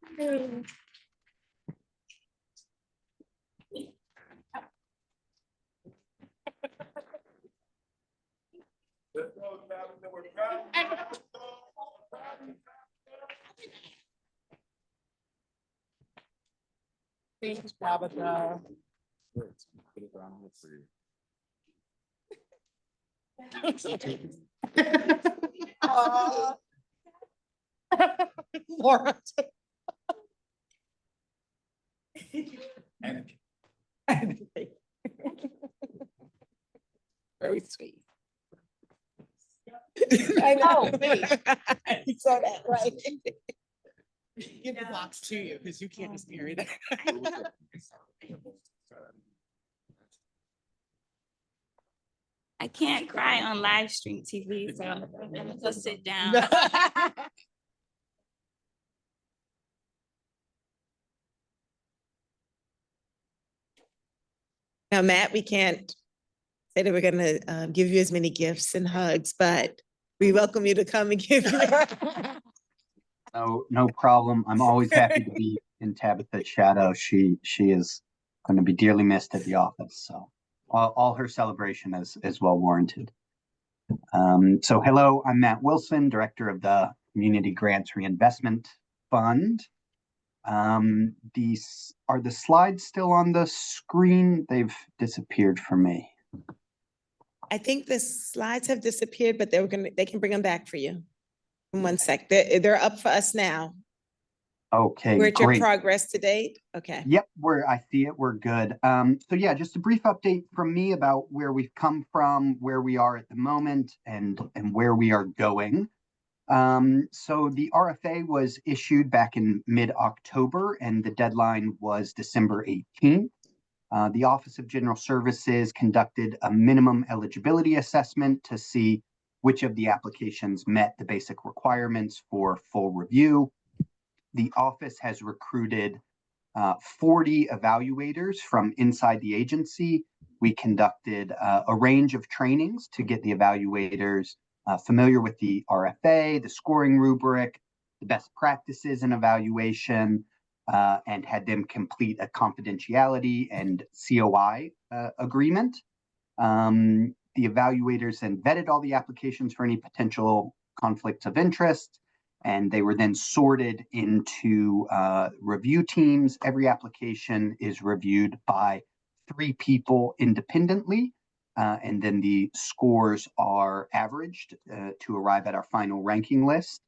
Thanks, Tabitha. Laura. Very sweet. I know. You saw that, right? Give the box to you because you can't just carry that. I can't cry on live stream TV, so I'm gonna go sit down. Now, Matt, we can't say that we're gonna give you as many gifts and hugs, but we welcome you to come and give you. No problem. I'm always happy to be in Tabitha's shadow. She is going to be dearly missed at the office. So all her celebration is well warranted. So hello, I'm Matt Wilson, Director of the Community Grants Reinvestment Fund. Are the slides still on the screen? They've disappeared for me. I think the slides have disappeared, but they can bring them back for you. 1 sec. They're up for us now. Okay, We're at your great. progress to date. Okay. Yep, I see it, we're good. So yeah, just a brief update from me about where we've come from, where we are at the moment, and where we are going. So the RFA was issued back in mid-October, and the deadline was December 18th. The Office of General Services conducted a minimum eligibility assessment to see which of the applications met the basic requirements for full review. The office has recruited 40 evaluators from inside the agency. We conducted a range of trainings to get the evaluators familiar with the RFA, the scoring rubric, the best practices in evaluation, and had them complete a confidentiality and COI agreement. The evaluators then vetted all the applications for any potential conflicts of interest, and they were then sorted into review teams. Every application is reviewed by 3 people independently, and then the scores are averaged to arrive at our final ranking list.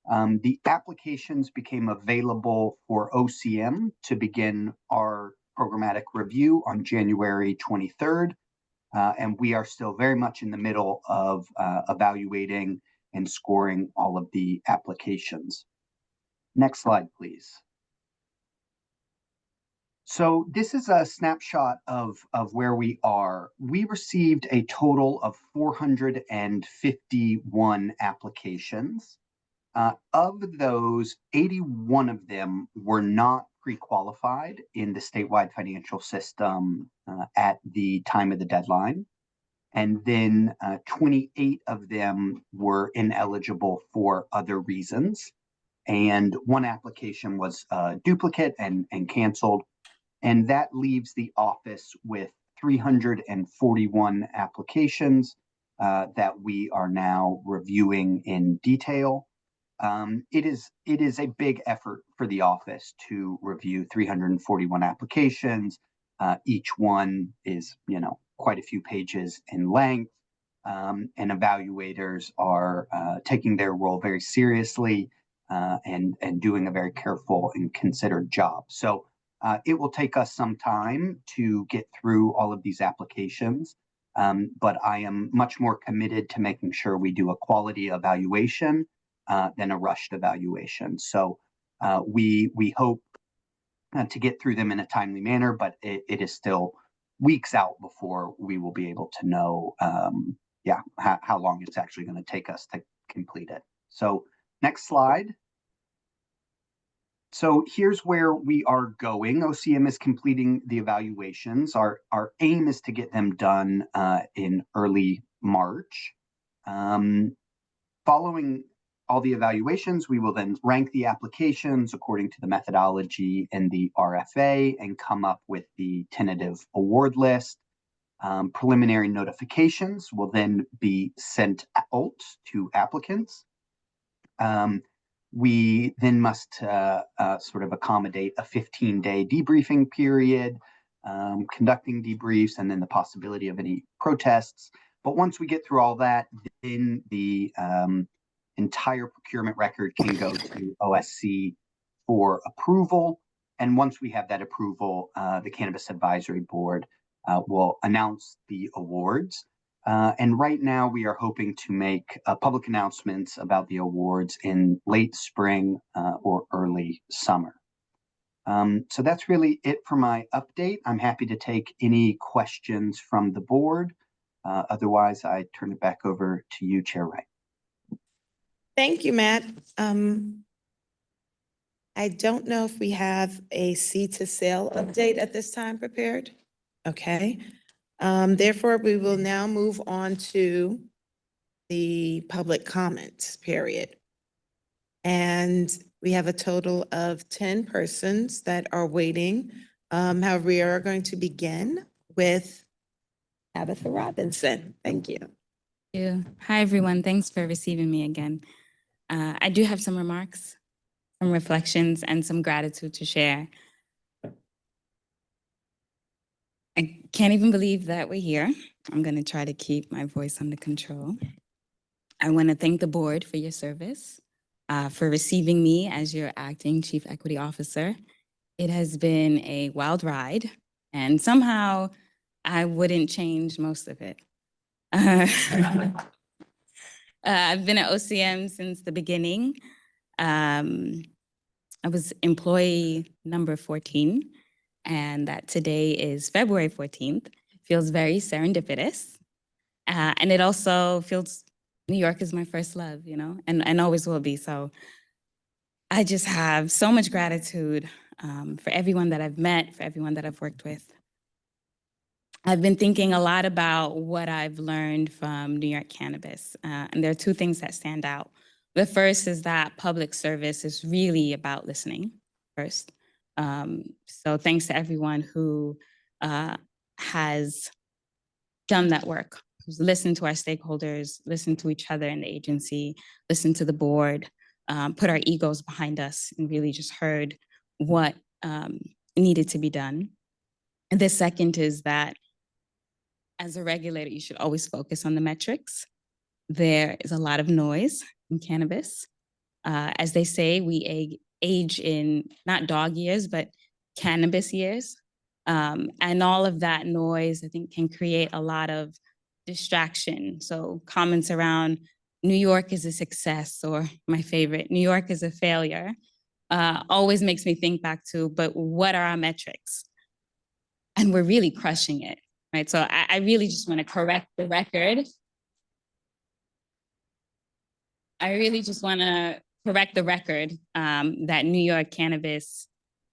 The applications became available for OCM to begin our programmatic review on January 23rd. And we are still very much in the middle of evaluating and scoring all of the applications. Next slide, please. So this is a snapshot of where we are. We received a total of 451 applications. Of those, 81 of them were not pre-qualified in the statewide financial system at the time of the deadline. And then 28 of them were ineligible for other reasons. And 1 application was duplicate and canceled. And that leaves the office with 341 applications that we are now reviewing in detail. It is a big effort for the office to review 341 applications. Each one is, quite a few pages in length, and evaluators are taking their role very seriously and doing a very careful and considered job. So it will take us some time to get through all of these applications, but I am much more committed to making sure we do a quality evaluation than a rushed evaluation. So we hope to get through them in a timely manner, but it is still weeks out before we will be able to know, how long it's actually going to take us to complete it. So next slide. So here's where we are going. OCM is completing the evaluations. Our aim is to get them done in early March. Following all the evaluations, we will then rank the applications according to the methodology in the RFA and come up with the tentative award list. Preliminary notifications will then be sent out to applicants. We then must sort of accommodate a 15-day debriefing period, conducting debriefs, and then the possibility of any protests. But once we get through all that, then the entire procurement record can go to OSC for approval. And once we have that approval, the Cannabis Advisory Board will announce the awards. And right now we are hoping to make public announcements about the awards in late spring or early summer. So that's really it for my update. I'm happy to take any questions from the board. Otherwise, I turn it back over to you, Chair Wright. Thank you, Matt. I don't know if we have a seed to sale update at this time prepared. Okay. Therefore, we will now move on to the public comments period. And we have a total of 10 persons that are waiting. However, we are going to begin with Tabitha Robinson. Thank you. Hi, everyone. Thanks for receiving me again. I do have some remarks, some reflections, and some gratitude to share. I can't even believe that we're here. I'm going to try to keep my voice under control. I want to thank the board for your service. for receiving me as your acting Chief Equity Officer. It has been a wild ride, and somehow I wouldn't change most of it. I've been at OCM since the beginning. I was employee number 14, and that today is February 14th. Feels very serendipitous. And it also feels New York is my first love, you know, and always will be. So I just have so much gratitude for everyone that I've met, for everyone that I've worked with. I've been thinking a lot about what I've learned from New York Cannabis, and there are two things that stand out. The first is that public service is really about listening first. So thanks to everyone who has done that work, who's listened to our stakeholders, listened to each other in the agency, listened to the board, put our egos behind us, and really just heard what needed to be done. And the second is that as a regulator, you should always focus on the metrics. There is a lot of noise in cannabis. As they say, we age in not dog years, but cannabis years. And all of that noise, I think, can create a lot of distraction. So comments around New York is a success, or my favorite, New York is a failure, always makes me think back to, but what are our metrics? And we're really crushing it, right? So I really just want to correct the record. I really just want to correct the record that New York Cannabis,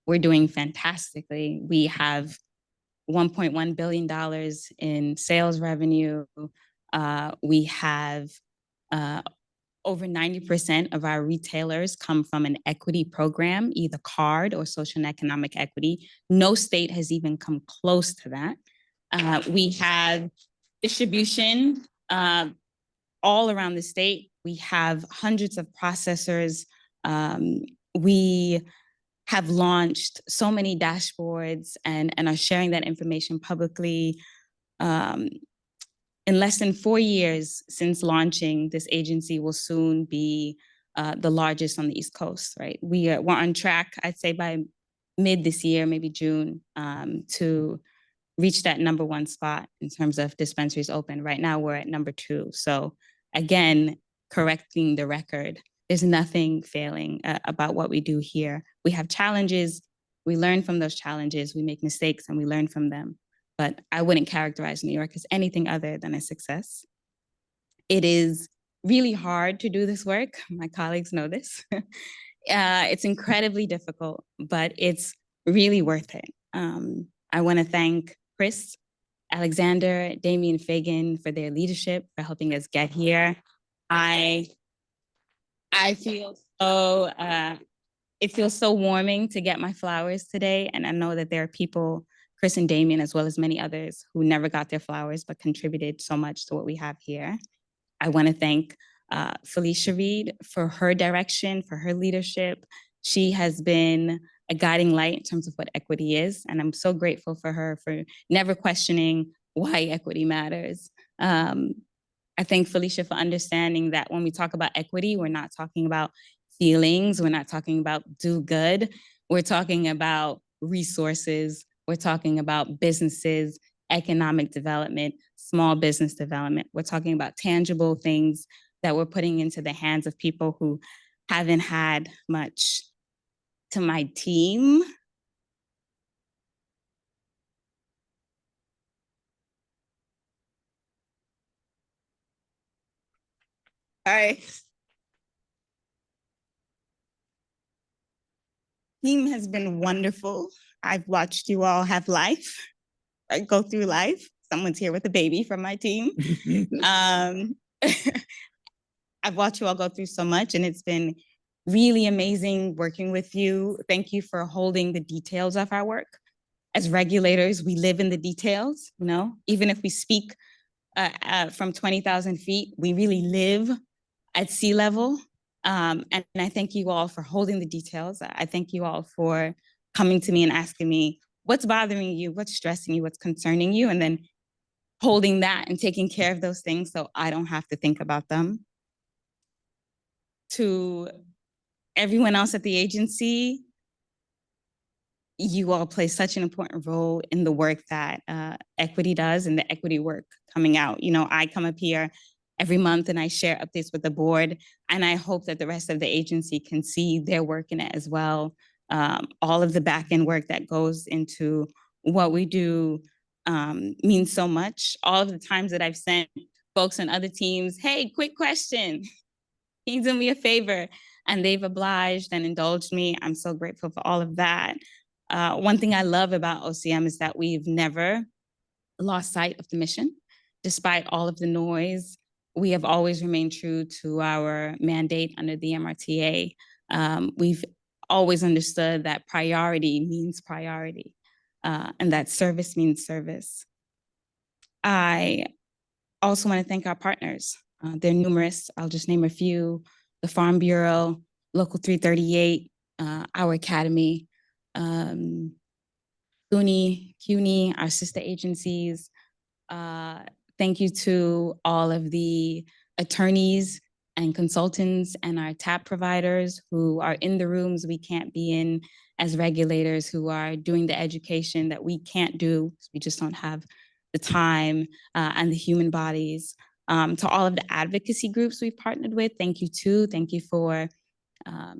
we're doing fantastically. We have $1.1 billion in sales revenue. We have over 90% of our retailers come from an equity program, either card or social and economic equity. No state has even come close to that. We have distribution all around the state. We have hundreds of processors. We have launched so many dashboards and are sharing that information publicly. In less than 4 years since launching, this agency will soon be the largest on the East Coast, right? We're on track, I'd say by mid this year, maybe June, to reach that #1 spot in terms of dispensaries open. Right now, we're at #2. So again, correcting the record. There's nothing failing about what we do here. We have challenges. We learn from those challenges. We make mistakes and we learn from them. But I wouldn't characterize New York as anything other than a success. It is really hard to do this work. My colleagues know this. It's incredibly difficult, but it's really worth it. I want to thank Chris, Alexander, Damian Fagan for their leadership, for helping us get here. I feel so, it feels so warming to get my flowers today. And I know that there are people, Chris and Damian, as well as many others, who never got their flowers, but contributed so much to what we have here. I want to thank Felicia Reed for her direction, for her leadership. She has been a guiding light in terms of what equity is. And I'm so grateful for her for never questioning why equity matters. I thank Felicia for understanding that when we talk about equity, we're not talking about feelings. We're not talking about do good. We're talking about resources. We're talking about businesses, economic development, small business development. We're talking about tangible things that we're putting into the hands of people who haven't had much. To my team, all right. Team has been wonderful. I've watched you all have life, right? Go through life. Someone's here with a baby from my team. I've watched you all go through so much, and it's been really amazing working with you. Thank you for holding the details of our work. As regulators, we live in the details, you know, even if we speak from 20,000 feet, we really live at sea level. And I thank you all for holding the details. I thank you all for coming to me and asking me, what's bothering you? What's stressing you? What's concerning you? And then holding that and taking care of those things so I don't have to think about them. To everyone else at the agency, you all play such an important role in the work that equity does and the equity work coming out. You know, I come up here every month and I share updates with the board, and I hope that the rest of the agency can see their work in it as well. All of the back end work that goes into what we do means so much. All of the times that I've sent folks on other teams, hey, quick question, can you do me a favor? And they've obliged and indulged me. I'm so grateful for all of that. One thing I love about OCM is that we've never lost sight of the mission. Despite all of the noise, we have always remained true to our mandate under the MRTA. We've always understood that priority means priority, and that service means service. I also want to thank our partners. They're numerous. I'll just name a few: the Farm Bureau, Local 338, our Academy, CUNY, our sister agencies. Thank you to all of the attorneys and consultants and our TAP providers who are in the rooms we can't be in as regulators, who are doing the education that we can't do. We just don't have the time and the human bodies. To all of the advocacy groups we've partnered with, thank you too. Thank you for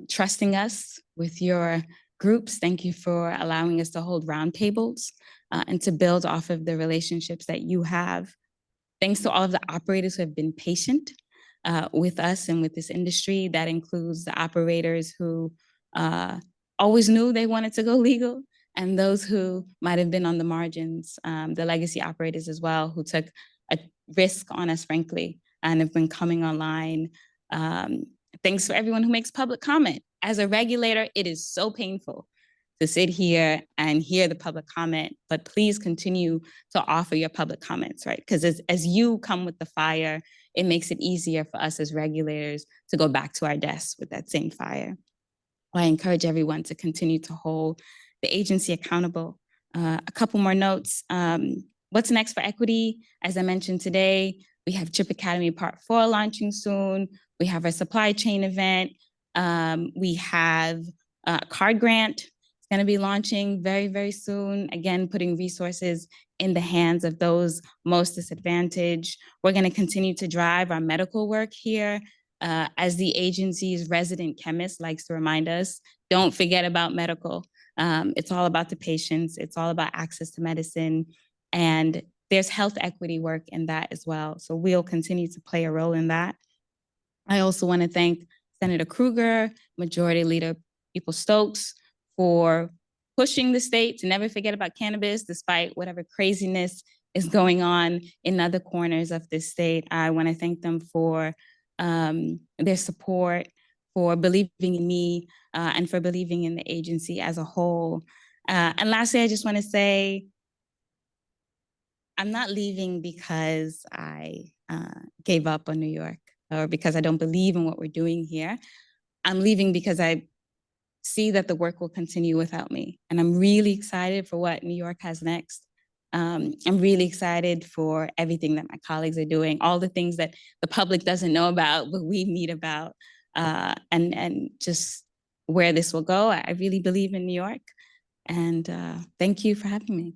trusting us with your groups. Thank you for allowing us to hold roundtables and to build off of the relationships that you have. Thanks to all of the operators who have been patient with us and with this industry. That includes the operators who always knew they wanted to go legal, and those who might have been on the margins, the legacy operators as well, who took a risk on us, frankly, and have been coming online. Thanks for everyone who makes public comment. As a regulator, it is so painful to sit here and hear the public comment, but please continue to offer your public comments, right? Because as you come with the fire, it makes it easier for us as regulators to go back to our desks with that same fire. I encourage everyone to continue to hold the agency accountable. A couple more notes. What's next for equity? As I mentioned today, we have CHIP Academy Part 4 launching soon. We have our supply chain event. We have a card grant. It's going to be launching very, very soon. Again, putting resources in the hands of those most disadvantaged. We're going to continue to drive our medical work here. As the agency's resident chemist likes to remind us, don't forget about medical. It's all about the patients. It's all about access to medicine. And there's health equity work in that as well. So we'll continue to play a role in that. I also want to thank Senator Krueger, Majority Leader Stokes, for pushing the state to never forget about cannabis, despite whatever craziness is going on in other corners of this state. I want to thank them for their support, for believing in me, and for believing in the agency as a whole. And lastly, I just want to say, I'm not leaving because I gave up on New York or because I don't believe in what we're doing here. I'm leaving because I see that the work will continue without me. And I'm really excited for what New York has next. I'm really excited for everything that my colleagues are doing, all the things that the public doesn't know about, but we meet about, and just where this will go. I really believe in New York. And thank you for having me.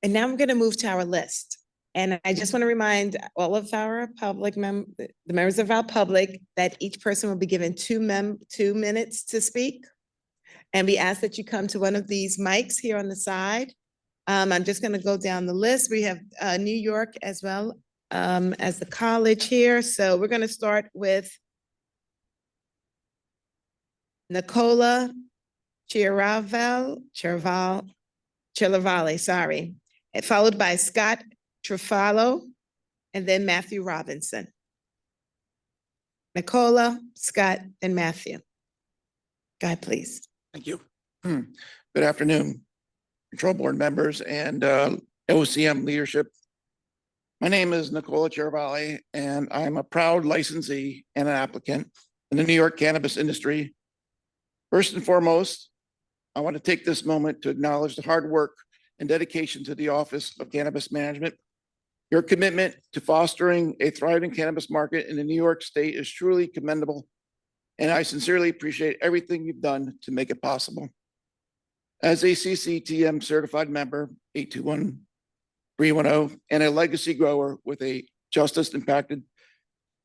And now I'm going to move to our list. And I just want to remind all of our public the members of our public that each person will be given 2 minutes to speak. And we ask that you come to one of these mics here on the side. I'm just going to go down the list. We have New York as well as the college here. So we're going to start with Nicola Chiaravale, sorry, followed by Scott Trufalo, and then Matthew Robinson. Nicola, Scott, and Matthew. Go ahead, please. Thank you. Good afternoon, Control Board members and OCM leadership. My name is Nicola Chiaravale, and I'm a proud licensee and an applicant in the New York cannabis industry. First and foremost, I want to take this moment to acknowledge the hard work and dedication to the Office of Cannabis Management. Your commitment to fostering a thriving cannabis market in the New York State is truly commendable, and I sincerely appreciate everything you've done to make it possible. As a CCTM certified member, 821310, and a legacy grower with a justice impacted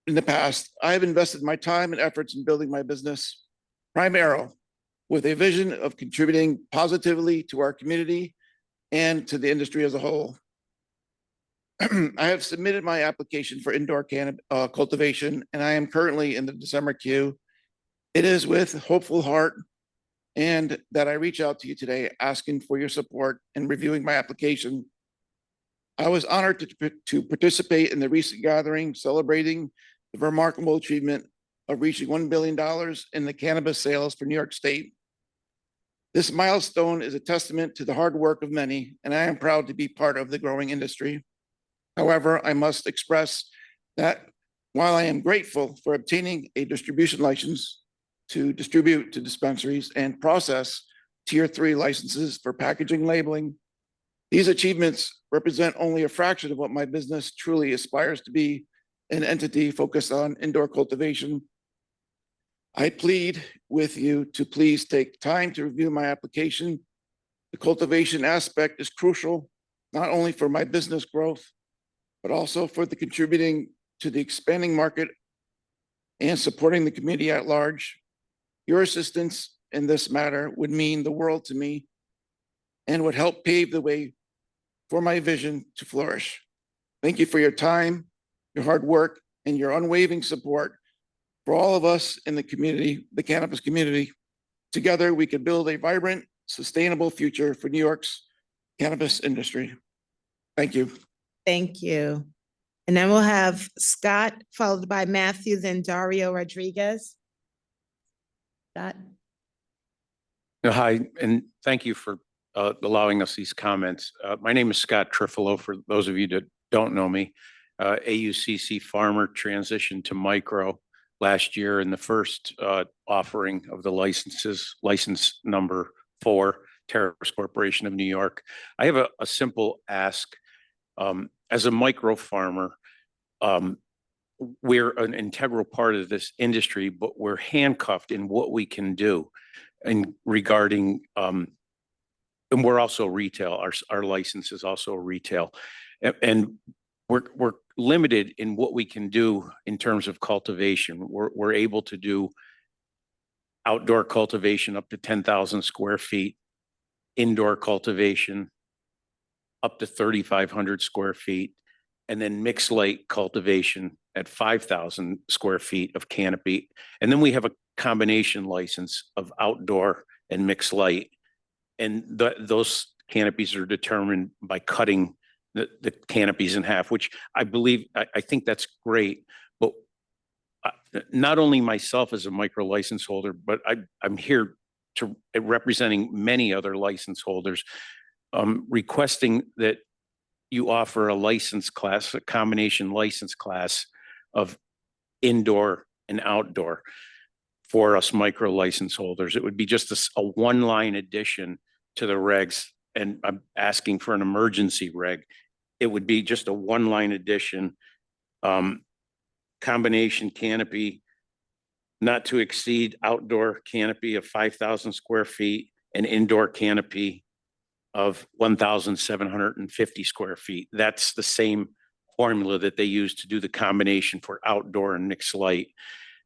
in the past, I have invested my time and efforts in building my business, Primero, with a vision of contributing positively to our community and to the industry as a whole. I have submitted my application for indoor cannabis cultivation, and I am currently in the December queue. It is with hopeful heart and that I reach out to you today asking for your support in reviewing my application. I was honored to participate in the recent gathering celebrating the remarkable achievement of reaching $1 billion in the cannabis sales for New York State. This milestone is a testament to the hard work of many, and I am proud to be part of the growing industry. However, I must express that while I am grateful for obtaining a distribution license to distribute to dispensaries and process Tier 3 licenses for packaging labeling, these achievements represent only a fraction of what my business truly aspires to be, an entity focused on indoor cultivation. I plead with you to please take time to review my application. The cultivation aspect is crucial, not only for my business growth, but also for the contributing to the expanding market and supporting the community at large. Your assistance in this matter would mean the world to me and would help pave the way for my vision to flourish. Thank you for your time, your hard work, and your unwavering support for all of us in the community, the cannabis community. Together, we can build a vibrant, sustainable future for New York's cannabis industry. Thank you. Thank you. And then we'll have Scott, followed by Matthew, then Dario Rodriguez. Scott? Hi, and thank you for allowing us these comments. My name is Scott Trifolo, for those of you that don't know me. AUCC farmer transitioned to micro last year in the first offering of the licenses, license number 4, Terrace Corporation of New York. I have a simple ask. As a micro farmer, we're an integral part of this industry, but we're handcuffed in what we can do and regarding, and we're also retail. Our license is also retail, and we're limited in what we can do in terms of cultivation. We're able to do outdoor cultivation up to 10,000 square feet, indoor cultivation up to 3,500 square feet, and then mixed light cultivation at 5,000 square feet of canopy. And then we have a combination license of outdoor and mixed light. And those canopies are determined by cutting the canopies in half, which I believe, I think that's great. But not only myself as a micro license holder, but I'm here to representing many other license holders, requesting that you offer a license class, a combination license class of indoor and outdoor for us micro license holders. It would be just a one-line addition to the regs, and I'm asking for an emergency reg. It would be just a one-line addition, combination canopy, not to exceed outdoor canopy of 5,000 square feet and indoor canopy of 1,750 square feet. That's the same formula that they use to do the combination for outdoor and mixed light.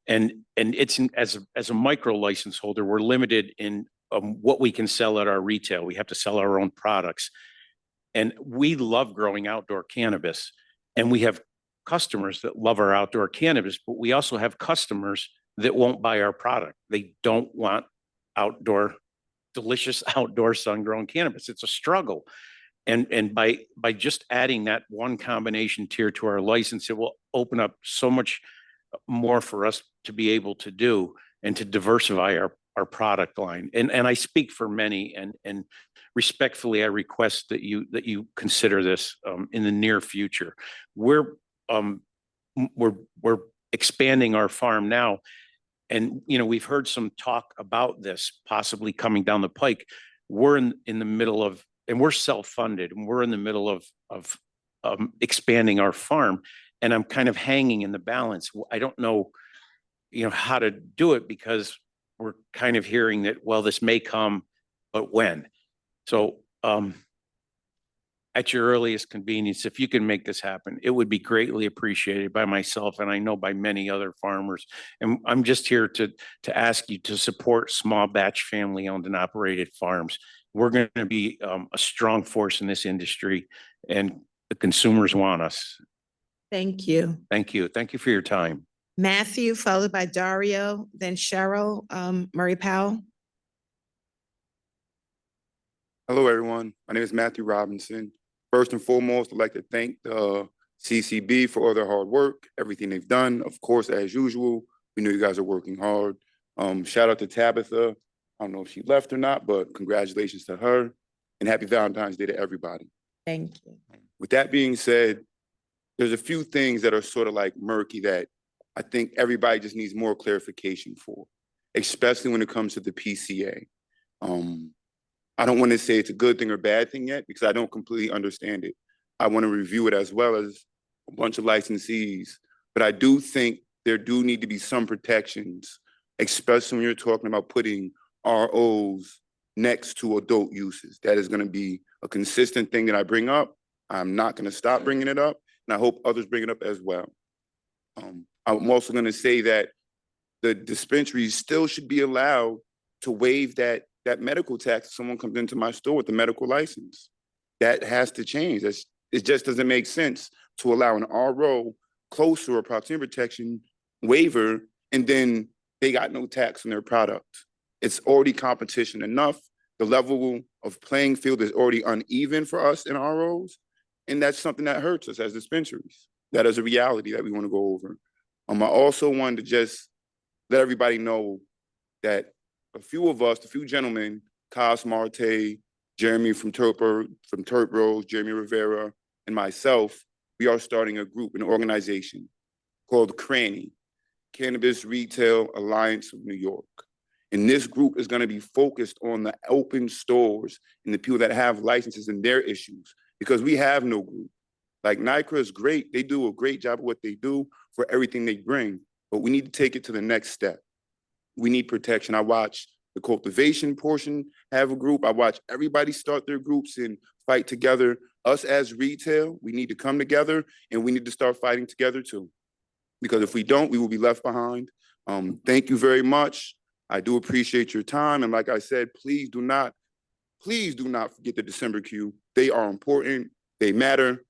And it's as a micro license holder, we're limited in what we can sell at our retail. We have to sell our own products. And we love growing outdoor cannabis. And we have customers that love our outdoor cannabis, but we also have customers that won't buy our product. They don't want delicious outdoor sun-grown cannabis. It's a struggle. And by just adding that one combination tier to our license, it will open up so much more for us to be able to do and to diversify our product line. And I speak for many, and respectfully, I request that you consider this in the near future. We're expanding our farm now, And, you know, we've heard some talk about this possibly coming down the pike. We're in the middle of, and we're self-funded, and we're in the middle of expanding our farm. And I'm kind of hanging in the balance. I don't know, you know, how to do it because we're kind of hearing that, well, this may come, but when? So, at your earliest convenience, if you can make this happen, it would be greatly appreciated by myself and I know by many other farmers. And I'm just here to ask you to support small batch family owned and operated farms. We're going to be a strong force in this industry and the consumers want us. Thank you. Thank you. Thank you for your time. Matthew, followed by Dario, then Cheryl, Murray Powell. Hello, everyone. My name is Matthew Robinson. First and foremost, I'd like to thank the CCB for all their hard work, everything they've done. Of course, as usual, we know you guys are working hard. Shout out to Tabitha. I don't know if she left or not, but congratulations to her and happy Valentine's Day to everybody. Thank you. With that being said, there's a few things that are sort of like murky that I think everybody just needs more clarification for, especially when it comes to the PCA. I don't want to say it's a good thing or bad thing yet because I don't completely understand it. I want to review it as well as a bunch of licensees, but I do think there do need to be some protections, especially when you're talking about putting ROs next to adult uses. That is going to be a consistent thing that I bring up. I'm not going to stop bringing it up, and I hope others bring it up as well. I'm also going to say that the dispensaries still should be allowed to waive that medical tax if someone comes into my store with a medical license. That has to change. It just doesn't make sense to allow an RO closer or proximity protection waiver, and then they got no tax on their product. It's already competition enough. The level of playing field is already uneven for us in ROs, and that's something that hurts us as dispensaries. That is a reality that we want to go over. I also wanted to just let everybody know that a few gentlemen, Cos Marte, Jeremy from Turp Rose, Jeremy Rivera, and myself, we are starting a group, an organization called CRANY, Cannabis Retail Alliance of New York. And this group is going to be focused on the open stores and the people that have licenses and their issues, because we have no group. Like NICRA is great. They do a great job of what they do for everything they bring, but we need to take it to the next step. We need protection. I watch the cultivation portion have a group. I watch everybody start their groups and fight together. Us as retail, we need to come together and we need to start fighting together too. Because if we don't, we will be left behind. Thank you very much. I do appreciate your time. And like I said, please do not forget the December queue. They are important. They matter.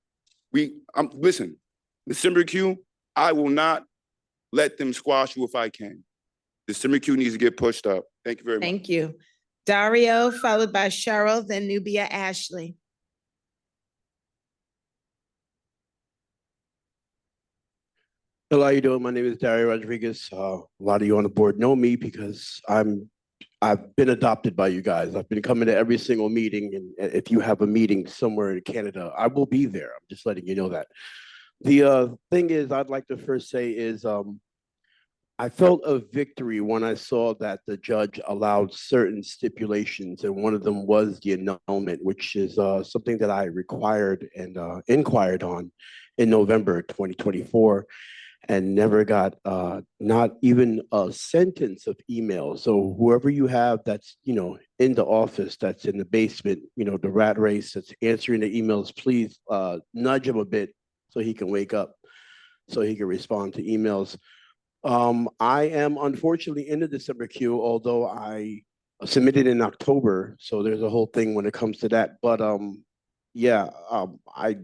Listen, December queue, I will not let them squash you if I can. December queue needs to get pushed up. Thank you very much. Thank you. Dario, followed by Cheryl, then Nubia Ashley. Hello, how you doing? My name is Dario Rodriguez. A lot of you on the board know me because I've been adopted by you guys. I've been coming to every single meeting, and if you have a meeting somewhere in Canada, I will be there. I'm just letting you know that. The thing is, I'd like to first say is I felt a victory when I saw that the judge allowed certain stipulations, and one of them was the annulment, which is something that I required and inquired on in November 2024. And never got not even a sentence of email. So whoever you have that's, in the office, that's in the basement, the rat race that's answering the emails, please nudge him a bit so he can wake up, so he can respond to emails. I am unfortunately in the December queue, although I submitted in October. So there's a whole thing when it comes to that. But I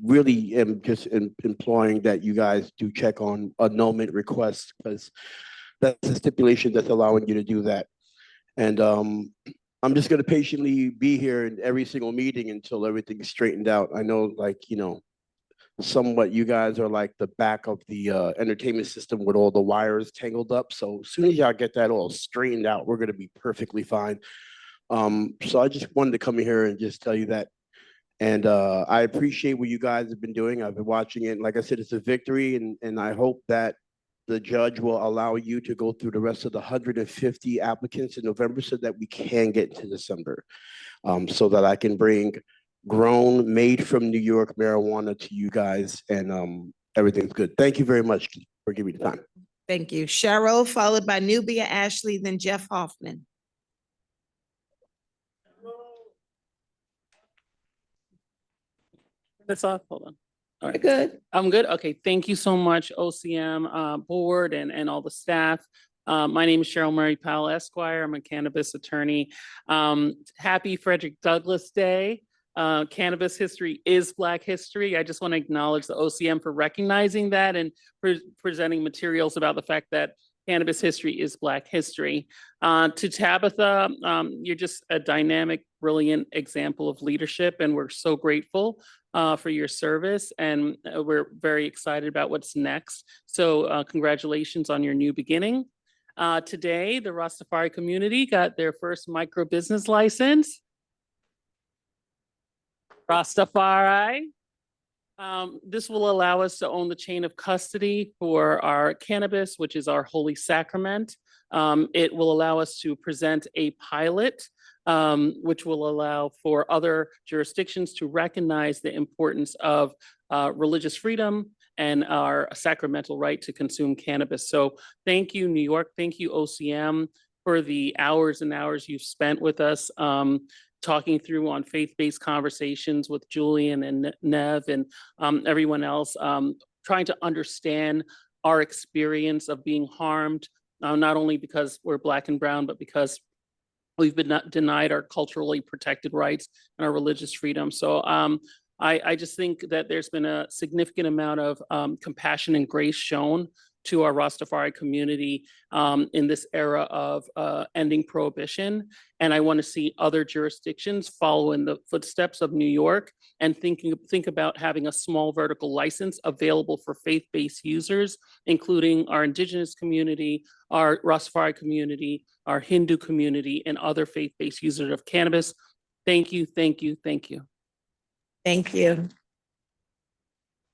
really am just imploring that you guys do check on annulment requests, because that's a stipulation that's allowing you to do that. And I'm just going to patiently be here in every single meeting until everything's straightened out. I know, somewhat you guys are like the back of the entertainment system with all the wires tangled up. So as soon as y'all get that all straightened out, we're going to be perfectly fine. So I just wanted to come here and just tell you that. And I appreciate what you guys have been doing. I've been watching it. Like I said, it's a victory, and I hope that the judge will allow you to go through the rest of the 150 applicants in November so that we can get into December. So that I can bring grown, made from New York marijuana to you guys, and everything's good. Thank you very much for giving me the time. Thank you. Cheryl, followed by Nubia Ashley, then Jeff Hoffman. That's off, hold on. All right, Good. I'm good. Okay, thank you so much, OCM board and all the staff. My name is Cheryl Murray Powell Esquire. I'm a cannabis attorney. Happy Frederick Douglass Day. Cannabis history is Black history. I just want to acknowledge the OCM for recognizing that and presenting materials about the fact that cannabis history is Black history. To Tabitha, you're just a dynamic, brilliant example of leadership, and we're so grateful for your service, and we're very excited about what's next. So congratulations on your new beginning. Today, the Rastafari community got their first micro business license. Rastafari. This will allow us to own the chain of custody for our cannabis, which is our holy sacrament. It will allow us to present a pilot, which will allow for other jurisdictions to recognize the importance of religious freedom and our sacramental right to consume cannabis. So thank you, New York. Thank you, OCM, for the hours and hours you've spent with us. Talking through on faith-based conversations with Julian and Nev and everyone else, trying to understand our experience of being harmed, not only because we're Black and brown, but because we've been denied our culturally protected rights and our religious freedom. So I just think that there's been a significant amount of compassion and grace shown to our Rastafari community in this era of ending prohibition. And I want to see other jurisdictions follow in the footsteps of New York and think about having a small vertical license available for faith-based users, including our Indigenous community, our Rastafari community, our Hindu community, and other faith-based users of cannabis. Thank you, thank you, thank you. Thank you.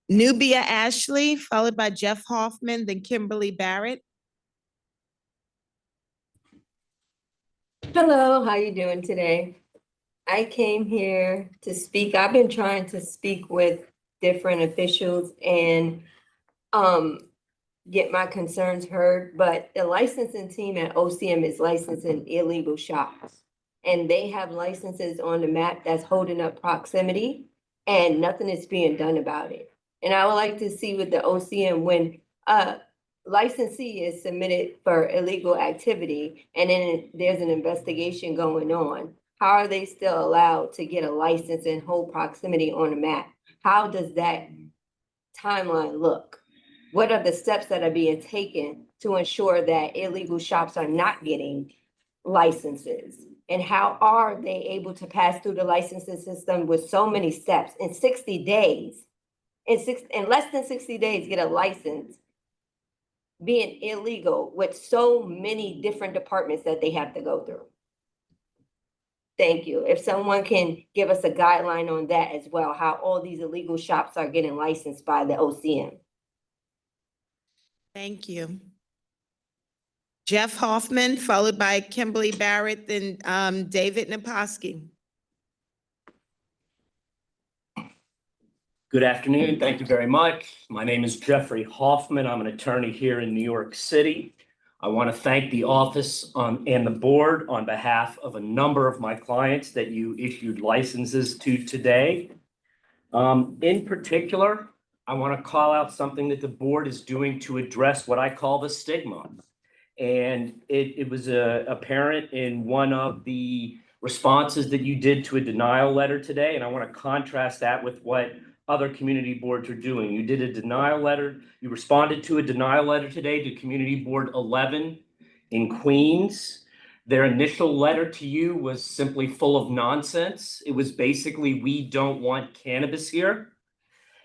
Nubia Ashley, followed by Jeff Hoffman, then Kimberly Barrett. Hello, how you doing today? I came here to speak. I've been trying to speak with different officials and get my concerns heard, but the licensing team at OCM is licensing illegal shops. And they have licenses on the map that's holding up proximity, and nothing is being done about it. And I would like to see with the OCM, when a licensee is submitted for illegal activity and then there's an investigation going on, how are they still allowed to get a license and hold proximity on the map? How does that timeline look? What are the steps that are being taken to ensure that illegal shops are not getting licenses? And how are they able to pass through the licensing system with so many steps in 60 days? In less than 60 days, get a license, being illegal with so many different departments that they have to go through. Thank you. If someone can give us a guideline on that as well, how all these illegal shops are getting licensed by the OCM. Thank you. Jeff Hoffman, followed by Kimberly Barrett, then David Naposki. Good afternoon. Thank you very much. My name is Jeffrey Hoffman. I'm an attorney here in New York City. I want to thank the office and the board on behalf of a number of my clients that you issued licenses to today. In particular, I want to call out something that the board is doing to address what I call the stigma. And it was apparent in one of the responses that you did to a denial letter today. And I want to contrast that with what other community boards are doing. You did a denial letter. You responded to a denial letter today to Community Board 11 in Queens. Their initial letter to you was simply full of nonsense. It was basically, we don't want cannabis here.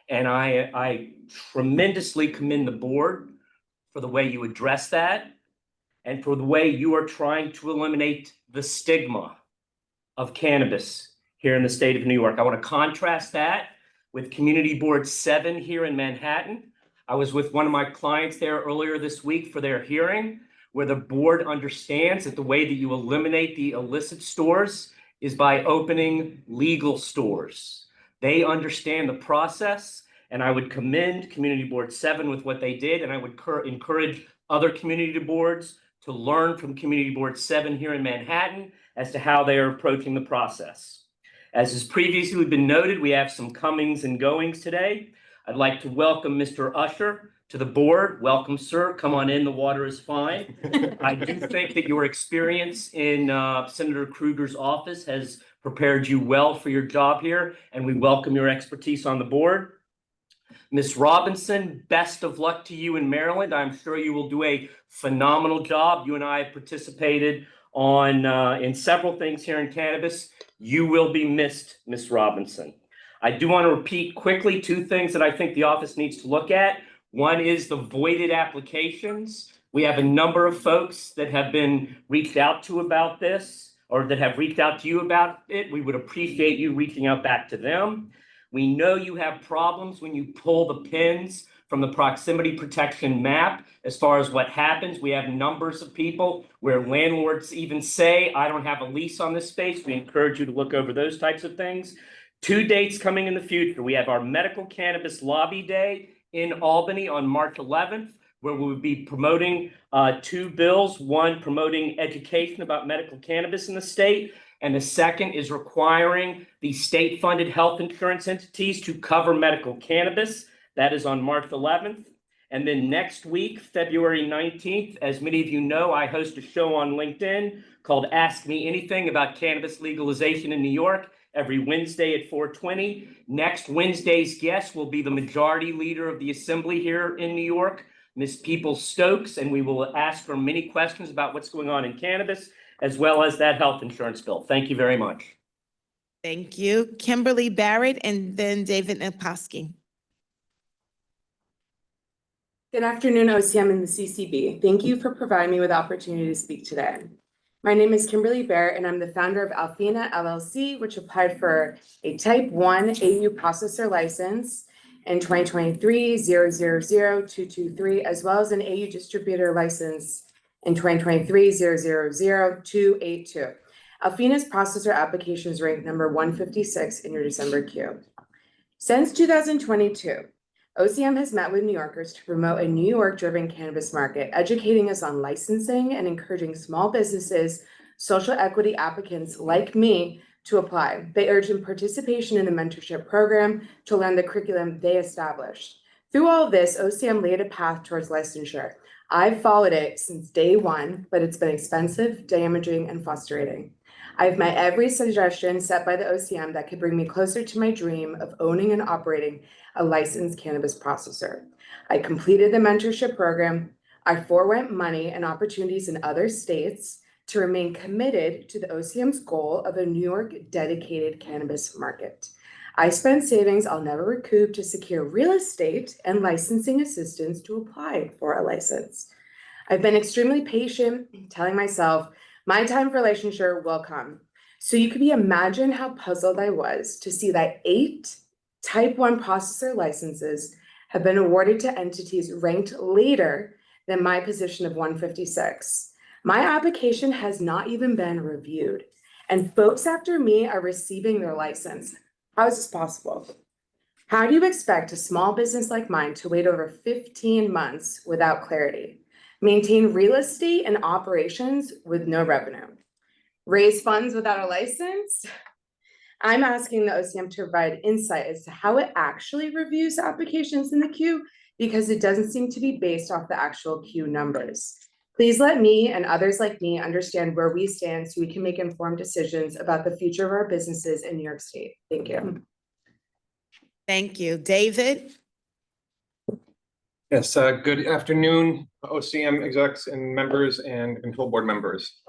And I tremendously commend the board for the way you address that and for the way you are trying to eliminate the stigma of cannabis here in the state of New York. I want to contrast that with Community Board 7 here in Manhattan. I was with one of my clients there earlier this week for their hearing, where the board understands that the way that you eliminate the illicit stores is by opening legal stores. They understand the process, and I would commend Community Board 7 with what they did, and I would encourage other community boards to learn from Community Board 7 here in Manhattan as to how they are approaching the process. As has previously been noted, we have some comings and goings today. I'd like to welcome Mr. Usher to the board. Welcome, sir. Come on in. The water is fine. I do think that your experience in Senator Krueger's office has prepared you well for your job here, and we welcome your expertise on the board. Ms. Robinson, best of luck to you in Maryland. I'm sure you will do a phenomenal job. You and I have participated on in several things here in cannabis. You will be missed, Ms. Robinson. I do want to repeat quickly 2 things that I think the office needs to look at. One is the voided applications. We have a number of folks that have been reached out to about this, or that have reached out to you about it. We would appreciate you reaching out back to them. We know you have problems when you pull the pins from the proximity protection map as far as what happens. We have numbers of people where landlords even say, I don't have a lease on this space. We encourage you to look over those types of things. 2 dates coming in the future. We have our Medical Cannabis Lobby Day in Albany on March 11th, where we will be promoting 2 bills. One, promoting education about medical cannabis in the state, and the second is requiring the state-funded health insurance entities to cover medical cannabis. That is on March 11th. And then next week, February 19th, as many of you know, I host a show on LinkedIn called Ask Me Anything about cannabis legalization in New York every Wednesday at 4:20. Next Wednesday's guest will be the majority leader of the assembly here in New York, Ms. Peoples-Stokes, and we will ask her many questions about what's going on in cannabis, as well as that health insurance bill. Thank you very much. Thank you. Kimberly Barrett and then David Naposki. Good afternoon, OCM and the CCB. Thank you for providing me with the opportunity to speak today. My name is Kimberly Barrett, and I'm the founder of Alfina LLC, which applied for a Type 1 AU processor license in 2023-000-223, as well as an AU distributor license in 2023-000-282. Alfina's processor applications ranked number 156 in your December queue. Since 2022, OCM has met with New Yorkers to promote a New York-driven cannabis market, educating us on licensing and encouraging small businesses, social equity applicants like me to apply. They urge in participation in the mentorship program to learn the curriculum they established. Through all of this, OCM laid a path towards licensure. I've followed it since day one, but it's been expensive, damaging, and frustrating. I've met every suggestion set by the OCM that could bring me closer to my dream of owning and operating a licensed cannabis processor. I completed the mentorship program. I forewent money and opportunities in other states to remain committed to the OCM's goal of a New York dedicated cannabis market. I spent savings I'll never recoup to secure real estate and licensing assistance to apply for a license. I've been extremely patient, telling myself my time for licensure will come. So you can imagine how puzzled I was to see that 8 Type 1 processor licenses have been awarded to entities ranked later than my position of 156. My application has not even been reviewed, and folks after me are receiving their license. How is this possible? How do you expect a small business like mine to wait over 15 months without clarity, maintain real estate and operations with no revenue, raise funds without a license? I'm asking the OCM to provide insight as to how it actually reviews applications in the queue, because it doesn't seem to be based off the actual queue numbers. Please let me and others like me understand where we stand so we can make informed decisions about the future of our businesses in New York State. Thank you. Thank you. David? Yes, good afternoon, OCM execs and members and control board members.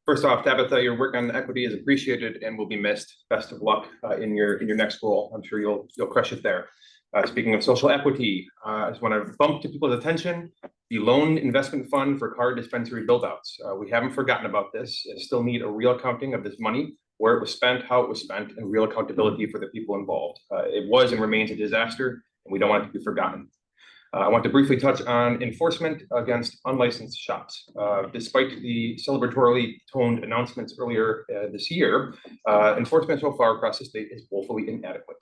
First off, Tabitha, your work on equity is appreciated and will be missed. Best of luck in your next role. I'm sure you'll crush it there. Speaking of social equity, I just want to bump to people's attention the loan investment fund for card dispensary build-outs. We haven't forgotten about this. I still need a real accounting of this money, where it was spent, how it was spent, and real accountability for the people involved. It was and remains a disaster, and we don't want it to be forgotten. I want to briefly touch on enforcement against unlicensed shops. Despite the celebratorily toned announcements earlier this year, enforcement so far across the state is woefully inadequate.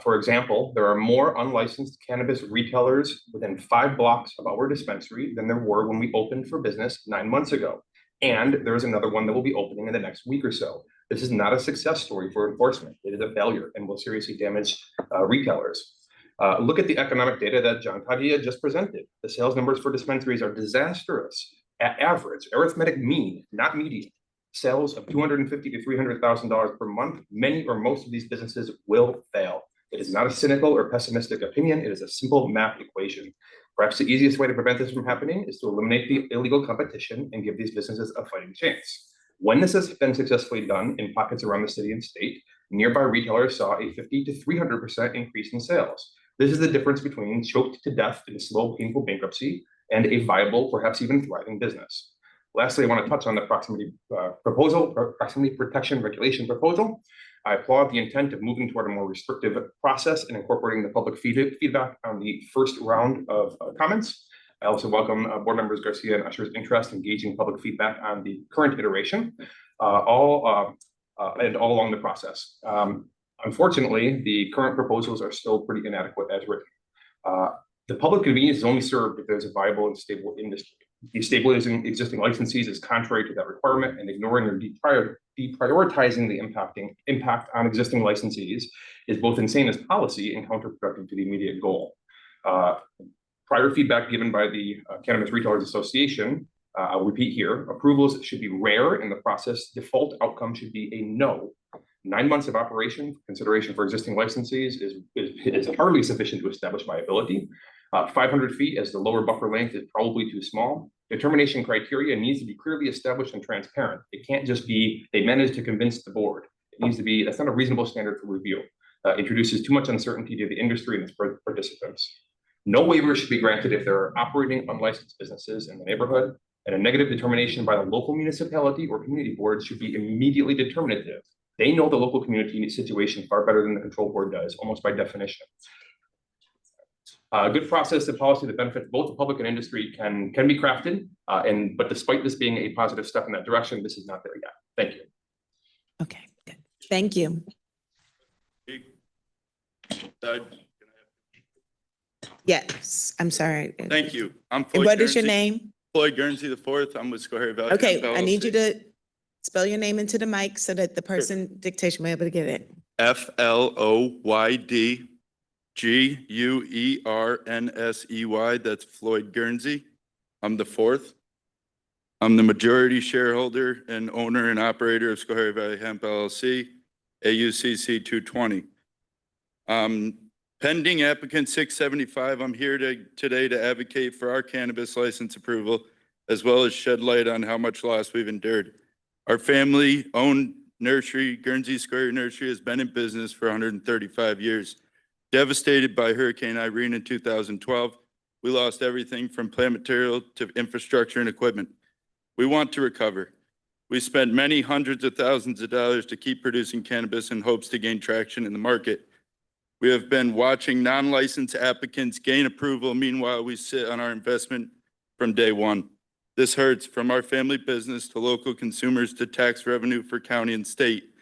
For example, there are more unlicensed cannabis retailers within 5 blocks of our dispensary than there were when we opened for business 9 months ago. And there is another one that will be opening in the next week or so. This is not a success story for enforcement. It is a failure and will seriously damage retailers. Look at the economic data that John Padilla just presented. The sales numbers for dispensaries are disastrous. At average, arithmetic mean, not median, sales of $250,000 to $300,000 per month, many or most of these businesses will fail. It is not a cynical or pessimistic opinion. It is a simple math equation. Perhaps the easiest way to prevent this from happening is to eliminate the illegal competition and give these businesses a fighting chance. When this has been successfully done in pockets around the city and state, nearby retailers saw a 50 to 300% increase in sales. This is the difference between choked to death in slow, painful bankruptcy and a viable, perhaps even thriving business. Lastly, I want to touch on the proximity protection regulation proposal. I applaud the intent of moving toward a more restrictive process and incorporating the public feedback on the first round of comments. I also welcome board members Garcia and Usher's interest in gauging public feedback on the current iteration, all along the process. Unfortunately, the current proposals are still pretty inadequate as written. The public convenience is only served if there's a viable and stable industry. Destabilizing existing licensees is contrary to that requirement, and ignoring or deprioritizing the impact on existing licensees is both insane as policy and counterproductive to the immediate goal. Prior feedback given by the Cannabis Retailers Association, I'll repeat here, approvals should be rare and the process default outcome should be a no. 9 months of operation consideration for existing licensees is hardly sufficient to establish viability. 500 feet as the lower buffer length is probably too small. Determination criteria needs to be clearly established and transparent. It can't just be, they managed to convince the board. It needs to be, that's not a reasonable standard for review. Introduces too much uncertainty to the industry and its participants. No waivers should be granted if there are operating unlicensed businesses in the neighborhood, and a negative determination by the local municipality or community board should be immediately determinative. They know the local community situation far better than the control board does, almost by definition. A good process and policy that benefits both the public and industry can be crafted, but despite this being a positive step in that direction, this is not there yet. Thank you. Okay, good. Thank you. Yes, I'm sorry. Thank you. I'm And Floyd what is your Guernsey. name? Floyd Guernsey IV. I'm with Schoharie Valley. Okay, Hemp I need you LLC. to spell your name into the mic so that the person dictation will be able to get it. FLOYDGUERNSEY. That's Floyd Guernsey. I'm the fourth. I'm the majority shareholder and owner and operator of Schoharie Valley Hemp LLC, AUCC 220. Pending applicant 675, I'm here today to advocate for our cannabis license approval, as well as shed light on how much loss we've endured. Our family-owned nursery, Guernsey Schoharie Nursery, has been in business for 135 years. Devastated by Hurricane Irene in 2012, we lost everything from plant material to infrastructure and equipment. We want to recover. We spent many hundreds of thousands of dollars to keep producing cannabis in hopes to gain traction in the market. We have been watching non-licensed applicants gain approval. Meanwhile, we sit on our investment from day one. This hurts, from our family business to local consumers to tax revenue for county and state.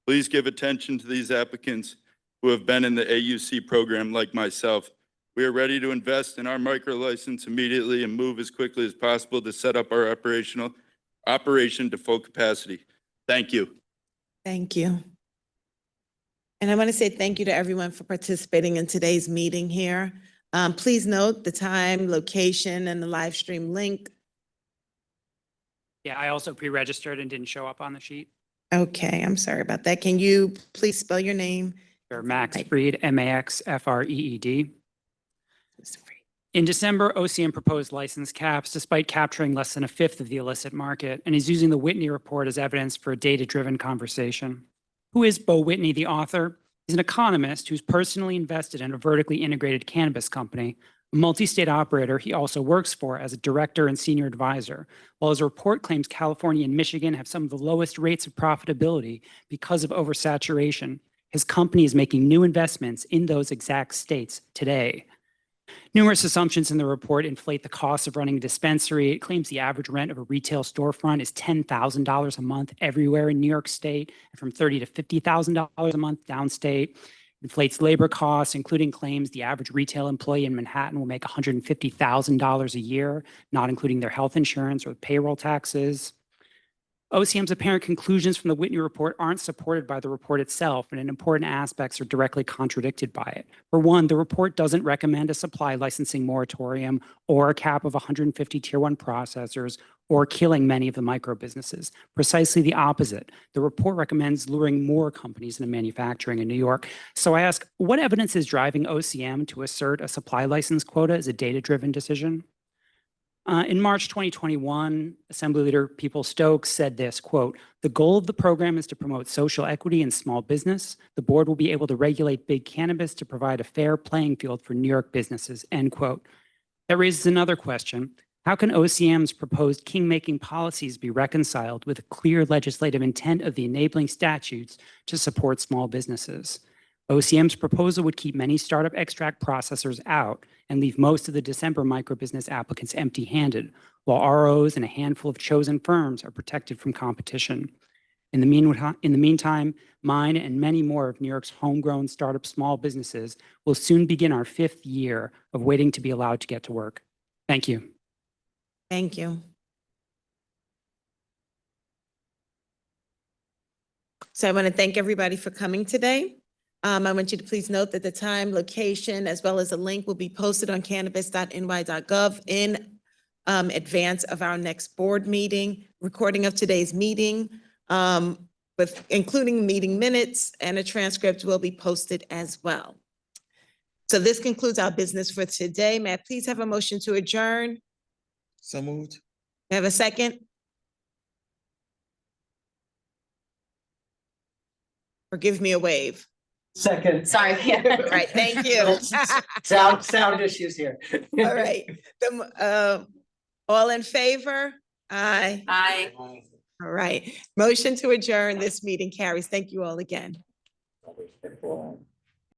Please give attention to these applicants who have been in the AUC program like myself. We are ready to invest in our micro license immediately and move as quickly as possible to set up our operation to full capacity. Thank you. Thank you. And I want to say thank you to everyone for participating in today's meeting here. Please note the time, location, and the live stream link. Yeah, I also pre-registered and didn't show up on the sheet. Okay, I'm sorry about that. Can you please spell your name? Sure, Max Freed, MAXFREED. In December, OCM proposed license caps despite capturing less than a fifth of the illicit market, and is using the Whitney report as evidence for a data-driven conversation. Who is Bo Whitney, the author? He's an economist who's personally invested in a vertically integrated cannabis company, a multi-state operator he also works for as a director and senior advisor, while his report claims California and Michigan have some of the lowest rates of profitability because of oversaturation. His company is making new investments in those exact states today. Numerous assumptions in the report inflate the cost of running a dispensary. It claims the average rent of a retail storefront is $10,000 a month everywhere in New York State, and from $30,000 to $50,000 a month downstate. Inflates labor costs, including claims the average retail employee in Manhattan will make $150,000 a year, not including their health insurance or payroll taxes. OCM's apparent conclusions from the Whitney report aren't supported by the report itself, and in important aspects are directly contradicted by it. For one, the report doesn't recommend a supply licensing moratorium or a cap of 150 tier 1 processors or killing many of the micro businesses. Precisely the opposite. The report recommends luring more companies into manufacturing in New York. So I ask, what evidence is driving OCM to assert a supply license quota as a data-driven decision? In March 2021, Assembly Leader People-Stokes said this, quote, "The goal of the program is to promote social equity in small business. The board will be able to regulate big cannabis to provide a fair playing field for New York businesses," end quote. That raises another question. How can OCM's proposed king-making policies be reconciled with a clear legislative intent of the enabling statutes to support small businesses? OCM's proposal would keep many startup extract processors out and leave most of the December microbusiness applicants empty-handed, while ROs and a handful of chosen firms are protected from competition. In the meantime, mine and many more of New York's homegrown startup small businesses will soon begin our 5th year of waiting to be allowed to get to work. Thank you. Thank you. So I want to thank everybody for coming today. I want you to please note that the time, location, as well as a link will be posted on cannabis.ny.gov in advance of our next board meeting. Recording of today's meeting, with including meeting minutes and a transcript will be posted as well. So this concludes our business for today. May I please have a motion to adjourn? So moved. May I have a second? Or give me a wave. Second. Sorry. All right, thank you. Sound issues here. All right. All in favor? Aye. Aye. All right. Motion to adjourn. This meeting carries. Thank you all again.